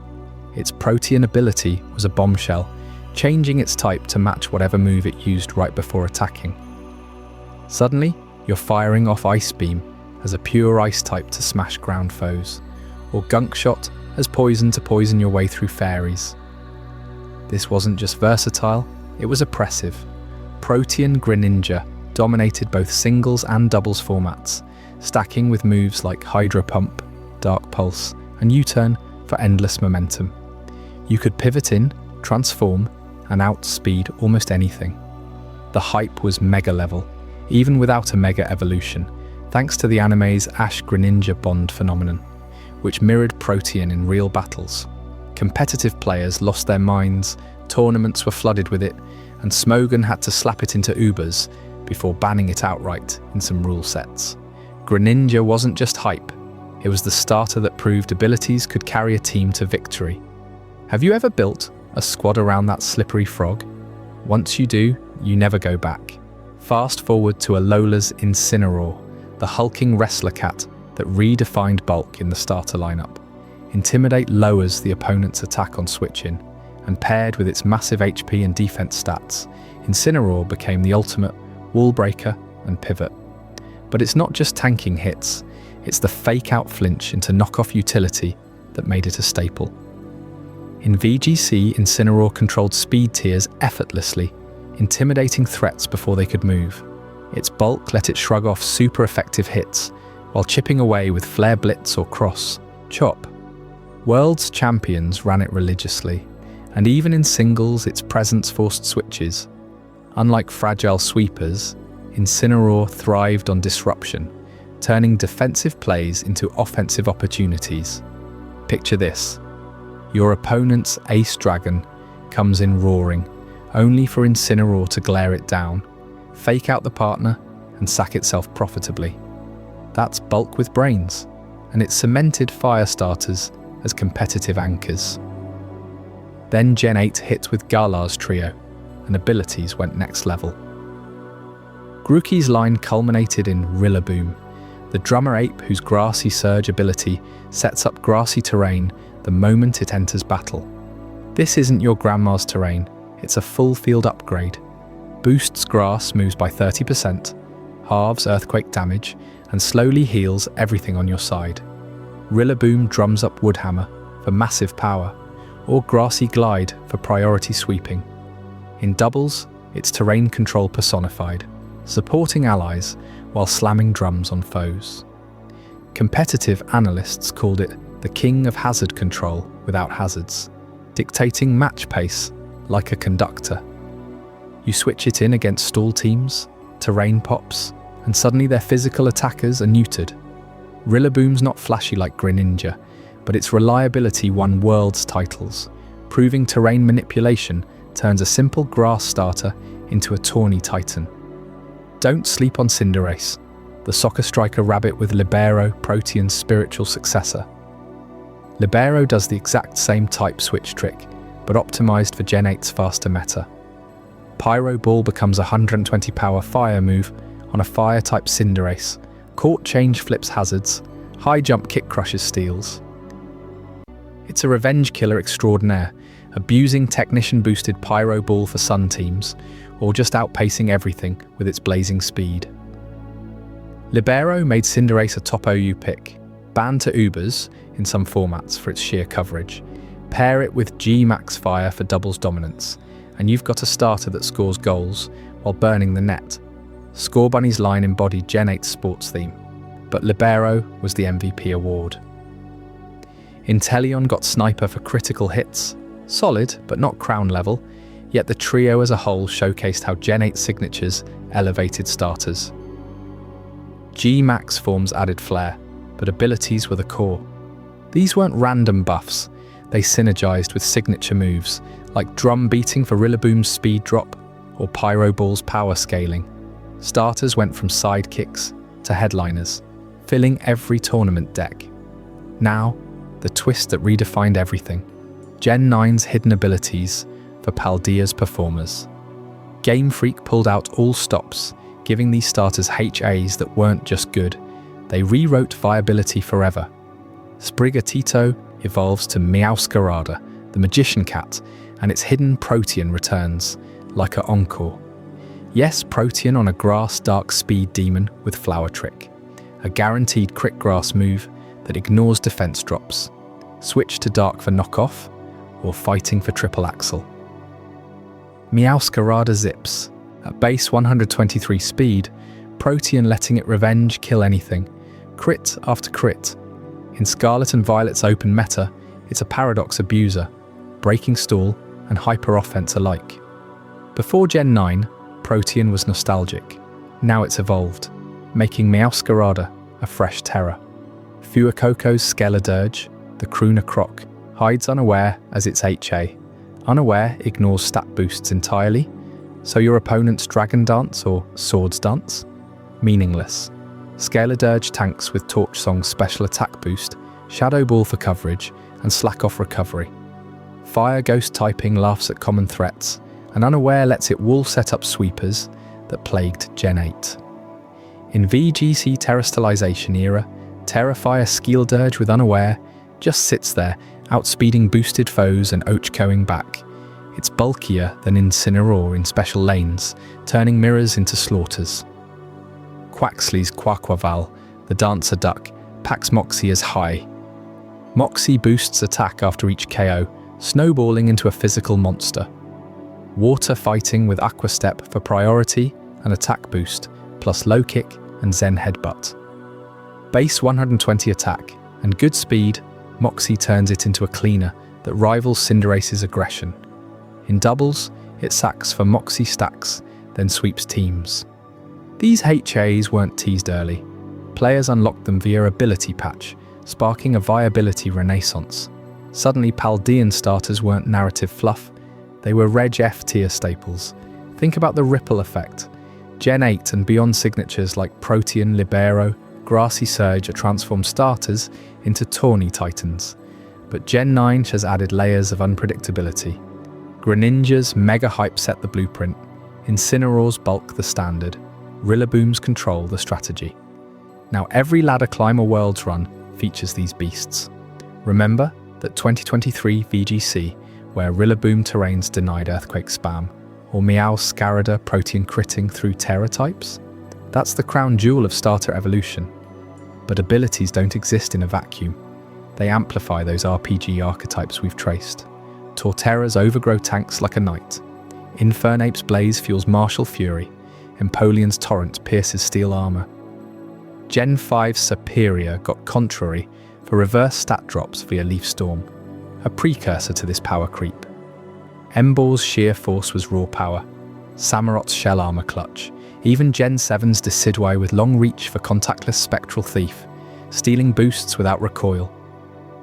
Its Protean ability was a bombshell, changing its type to match whatever move it used right before attacking. Suddenly, you're firing off Ice Beam as a pure ice type to smash ground foes, or Gunk Shot as poison to poison your way through fairies. This wasn't just versatile, it was oppressive. Protean Greninja dominated both singles and doubles formats, stacking with moves like Hydro Pump, Dark Pulse, and U-Turn for endless momentum. You could pivot in, transform, and outspeed almost anything. The hype was mega level, even without a mega evolution, thanks to the anime's Ash Greninja Bond phenomenon, which mirrored Protean in real battles. Competitive players lost their minds, tournaments were flooded with it, and Smogon had to slap it into Ubers before banning it outright in some rule sets. Greninja wasn't just hype, it was the starter that proved abilities could carry a team to victory. Have you ever built a squad around that slippery frog? Once you do, you never go back. Fast forward to Alola's Incineroar, the hulking wrestler cat that redefined bulk in the starter lineup. Intimidate lowers the opponent's attack on switch-in, and paired with its massive HP and defense stats, Incineroar became the ultimate wall breaker and pivot. But it's not just tanking hits, it's the fake-out flinch into knockoff utility that made it a staple. In VGC, Incineroar controlled speed tiers effortlessly, intimidating threats before they could move. Its bulk let it shrug off super effective hits, while chipping away with Flare Blitz or Cross Chop. World's champions ran it religiously, and even in singles its presence forced switches. Unlike fragile sweepers, Incineroar thrived on disruption, turning defensive plays into offensive opportunities. Picture this. Your opponent's Ace Dragon comes in roaring, only for Incineroar to glare it down, fake out the partner, and sack itself profitably. That's bulk with brains, and it cemented fire starters as competitive anchors. Then Gen 8 hit with Galar's trio, and abilities went next level. Grookey's line culminated in Rillaboom, the drummer ape whose Grassy Surge ability sets up grassy terrain the moment it enters battle. This isn't your grandma's terrain, it's a full field upgrade. Boosts grass moves by 30%, halves earthquake damage, and slowly heals everything on your side. Rillaboom drums up Woodhammer for massive power, or Grassy Glide for priority sweeping. In doubles, it's terrain control personified, supporting allies while slamming drums on foes. Competitive analysts called it the king of hazard control without hazards, dictating match pace like a conductor. You switch it in against stall teams, terrain pops, and suddenly their physical attackers are neutered. Rillaboom's not flashy like Greninja, but its reliability won world's titles, proving terrain manipulation turns a simple grass starter into a tawny titan. Don't sleep on Cinderace, the soccer striker rabbit with Libero, Protean's spiritual successor. Libero does the exact same type switch trick, but optimized for Gen 8's faster meta. Pyro Ball becomes a 120 power fire move on a fire-type Cinderace. Court Change flips hazards, High Jump Kick crushes steals. It's a revenge killer extraordinaire, abusing Technician-boosted Pyro Ball for Sun teams, or just outpacing everything with its blazing speed. Libero made Cinderace a top OU pick, banned to Ubers in some formats for its sheer coverage. Pair it with G-Max Fire for doubles dominance, and you've got a starter that scores goals while burning the net. Scorebunny's line embodied Gen 8's sports theme, but Libero was the MVP award. Inteleon got Sniper for critical hits, solid but not crown level, yet the trio as a whole showcased how Gen 8 signatures elevated starters. G-Max forms added flair, but abilities were the core. These weren't random buffs, they synergized with signature moves, like drum beating for Rillaboom's speed drop, or Pyro Ball's power scaling. Starters went from sidekicks to headliners, filling every tournament deck. Now, the twist that redefined everything. Gen 9's hidden abilities for Paldea's performers. Game Freak pulled out all stops, giving these starters HAs that weren't just good, they rewrote viability forever. Sprigatito evolves to Meowscarada, the magician cat, and its hidden Protean returns, like a encore. Yes, Protean on a grass dark speed demon with Flower Trick, a guaranteed crit grass move that ignores defense drops. Switch to dark for knockoff, or fighting for triple axle. Meowscarada zips. At base 123 speed, Protean letting it revenge kill anything, crit after crit. In Scarlet and Violet's open meta, it's a paradox abuser, breaking stall and hyper offense alike. Before Gen 9, Protean was nostalgic. Now it's evolved, making Meowscarada a fresh terror. Fuecoco's Skeledirge, the crooner croc, hides unaware as its HA. Unaware ignores stat boosts entirely, so your opponent's Dragon Dance or Swords Dance? Meaningless. Skeledirge tanks with Torch Song's special attack boost, Shadow Ball for coverage, and Slack Off recovery. Fire Ghost typing laughs at common threats, and Unaware lets it wall set up sweepers that plagued Gen 8. In VGC Terrestrialization era, Terrafire Skeeldirge with Unaware just sits there, outspeeding boosted foes and ochcoing back. It's bulkier than Incineroar in special lanes, turning mirrors into slaughters. Quaxley's Quaquaval, the dancer duck, packs Moxie as high. Moxie boosts attack after each KO, snowballing into a physical monster. Water fighting with Aqua Step for priority and attack boost, plus low kick and Zen headbutt. Base 120 attack and good speed, Moxie turns it into a cleaner that rivals Cinderace's aggression. In doubles, it sacks for Moxie stacks, then sweeps teams. These HAs weren't teased early. Players unlocked them via ability patch, sparking a viability renaissance. Suddenly Paldean starters weren't narrative fluff, they were Reg F tier staples. Think about the ripple effect. Gen 8 and beyond signatures like Protean, Libero, Grassy Surge are transformed starters into tawny titans. But Gen 9 has added layers of unpredictability. Greninja's mega hype set the blueprint, Incineroar's bulk the standard, Rillaboom's control the strategy. Now every ladder climber Worlds run features these beasts. Remember that 2023 VGC, where Rillaboom terrains denied Earthquake spam, or Meowscarada Protean critting through Terra types? That's the crown jewel of starter evolution. But abilities don't exist in a vacuum. They amplify those RPG archetypes we've traced. Torterra's overgrow tanks like a knight. Infernape's blaze fuels martial fury. Empoleon's torrent pierces steel armor. Gen 5's Superior got contrary for reverse stat drops via Leaf Storm, a precursor to this power creep. Embor's sheer force was raw power. Samurot's shell armor clutch. Even Gen 7's Decidueye with long reach for contactless Spectral Thief, stealing boosts without recoil.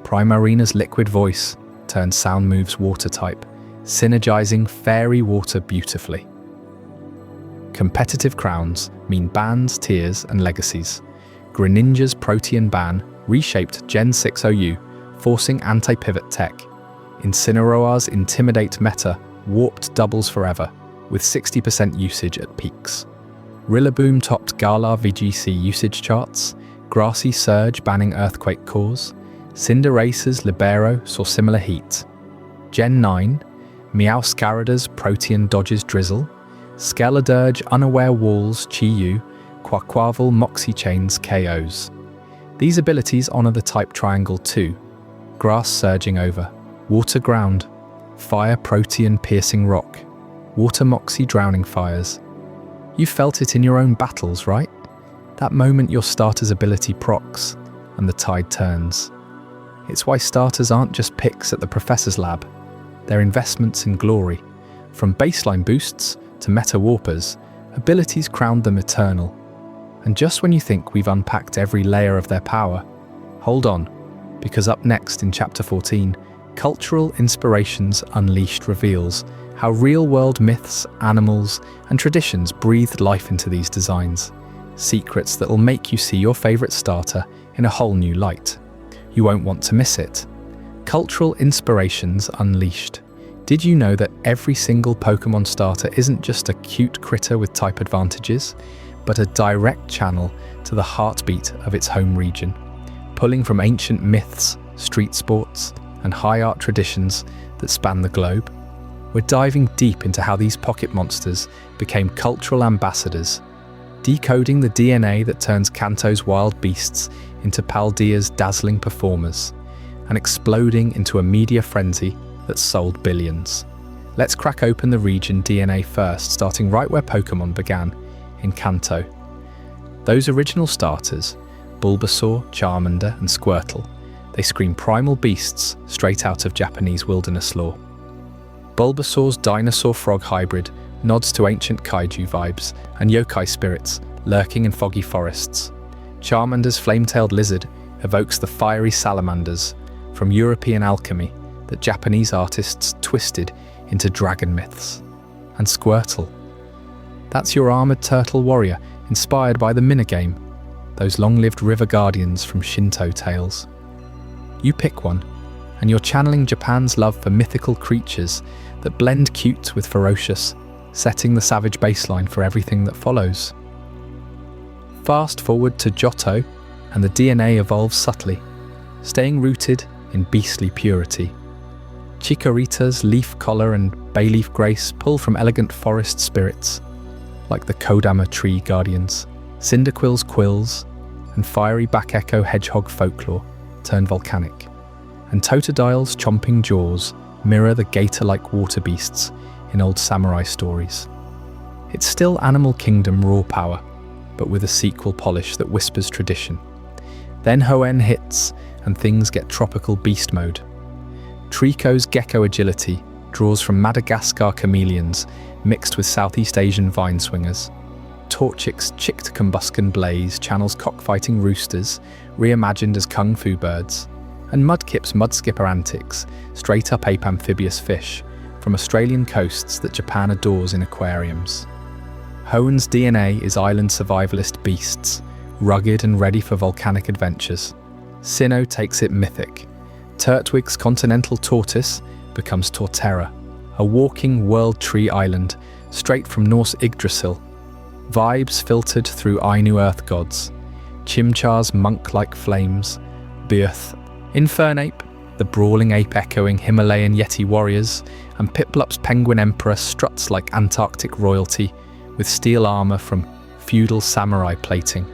Primarina's Liquid Voice turned sound moves water type, synergizing fairy water beautifully. Competitive crowns mean bans, tiers, and legacies. Greninja's Protean ban reshaped Gen 6 OU, forcing anti-pivot tech. Incineroar's Intimidate meta warped doubles forever, with 60% usage at peaks. Rillaboom topped Galar VGC usage charts, Grassy Surge banning Earthquake cores, Cinderace's Libero saw similar heat. Gen 9, Meowscarada's Protean dodges Drizzle, Skeledirge Unaware walls Chi-Yu, Quaquaval Moxie chains KOs. These abilities honor the type triangle too. Grass surging over, Water ground, Fire Protean piercing rock, Water Moxie drowning fires. You felt it in your own battles, right? That moment your starter's ability procs, and the tide turns. It's why starters aren't just picks at the professor's lab. They're investments in glory. From baseline boosts to meta warpers, abilities crowned them eternal. And just when you think we've unpacked every layer of their power, hold on, because up next in Chapter 14, Cultural Inspirations Unleashed reveals how real-world myths, animals, and traditions breathed life into these designs. Secrets that will make you see your favourite starter in a whole new light. You won't want to miss it. Cultural Inspirations Unleashed. Did you know that every single Pokémon starter isn't just a cute critter with type advantages, but a direct channel to the heartbeat of its home region? pulling from ancient myths, street sports, and high art traditions that span the globe. We're diving deep into how these pocket monsters became cultural ambassadors, decoding the DNA that turns Kanto's wild beasts into Paldea's dazzling performers, and exploding into a media frenzy that sold billions. Let's crack open the region DNA first, starting right where Pokémon began, in Kanto. Those original starters, Bulbasaur, Charmander, and Squirtle, they scream primal beasts straight out of Japanese wilderness lore. Bulbasaur's dinosaur-frog hybrid nods to ancient kaiju vibes and yokai spirits lurking in foggy forests. Charmander's flame-tailed lizard evokes the fiery salamanders from European alchemy that Japanese artists twisted into dragon myths. And Squirtle, that's your armoured turtle warrior inspired by the minigame, those long-lived river guardians from Shinto tales. You pick one, and you're channeling Japan's love for mythical creatures that blend cute with ferocious, setting the savage baseline for everything that follows. Fast forward to Johto, and the DNA evolves subtly, staying rooted in beastly purity. Chikorita's leaf collar and bayleaf grace pull from elegant forest spirits, like the Kodama tree guardians. Cyndaquil's quills and fiery back echo hedgehog folklore turn volcanic, and Totodile's chomping jaws mirror the gator-like water beasts in old samurai stories. It's still Animal Kingdom raw power, but with a sequel polish that whispers tradition. Then Hoenn hits, and things get tropical beast mode. Trico's gecko agility draws from Madagascar chameleons mixed with Southeast Asian vine swingers. Torchic's chicked combuskin blaze channels cockfighting roosters, reimagined as kung fu birds. And Mudkip's mudskipper antics straight up ape amphibious fish from Australian coasts that Japan adores in aquariums. Hoenn's DNA is island survivalist beasts, rugged and ready for volcanic adventures. Sinnoh takes it mythic. Turtwig's continental tortoise becomes Torterra, a walking world tree island straight from Norse Yggdrasil. Vibes filtered through Ainu earth gods. Chimchar's monk-like flames, Byrth, Infernape, the brawling ape echoing Himalayan Yeti warriors, and Piplup's penguin emperor struts like Antarctic royalty with steel armor from feudal samurai plating.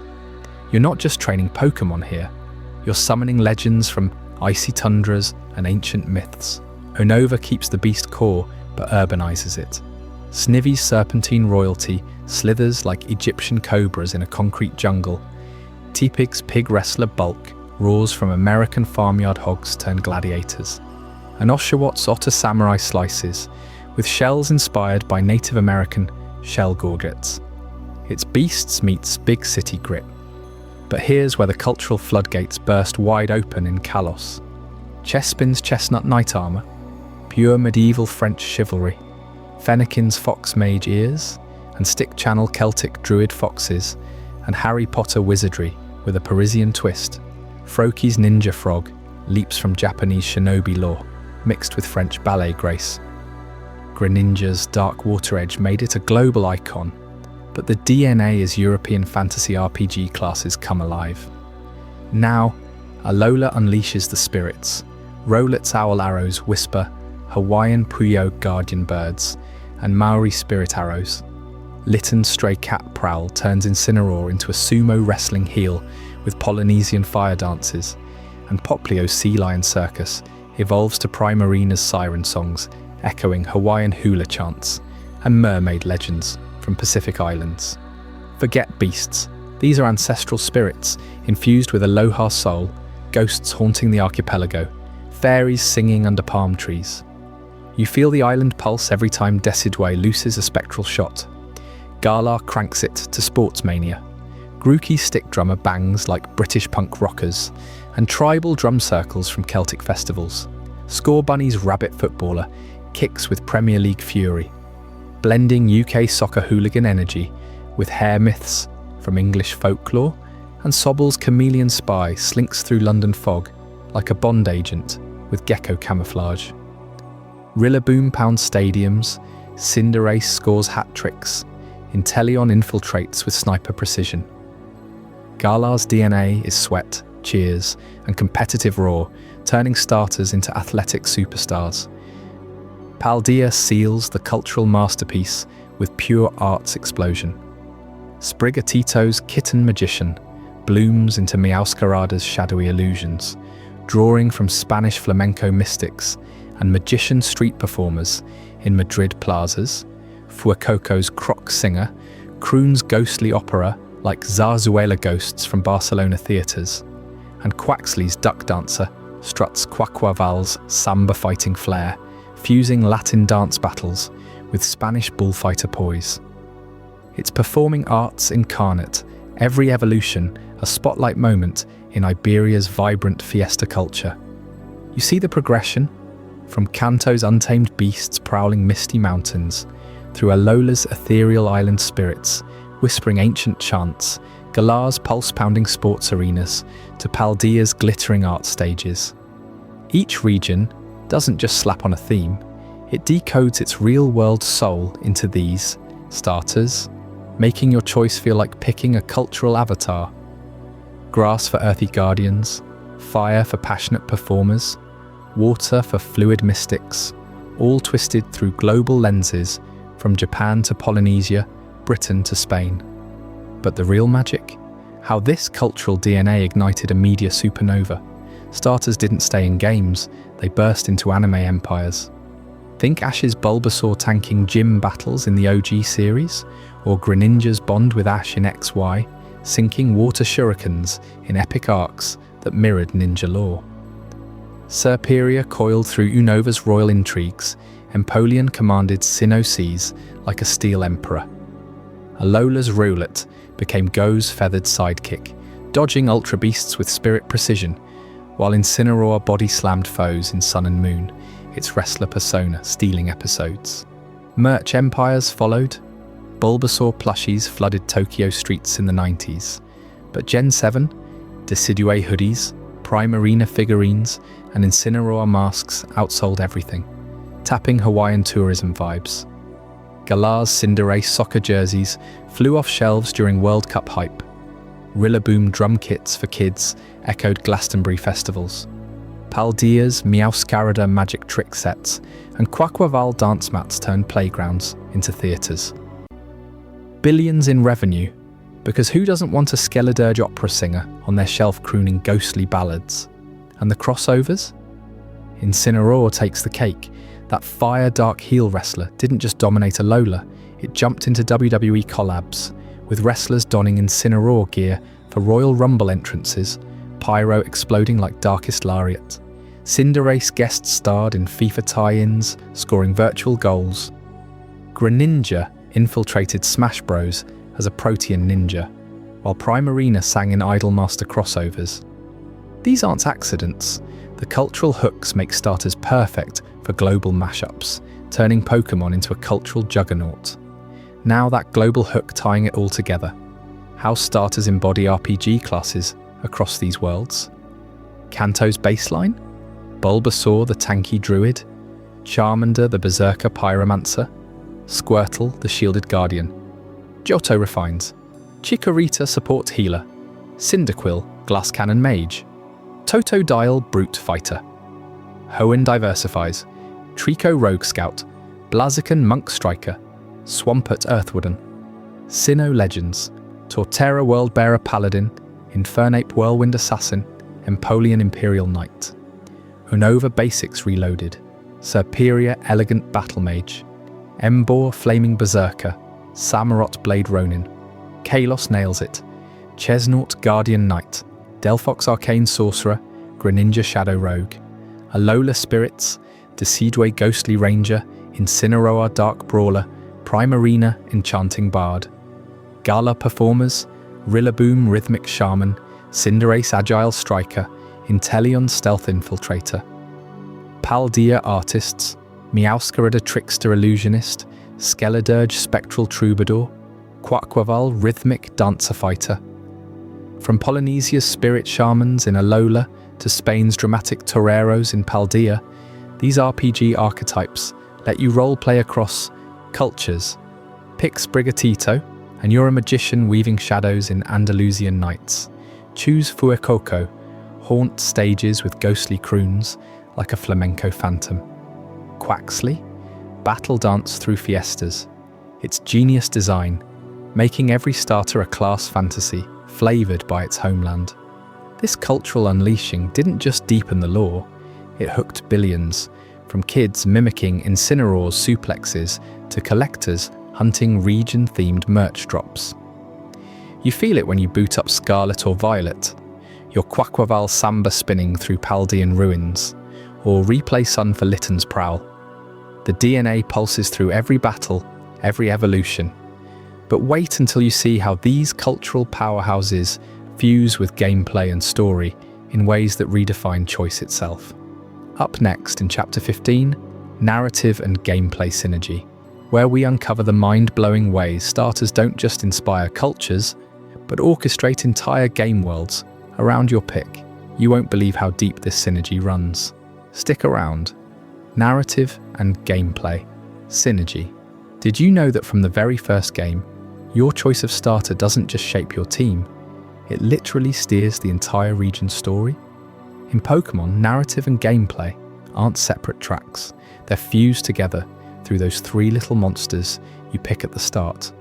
You're not just training Pokémon here, you're summoning legends from icy tundras and ancient myths. Unova keeps the beast core but urbanizes it. Snivy's serpentine royalty slithers like Egyptian cobras in a concrete jungle. Tepig's pig wrestler bulk roars from American farmyard hogs turned gladiators. And Oshawott otter samurai slices, with shells inspired by Native American shell gorgets. It's beasts meets big city grit. But here's where the cultural floodgates burst wide open in Kalos. Chespin's chestnut knight armour, pure medieval French chivalry. Fennekin's fox mage ears, and stick-channel Celtic druid foxes, and Harry Potter wizardry with a Parisian twist. Froaki's ninja frog leaps from Japanese shinobi lore, mixed with French ballet grace. Greninja's dark water edge made it a global icon, but the DNA as European fantasy RPG classes come alive. Now, Alola unleashes the spirits. Rowlet's owl arrows whisper Hawaiian Puyo guardian birds, and Maori spirit arrows. Litten's stray cat prowl turns Incineroar into a sumo wrestling heel with Polynesian fire dances, and Poplio's sea lion circus evolves to Primarina's siren songs, echoing Hawaiian hula chants, and mermaid legends from Pacific Islands. Forget beasts, these are ancestral spirits infused with Aloha soul, ghosts haunting the archipelago, fairies singing under palm trees. You feel the island pulse every time Decidue looses a spectral shot. Galar cranks it to sports mania. Grookey's stick drummer bangs like British punk rockers, and tribal drum circles from Celtic festivals. Scorebunny's rabbit footballer kicks with Premier League fury, blending UK soccer hooligan energy with hair myths from English folklore, and Sobble's chameleon spy slinks through London fog like a Bond agent with gecko camouflage. Rillaboom pounds stadiums, Cinderace scores hat-tricks, Inteleon infiltrates with sniper precision. Galar's DNA is sweat, cheers, and competitive roar, turning starters into athletic superstars. Paldea seals the cultural masterpiece with pure arts explosion. Sprigatito's kitten magician blooms into Meowscarada's shadowy illusions, drawing from Spanish flamenco mystics and magician street performers in Madrid plazas. Fuecoco's croc singer croons ghostly opera like Zarzuela ghosts from Barcelona theatres, and Quaxley's duck dancer struts Quaquaval's samba fighting flair, fusing Latin dance battles with Spanish bullfighter poise. It's performing arts incarnate, every evolution a spotlight moment in Iberia's vibrant fiesta culture. You see the progression? From Kanto's untamed beasts prowling misty mountains, through Alola's ethereal island spirits, whispering ancient chants, Galar's pulse-pounding sports arenas, to Paldea's glittering art stages. Each region doesn't just slap on a theme, it decodes its real-world soul into these starters, making your choice feel like picking a cultural avatar. Grass for earthy guardians, fire for passionate performers, water for fluid mystics, all twisted through global lenses from Japan to Polynesia, Britain to Spain. But the real magic? How this cultural DNA ignited a media supernova. Starters didn't stay in games, they burst into anime empires. Think Ash's Bulbasaur tanking gym battles in the OG series, or Greninja's bond with Ash in XY, sinking water shurikens in epic arcs that mirrored ninja lore. Serperia coiled through Unova's royal intrigues, Empoleon commanded Sinnoh seas like a steel emperor. Alola's Rowlet became Go's feathered sidekick, dodging ultra beasts with spirit precision, while Incineroar body-slammed foes in Sun and Moon, its wrestler persona stealing episodes. Merch empires followed. Bulbasaur plushies flooded Tokyo streets in the 90s, but Gen 7, Decidueye hoodies, Primarina figurines, and Incineroar masks outsold everything, tapping Hawaiian tourism vibes. Galar's Cinderace soccer jerseys flew off shelves during World Cup hype. Rillaboom drum kits for kids echoed Glastonbury festivals. Paldea's Meowscarada magic trick sets and Quaquaval dance mats turned playgrounds into theatres. Billions in revenue, because who doesn't want a Skeledirge opera singer on their shelf crooning ghostly ballads? And the crossovers? Incineroar takes the cake. That fire dark heel wrestler didn't just dominate Alola, it jumped into WWE collabs, with wrestlers donning Incineroar gear for Royal Rumble entrances, pyro exploding like Darkest Lariat. Cinderace guest starred in FIFA tie-ins, scoring virtual goals. Greninja infiltrated Smash Bros as a Protean ninja, while Primarina sang in Idolmaster crossovers. These aren't accidents. The cultural hooks make starters perfect for global mashups, turning Pokémon into a cultural juggernaut. Now that global hook tying it all together. How starters embody RPG classes across these worlds. Kanto's baseline? Bulbasaur the tanky druid, Charmander the berserker pyromancer, Squirtle the shielded guardian. Johto refines, Chikorita support healer, Cyndaquil glass cannon mage, Totodile brute fighter. Hoenn diversifies, Trico rogue scout, Blaziken monk striker, Swampert earthwooden. Sinnoh legends, Torterra worldbearer paladin, Infernape whirlwind assassin, Empoleon imperial knight. Unova basics reloaded, Serperia elegant battle mage, Embor flaming berserker, Samurott blade ronin. Kalos nails it, Chesnaught guardian knight, Delphox arcane sorcerer, Greninja shadow rogue. Alola spirits, Decidueye ghostly ranger, Incineroar dark brawler, Primarina enchanting bard. Gala performers, Rillaboom rhythmic shaman, Cinderace agile striker, Inteleon stealth infiltrator. Paldea artists, Meowscarada trickster illusionist, Skeledirge spectral troubadour, Quaquaval rhythmic dancer fighter. From Polynesia's spirit shamans in Alola to Spain's dramatic toreros in Paldea, these RPG archetypes let you roleplay across cultures. Pick Sprigatito, and you're a magician weaving shadows in Andalusian nights. Choose Fuecoco, haunt stages with ghostly croons like a flamenco phantom. Quaxley, battle dance through fiestas, its genius design, making every starter a class fantasy flavoured by its homeland. This cultural unleashing didn't just deepen the lore, it hooked billions, from kids mimicking Incineroar's suplexes to collectors hunting region-themed merch drops. You feel it when you boot up Scarlet or Violet, your Quaquaval samba spinning through Paldean ruins, or replay Sun for Litten's prowl. The DNA pulses through every battle, every evolution. But wait until you see how these cultural powerhouses fuse with gameplay and story in ways that redefine choice itself. Up next in Chapter 15, Narrative and Gameplay Synergy, where we uncover the mind-blowing ways starters don't just inspire cultures, but orchestrate entire game worlds around your pick. You won't believe how deep this synergy runs. Stick around. Narrative and Gameplay Synergy. Did you know that from the very first game, your choice of starter doesn't just shape your team, it literally steers the entire region's story? In Pokémon, narrative and gameplay aren't separate tracks. They're fused together through those three little monsters you pick at the start.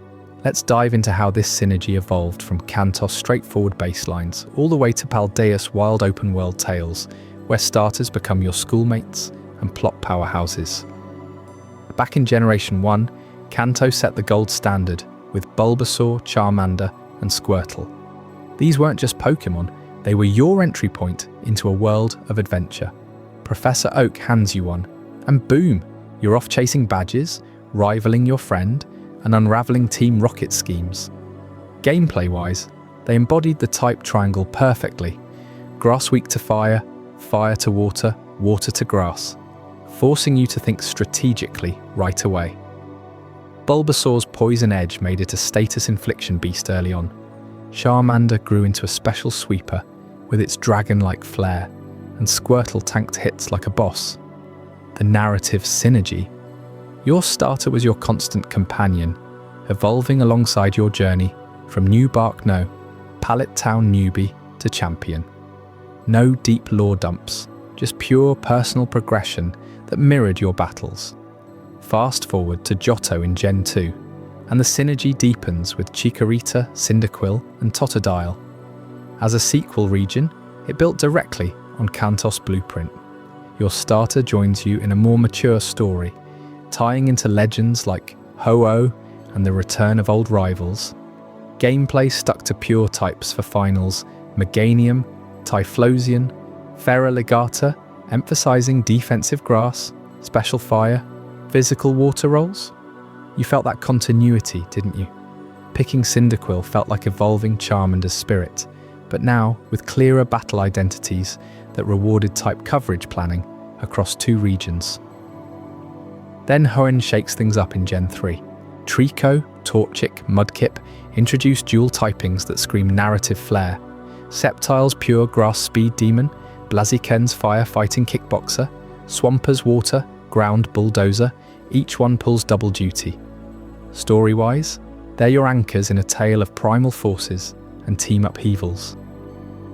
Let's dive into how this synergy evolved from Kantos' straightforward baselines all the way to Paldea's wild open-world tales, where starters become your schoolmates and plot powerhouses. Back in Generation 1, Kanto set the gold standard with Bulbasaur, Charmander, and Squirtle. These weren't just Pokémon, they were your entry point into a world of adventure. Professor Oak hands you one, and boom, you're off chasing badges, rivaling your friend, and unraveling Team Rocket schemes. Gameplay-wise, they embodied the type triangle perfectly. Grass weak to fire, fire to water, water to grass, forcing you to think strategically right away. Bulbasaur's poison edge made it a status infliction beast early on. Charmander grew into a special sweeper with its dragon-like flair, and Squirtle tanked hits like a boss. The narrative synergy. Your starter was your constant companion, evolving alongside your journey from New Bark No, Pallet Town newbie to champion. No deep lore dumps, just pure personal progression that mirrored your battles. Fast forward to Johto in Gen 2, and the synergy deepens with Chikorita, Cyndaquil, and Totodile. As a sequel region, it built directly on Kantos' blueprint. Your starter joins you in a more mature story, tying into legends like Ho-Oh and the return of old rivals. Gameplay stuck to pure types for finals, Meganium, Typhlosion, Feraligatr, emphasizing defensive grass, special fire, physical water rolls. You felt that continuity, didn't you? Picking Cyndaquil felt like evolving Charmander's spirit, but now with clearer battle identities that rewarded type coverage planning across two regions. Then Hoenn shakes things up in Gen 3. Trico, Torchic, Mudkip introduced dual typings that scream narrative flair. Sceptile's pure grass speed demon, Blaziken's fire-fighting kickboxer, Swampert water, ground bulldozer, each one pulls double duty. Story-wise, they're your anchors in a tale of primal forces and team upheavals.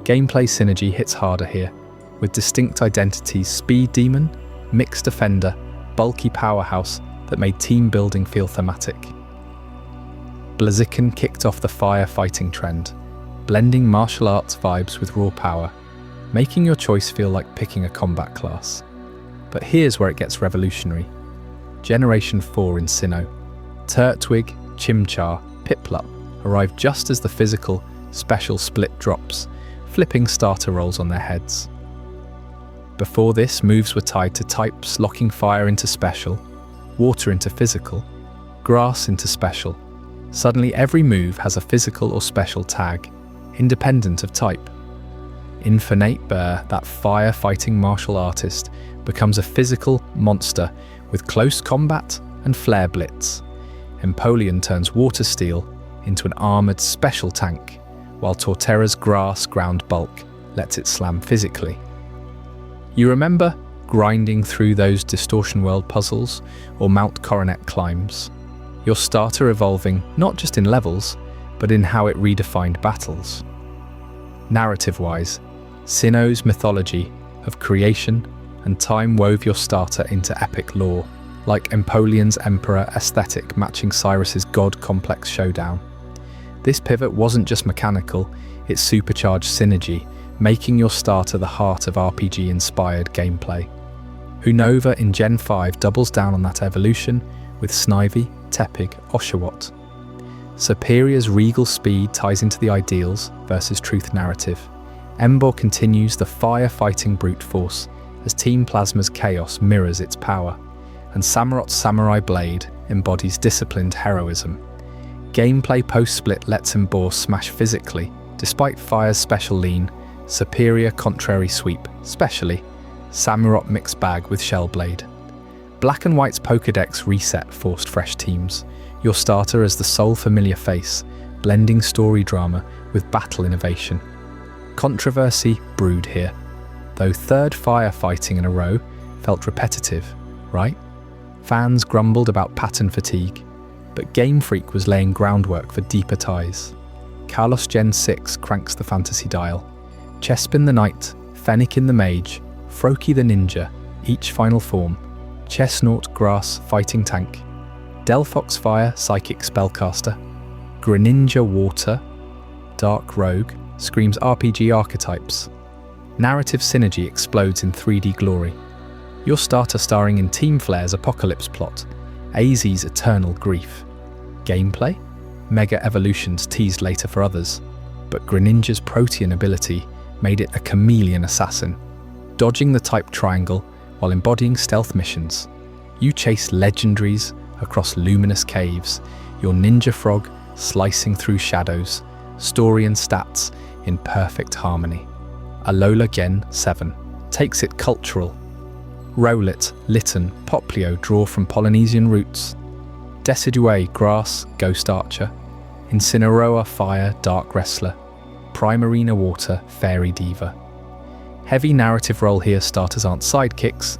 Gameplay synergy hits harder here, with distinct identities: speed demon, mixed defender, bulky powerhouse that made team building feel thematic. Blaziken kicked off the fire-fighting trend, blending martial arts vibes with raw power, making your choice feel like picking a combat class. But here's where it gets revolutionary. Generation 4 in Sinnoh. Turtwig, Chimchar, Piplup arrive just as the physical, special split drops, flipping starter roles on their heads. Before this, moves were tied to types, locking fire into special, water into physical, grass into special. Suddenly every move has a physical or special tag, independent of type. Infinite Bear, that fire-fighting martial artist, becomes a physical monster with close combat and flare blitz. Empoleon turns water steel into an armoured special tank, while Torterra's grass ground bulk lets it slam physically. You remember grinding through those Distortion World puzzles or Mount Coronet climbs? Your starter evolving not just in levels, but in how it redefined battles. Narrative-wise, Sinnoh's mythology of creation and time wove your starter into epic lore, like Empoleon's Emperor aesthetic matching Cyrus's God complex showdown. This pivot wasn't just mechanical, it supercharged synergy, making your starter the heart of RPG-inspired gameplay. Unova in Gen 5 doubles down on that evolution with Snivy, Tepig, Oshawott. Superior's regal speed ties into the ideals versus truth narrative. Embor continues the fire-fighting brute force as Team Plasma's chaos mirrors its power, and Samurot's samurai blade embodies disciplined heroism. Gameplay post-split lets Embor smash physically, despite Fire's special lean, superior contrary sweep, specially, Samurott mixed bag with Shellblade. Black and White's Pokédex reset forced fresh teams, your starter as the sole familiar face, blending story drama with battle innovation. Controversy brewed here, though third firefighting in a row felt repetitive, right? Fans grumbled about pattern fatigue, but Game Freak was laying groundwork for deeper ties. Kalos Gen 6 cranks the fantasy dial. Chespin the Knight, Fennekin the Mage, Froakie the Ninja, each final form, Chestnut Grass Fighting Tank, Delphox Fire Psychic Spellcaster, Greninja Water, Dark Rogue, screams RPG archetypes. Narrative synergy explodes in 3D glory. Your starter starring in Team Flare's apocalypse plot, AZ's eternal grief. Gameplay? Mega evolutions teased later for others, but Greninja's Protean ability made it a chameleon assassin, dodging the type triangle while embodying stealth missions. You chase legendaries across luminous caves, your ninja frog slicing through shadows, story and stats in perfect harmony. Alola Gen 7 takes it cultural. Rowlet, Litten, Poplio draw from Polynesian roots. Decidueye Grass, Ghost Archer. Incineroar Fire, Dark Wrestler. Primarina Water, Fairy Diva. Heavy narrative role here, starters aren't sidekicks,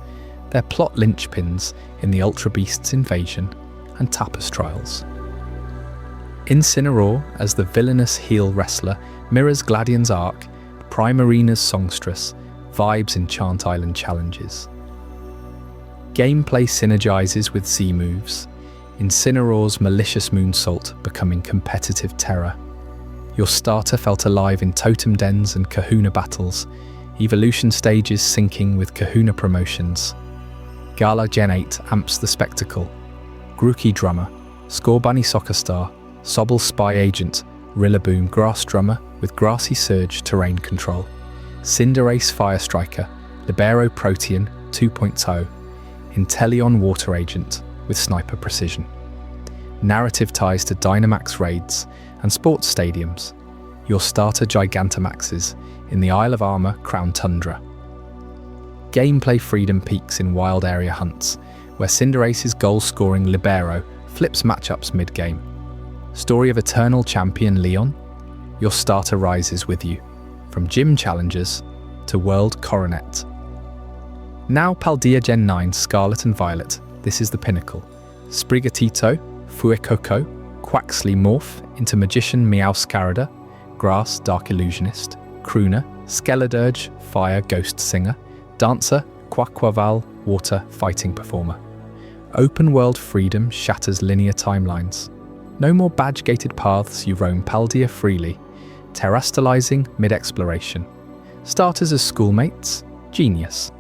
they're plot linchpins in the Ultra Beast's invasion and Tapas trials. Incineroar, as the villainous heel wrestler, mirrors Gladion's arc, Primarina's songstress, vibes Enchant Island challenges. Gameplay synergizes with Z moves, Incineroar's malicious moonsault becoming competitive terror. Your starter felt alive in totem dens and kahuna battles, evolution stages syncing with kahuna promotions. Gala Gen 8 amps the spectacle. Grookey Drummer, Scorbunny Soccer Star, Sobble Spy Agent, Rillaboom Grass Drummer with Grassy Surge terrain control. Cinderace Fire Striker, Libero Protean 2.0, Inteleon Water Agent with sniper precision. Narrative ties to Dynamax raids and sports stadiums. Your starter Gigantamaxes in the Isle of Armor Crown Tundra. Gameplay freedom peaks in wild area hunts, where Cinderace's goal-scoring Libero flips matchups mid-game. Story of Eternal Champion Leon? Your starter rises with you, from gym challengers to world coronet. Now Paldea Gen 9 Scarlet and Violet, this is the pinnacle. Sprigatito, Fuecoco, Quaxley morph into Magician Meowscarada, Grass Dark Illusionist, Crooner, Skeledurge Fire Ghost Singer, Dancer, Quaquaval Water Fighting Performer. Open world freedom shatters linear timelines. No more badge-gated paths, you roam Paldea freely, terrestrializing mid-exploration. Starters as schoolmates? Genius.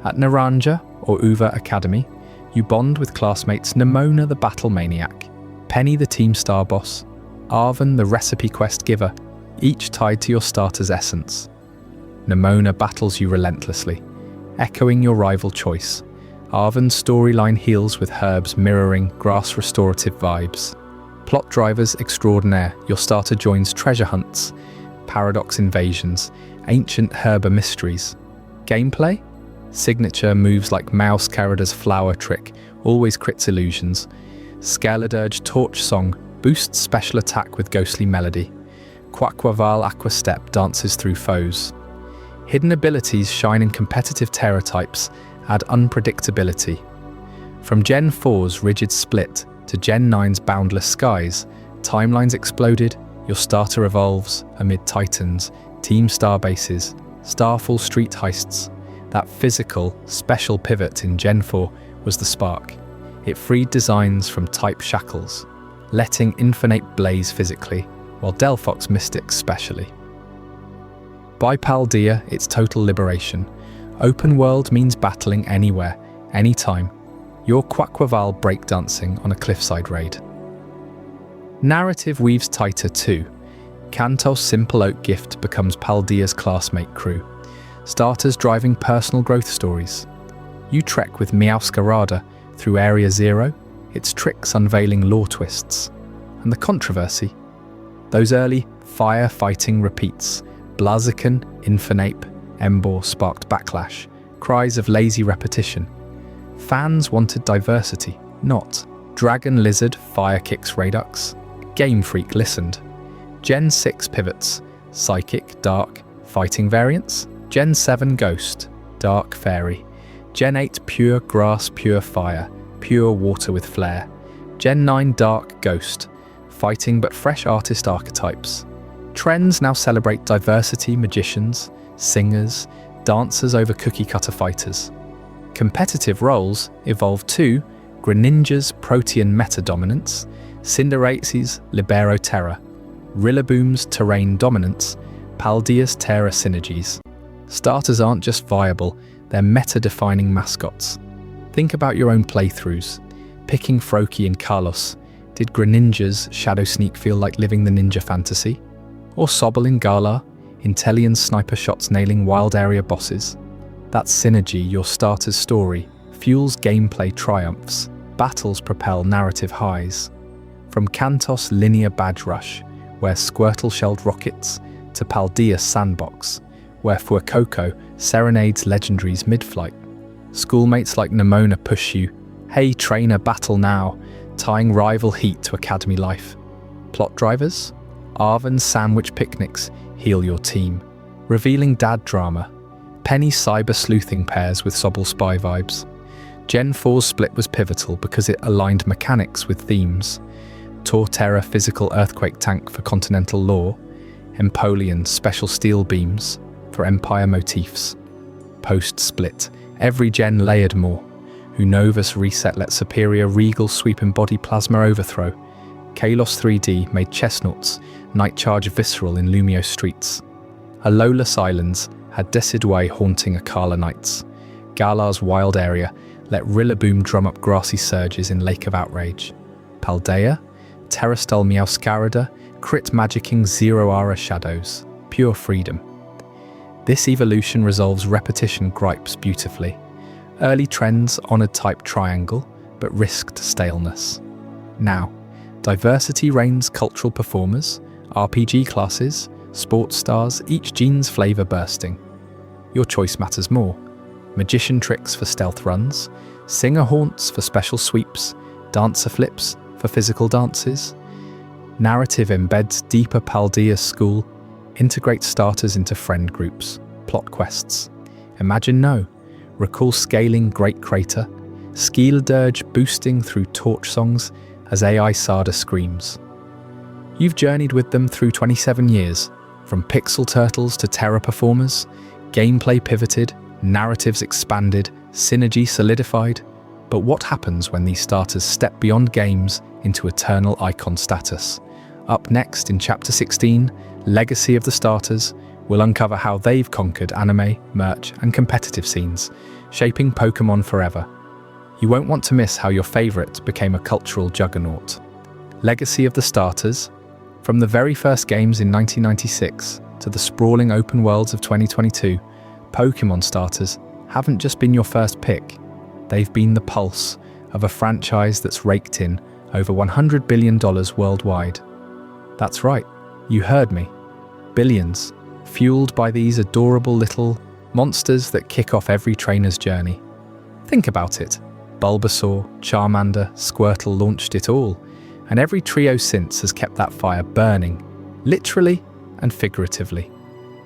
At Naranja or Uva Academy, you bond with classmates Nemona the Battle Maniac, Penny the Team Star Boss, Arven the Recipe Quest Giver, each tied to your starter's essence. Nemona battles you relentlessly, echoing your rival choice. Arven's storyline heals with herbs mirroring grass restorative vibes. Plot drivers extraordinaire, your starter joins treasure hunts, paradox invasions, ancient herba mysteries. Gameplay? Signature moves like Meowscarada's flower trick, always crits illusions. Skeledurge Torch Song boosts special attack with ghostly melody. Quaquaval Aqua Step dances through foes. Hidden abilities shine in competitive terror types, add unpredictability. From Gen 4's rigid split to Gen 9's boundless skies, timelines exploded, your starter evolves amid titans, team star bases, Starfall Street heists. That physical, special pivot in Gen 4 was the spark. It freed designs from type shackles, letting Infinite blaze physically, while Delphox Mystics specially. By Paldea, it's total liberation. Open world means battling anywhere, anytime. You're Quaquaval breakdancing on a cliffside raid. Narrative weaves tighter too. Kantos' simple oak gift becomes Paldea's classmate crew. Starters driving personal growth stories. You trek with Meowscarada through Area Zero, its tricks unveiling lore twists. And the controversy? Those early fire-fighting repeats. Blaziken, Infernape, Emboar sparked backlash, cries of lazy repetition. Fans wanted diversity, not Dragon Lizard fire kicks Radux. Game Freak listened. Gen 6 pivots, Psychic, Dark, fighting variants. Gen 7 Ghost, Dark Fairy. Gen 8 Pure Grass, Pure Fire, Pure Water with Flair. Gen 9 Dark Ghost, fighting but fresh artist archetypes. Trends now celebrate diversity, magicians, singers, dancers over cookie-cutter fighters. Competitive roles evolve too, Greninja's Protean meta dominance, Cinderace's Libero Terra, Rillaboom's terrain dominance, Paldea's Terra synergies. Starters aren't just viable, they're meta-defining mascots. Think about your own playthroughs. Picking Froakie and Carlos, did Greninja's Shadow Sneak feel like living the ninja fantasy? Or Sobble in Galar, Intellion's sniper shots nailing wild area bosses? That synergy, your starter's story, fuels gameplay triumphs. Battles propel narrative highs. From Kantos' linear badge rush, where Squirtle shelled rockets, to Paldea's sandbox, where Fuecoco serenades legendaries mid-flight. Schoolmates like Nemona push you, hey trainer, battle now, tying rival heat to academy life. Plot drivers? Arven's sandwich picnics heal your team, revealing dad drama. Penny cyber sleuthing pairs with Sobble spy vibes. Gen 4's split was pivotal because it aligned mechanics with themes. Torterra physical earthquake tank for continental lore, Empoleon special steel beams for empire motifs. Post-split, every gen layered more. Unovus reset let superior regal sweep embody plasma overthrow. Kalos 3D made chestnuts night charge visceral in Lumio streets. Alolas Islands had Decidue haunting Akala nights. Galar's wild area let Rillaboom drum up grassy surges in Lake of Outrage. Paldea, Terrastol Meowscarada, crit magicking Zero Aura shadows. Pure freedom. This evolution resolves repetition gripes beautifully. Early trends honoured type triangle, but risked staleness. Now, diversity reigns cultural performers, RPG classes, sports stars, each gene's flavour bursting. Your choice matters more. Magician tricks for stealth runs, singer haunts for special sweeps, dancer flips for physical dances. Narrative embeds deeper Paldea school, integrates starters into friend groups, plot quests. Imagine no, recall scaling Great Crater, Skeeldirge boosting through torch songs as AI Sada screams. You've journeyed with them through 27 years, from pixel turtles to Terra performers, gameplay pivoted, narratives expanded, synergy solidified. But what happens when these starters step beyond games into eternal icon status? Up next in Chapter 16, Legacy of the Starters, we'll uncover how they've conquered anime, merch, and competitive scenes, shaping Pokémon forever. You won't want to miss how your favourite became a cultural juggernaut. Legacy of the Starters. From the very first games in 1996 to the sprawling open worlds of 2022, Pokémon starters haven't just been your first pick. They've been the pulse of a franchise that's raked in over $100 billion worldwide. That's right, you heard me. Billions, fueled by these adorable little monsters that kick off every trainer's journey. Think about it. Bulbasaur, Charmander, Squirtle launched it all, and every trio since has kept that fire burning, literally and figuratively.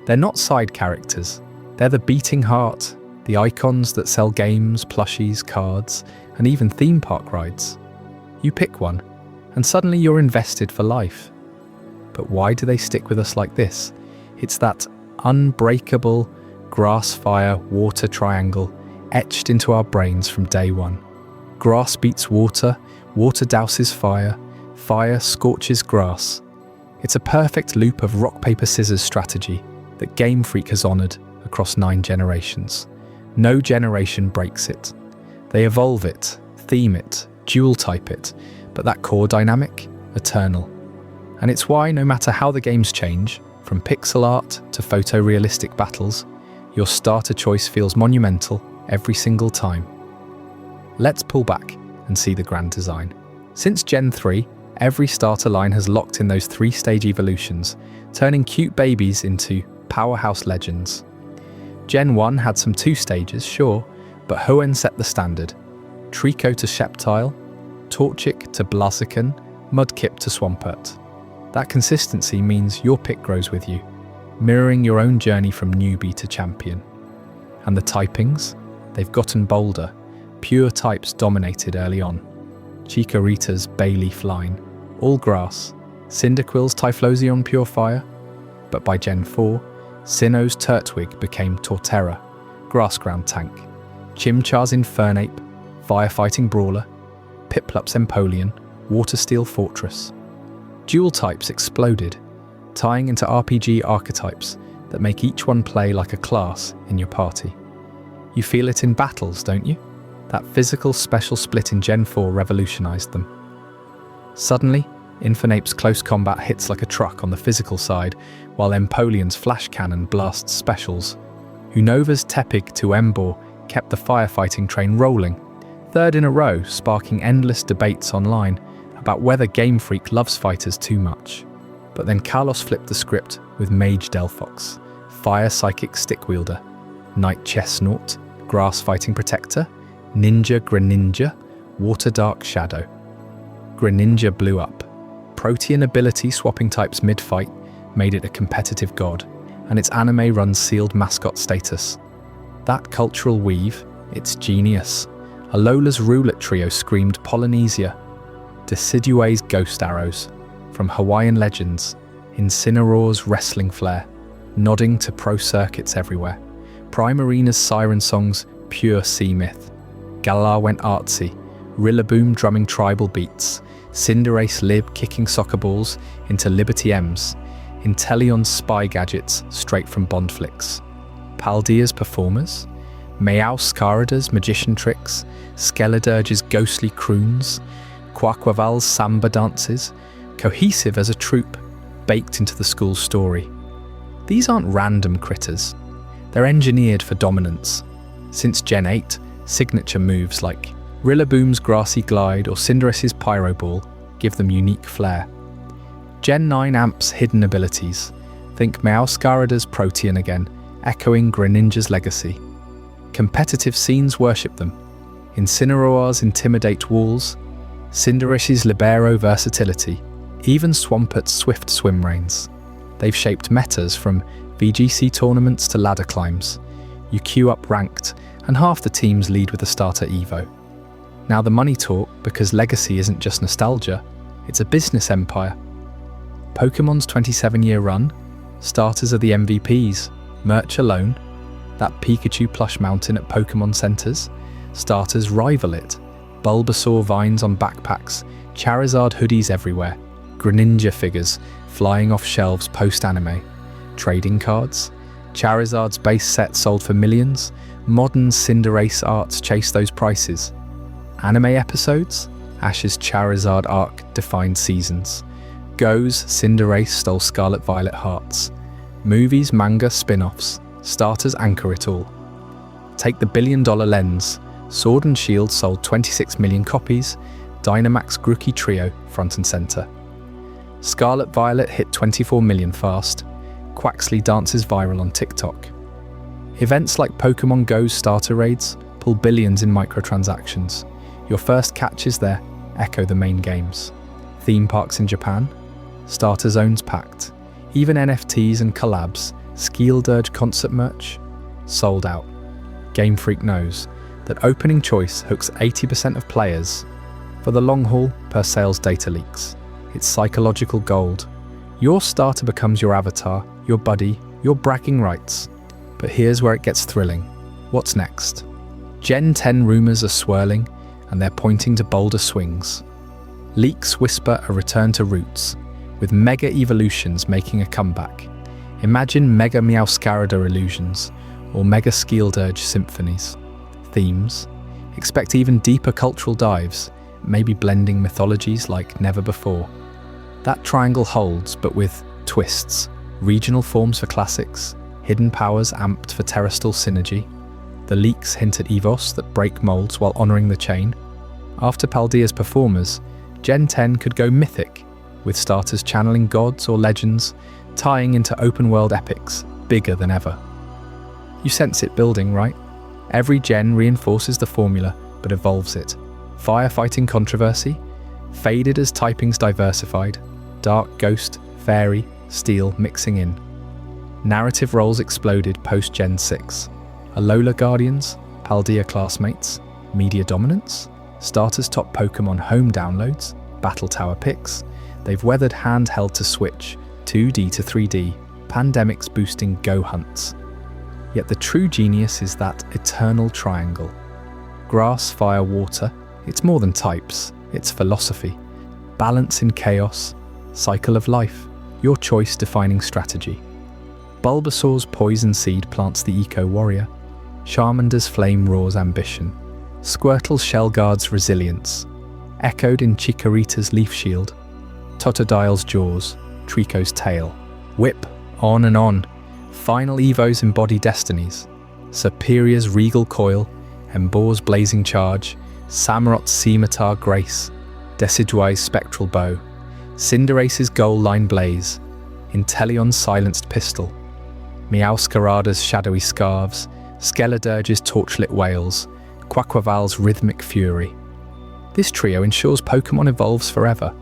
They're not side characters, they're the beating heart, the icons that sell games, plushies, cards, and even theme park rides. You pick one, and suddenly you're invested for life. But why do they stick with us like this? It's that unbreakable, grass, fire, water triangle etched into our brains from day one. Grass beats water, water douses fire, fire scorches grass. It's a perfect loop of rock, paper, scissors strategy that Game Freak has honoured across 9 generations. No generation breaks it. They evolve it, theme it, dual type it, but that core dynamic, eternal. And it's why, no matter how the games change, from pixel art to photorealistic battles, your starter choice feels monumental every single time. Let's pull back and see the grand design. Since Gen 3, every starter line has locked in those 3-stage evolutions, turning cute babies into powerhouse legends. Gen 1 had some 2 stages, sure, but Hoenn set the standard. Trico to Sceptile, Torchic to Blaziken, Mudkip to Swampert. That consistency means your pick grows with you, mirroring your own journey from newbie to champion. And the typings? They've gotten bolder. Pure types dominated early on. Chikorita's Bayleaf line, all grass. Cyndaquil's Typhlosion pure fire. But by Gen 4, Sinnoh's Turtwig became Torterra, grass ground tank. Chimchar's Infernape, firefighting brawler. Piplup's Empoleon, water steel fortress. Dual types exploded, tying into RPG archetypes that make each one play like a class in your party. You feel it in battles, don't you? That physical special split in Gen 4 revolutionized them. Suddenly, Infernape's close combat hits like a truck on the physical side, while Empoleon's flash cannon blasts specials. Unova's Tepig to Embor kept the firefighting train rolling, 3rd in a row, sparking endless debates online about whether Game Freak loves fighters too much. But then Carlos flipped the script with Mage Delphox, Fire Psychic Stick Wielder, Knight Chestnut, Grass Fighting Protector, Ninja Greninja, Water Dark Shadow. Greninja blew up. Protean ability swapping types mid-fight made it a competitive god, and its anime-run sealed mascot status. That cultural weave, it's genius. Alola's Roulette Trio screamed Polynesia. Decidue's Ghost Arrows, from Hawaiian legends, Incineroar's Wrestling Flair, nodding to pro circuits everywhere. Primarina's Siren Songs, pure sea myth. Galar went artsy, Rillaboom drumming tribal beats, Cinderace Lib kicking soccer balls into Liberty M's, Inteleon's spy gadgets straight from Bond flicks. Paldea's performers, Meowscarada's magician tricks, Skeledurge's ghostly croons, Quaquaval's samba dances, cohesive as a troupe, baked into the school's story. These aren't random critters. They're engineered for dominance. Since Gen 8, signature moves like Rillaboom's Grassy Glide or Cinderace's Pyro Ball give them unique flair. Gen 9 amps hidden abilities. Think Meowscarada's Protean again, echoing Greninja's legacy. Competitive scenes worship them. Incineroar's Intimidate walls, Cinderace's Libero versatility, even Swampert's swift swim reigns. They've shaped metas from VGC tournaments to ladder climbs. You queue up ranked, and half the teams lead with a starter Evo. Now the money talk, because legacy isn't just nostalgia, it's a business empire. Pokemon's 27-year run, starters are the MVPs, merch alone, that Pikachu plush mountain at Pokemon centers, starters rival it. Bulbasaur vines on backpacks, Charizard hoodies everywhere, Greninja figures flying off shelves post-anime, trading cards, Charizard's base set sold for millions, modern Cinderace arts chase those prices. Anime episodes, Ash's Charizard arc defined seasons. Go's Cinderace stole Scarlet Violet hearts. Movies, manga, spin-offs, starters anchor it all. Take the billion-dollar lens. Sword and Shield sold 26 million copies, Dynamax Grookey Trio front and centre. Scarlet Violet hit 24 million fast, Quaxley dances viral on TikTok. Events like Pokemon Go's starter raids pull billions in microtransactions. Your first catches there echo the main games. Theme parks in Japan, starter zones packed. Even NFTs and collabs, Skeledurge concert merch, sold out. Game Freak knows that opening choice hooks 80% of players. For the long haul, per sales data leaks. It's psychological gold. Your starter becomes your avatar, your buddy, your bragging rights. But here's where it gets thrilling. What's next? Gen 10 rumours are swirling, and they're pointing to bolder swings. Leaks whisper a return to roots, with Mega Evolutions making a comeback. Imagine Mega Meowscarada illusions, or Mega Skieldurge symphonies. Themes. Expect even deeper cultural dives, maybe blending mythologies like never before. That triangle holds, but with twists. Regional forms for classics, hidden powers amped for terrestrial synergy. The leaks hint at EVOs that break molds while honouring the chain. After Paldea's performers, Gen 10 could go mythic, with starters channeling gods or legends, tying into open-world epics, bigger than ever. You sense it building, right? Every gen reinforces the formula, but evolves it. Firefighting controversy, faded as typings diversified, dark ghost, fairy, steel mixing in. Narrative roles exploded post-Gen 6. Alola Guardians, Paldea classmates, media dominance, starters top Pokémon home downloads, Battle Tower picks. They've weathered handheld to Switch, 2D to 3D, pandemics boosting Go hunts. Yet the true genius is that eternal triangle. Grass, fire, water, it's more than types, it's philosophy. Balance in chaos, cycle of life, your choice defining strategy. Bulbasaur's poison seed plants the eco-warrior. Charmander's flame roars ambition. Squirtle's shell guards resilience. Echoed in Chikorita's leaf shield. Totodile's jaws, Trico's tail. Whip, on and on. Final Evos embody destinies. Superior's regal coil, Embor's blazing charge, Samurot's scimitar grace, Decidueye's spectral bow, Cinderace's goal line blaze, Inteleon's silenced pistol, Meowscarada's shadowy scarves, Skeledurge's torchlit wails, Quaquaval's rhythmic fury. This trio ensures Pokémon evolves forever.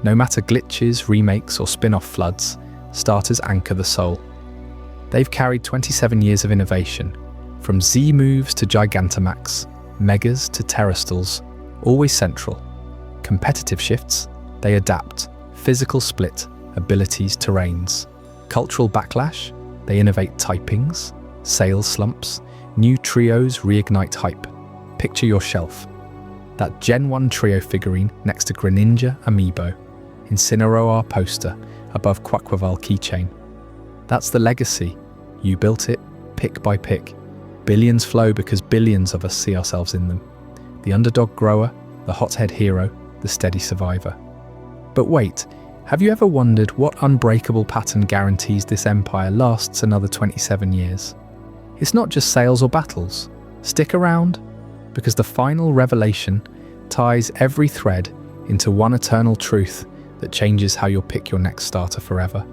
No matter glitches, remakes or spin-off floods, starters anchor the soul. They've carried 27 years of innovation, from Z-moves to Gigantamax, Megas to Terrastals, always central. Competitive shifts, they adapt. Physical split, abilities, terrains. Cultural backlash, they innovate typings, sales slumps, new trios reignite hype. Picture your shelf. That Gen 1 trio figurine next to Greninja Amiibo, Incineroar poster above Quaquaval keychain. That's the legacy. You built it, pick by pick. Billions flow because billions of us see ourselves in them. The underdog grower, the hothead hero, the steady survivor. But wait, have you ever wondered what unbreakable pattern guarantees this empire lasts another 27 years? It's not just sales or battles. Stick around, because the final revelation ties every thread into one eternal truth that changes how you'll pick your next starter forever.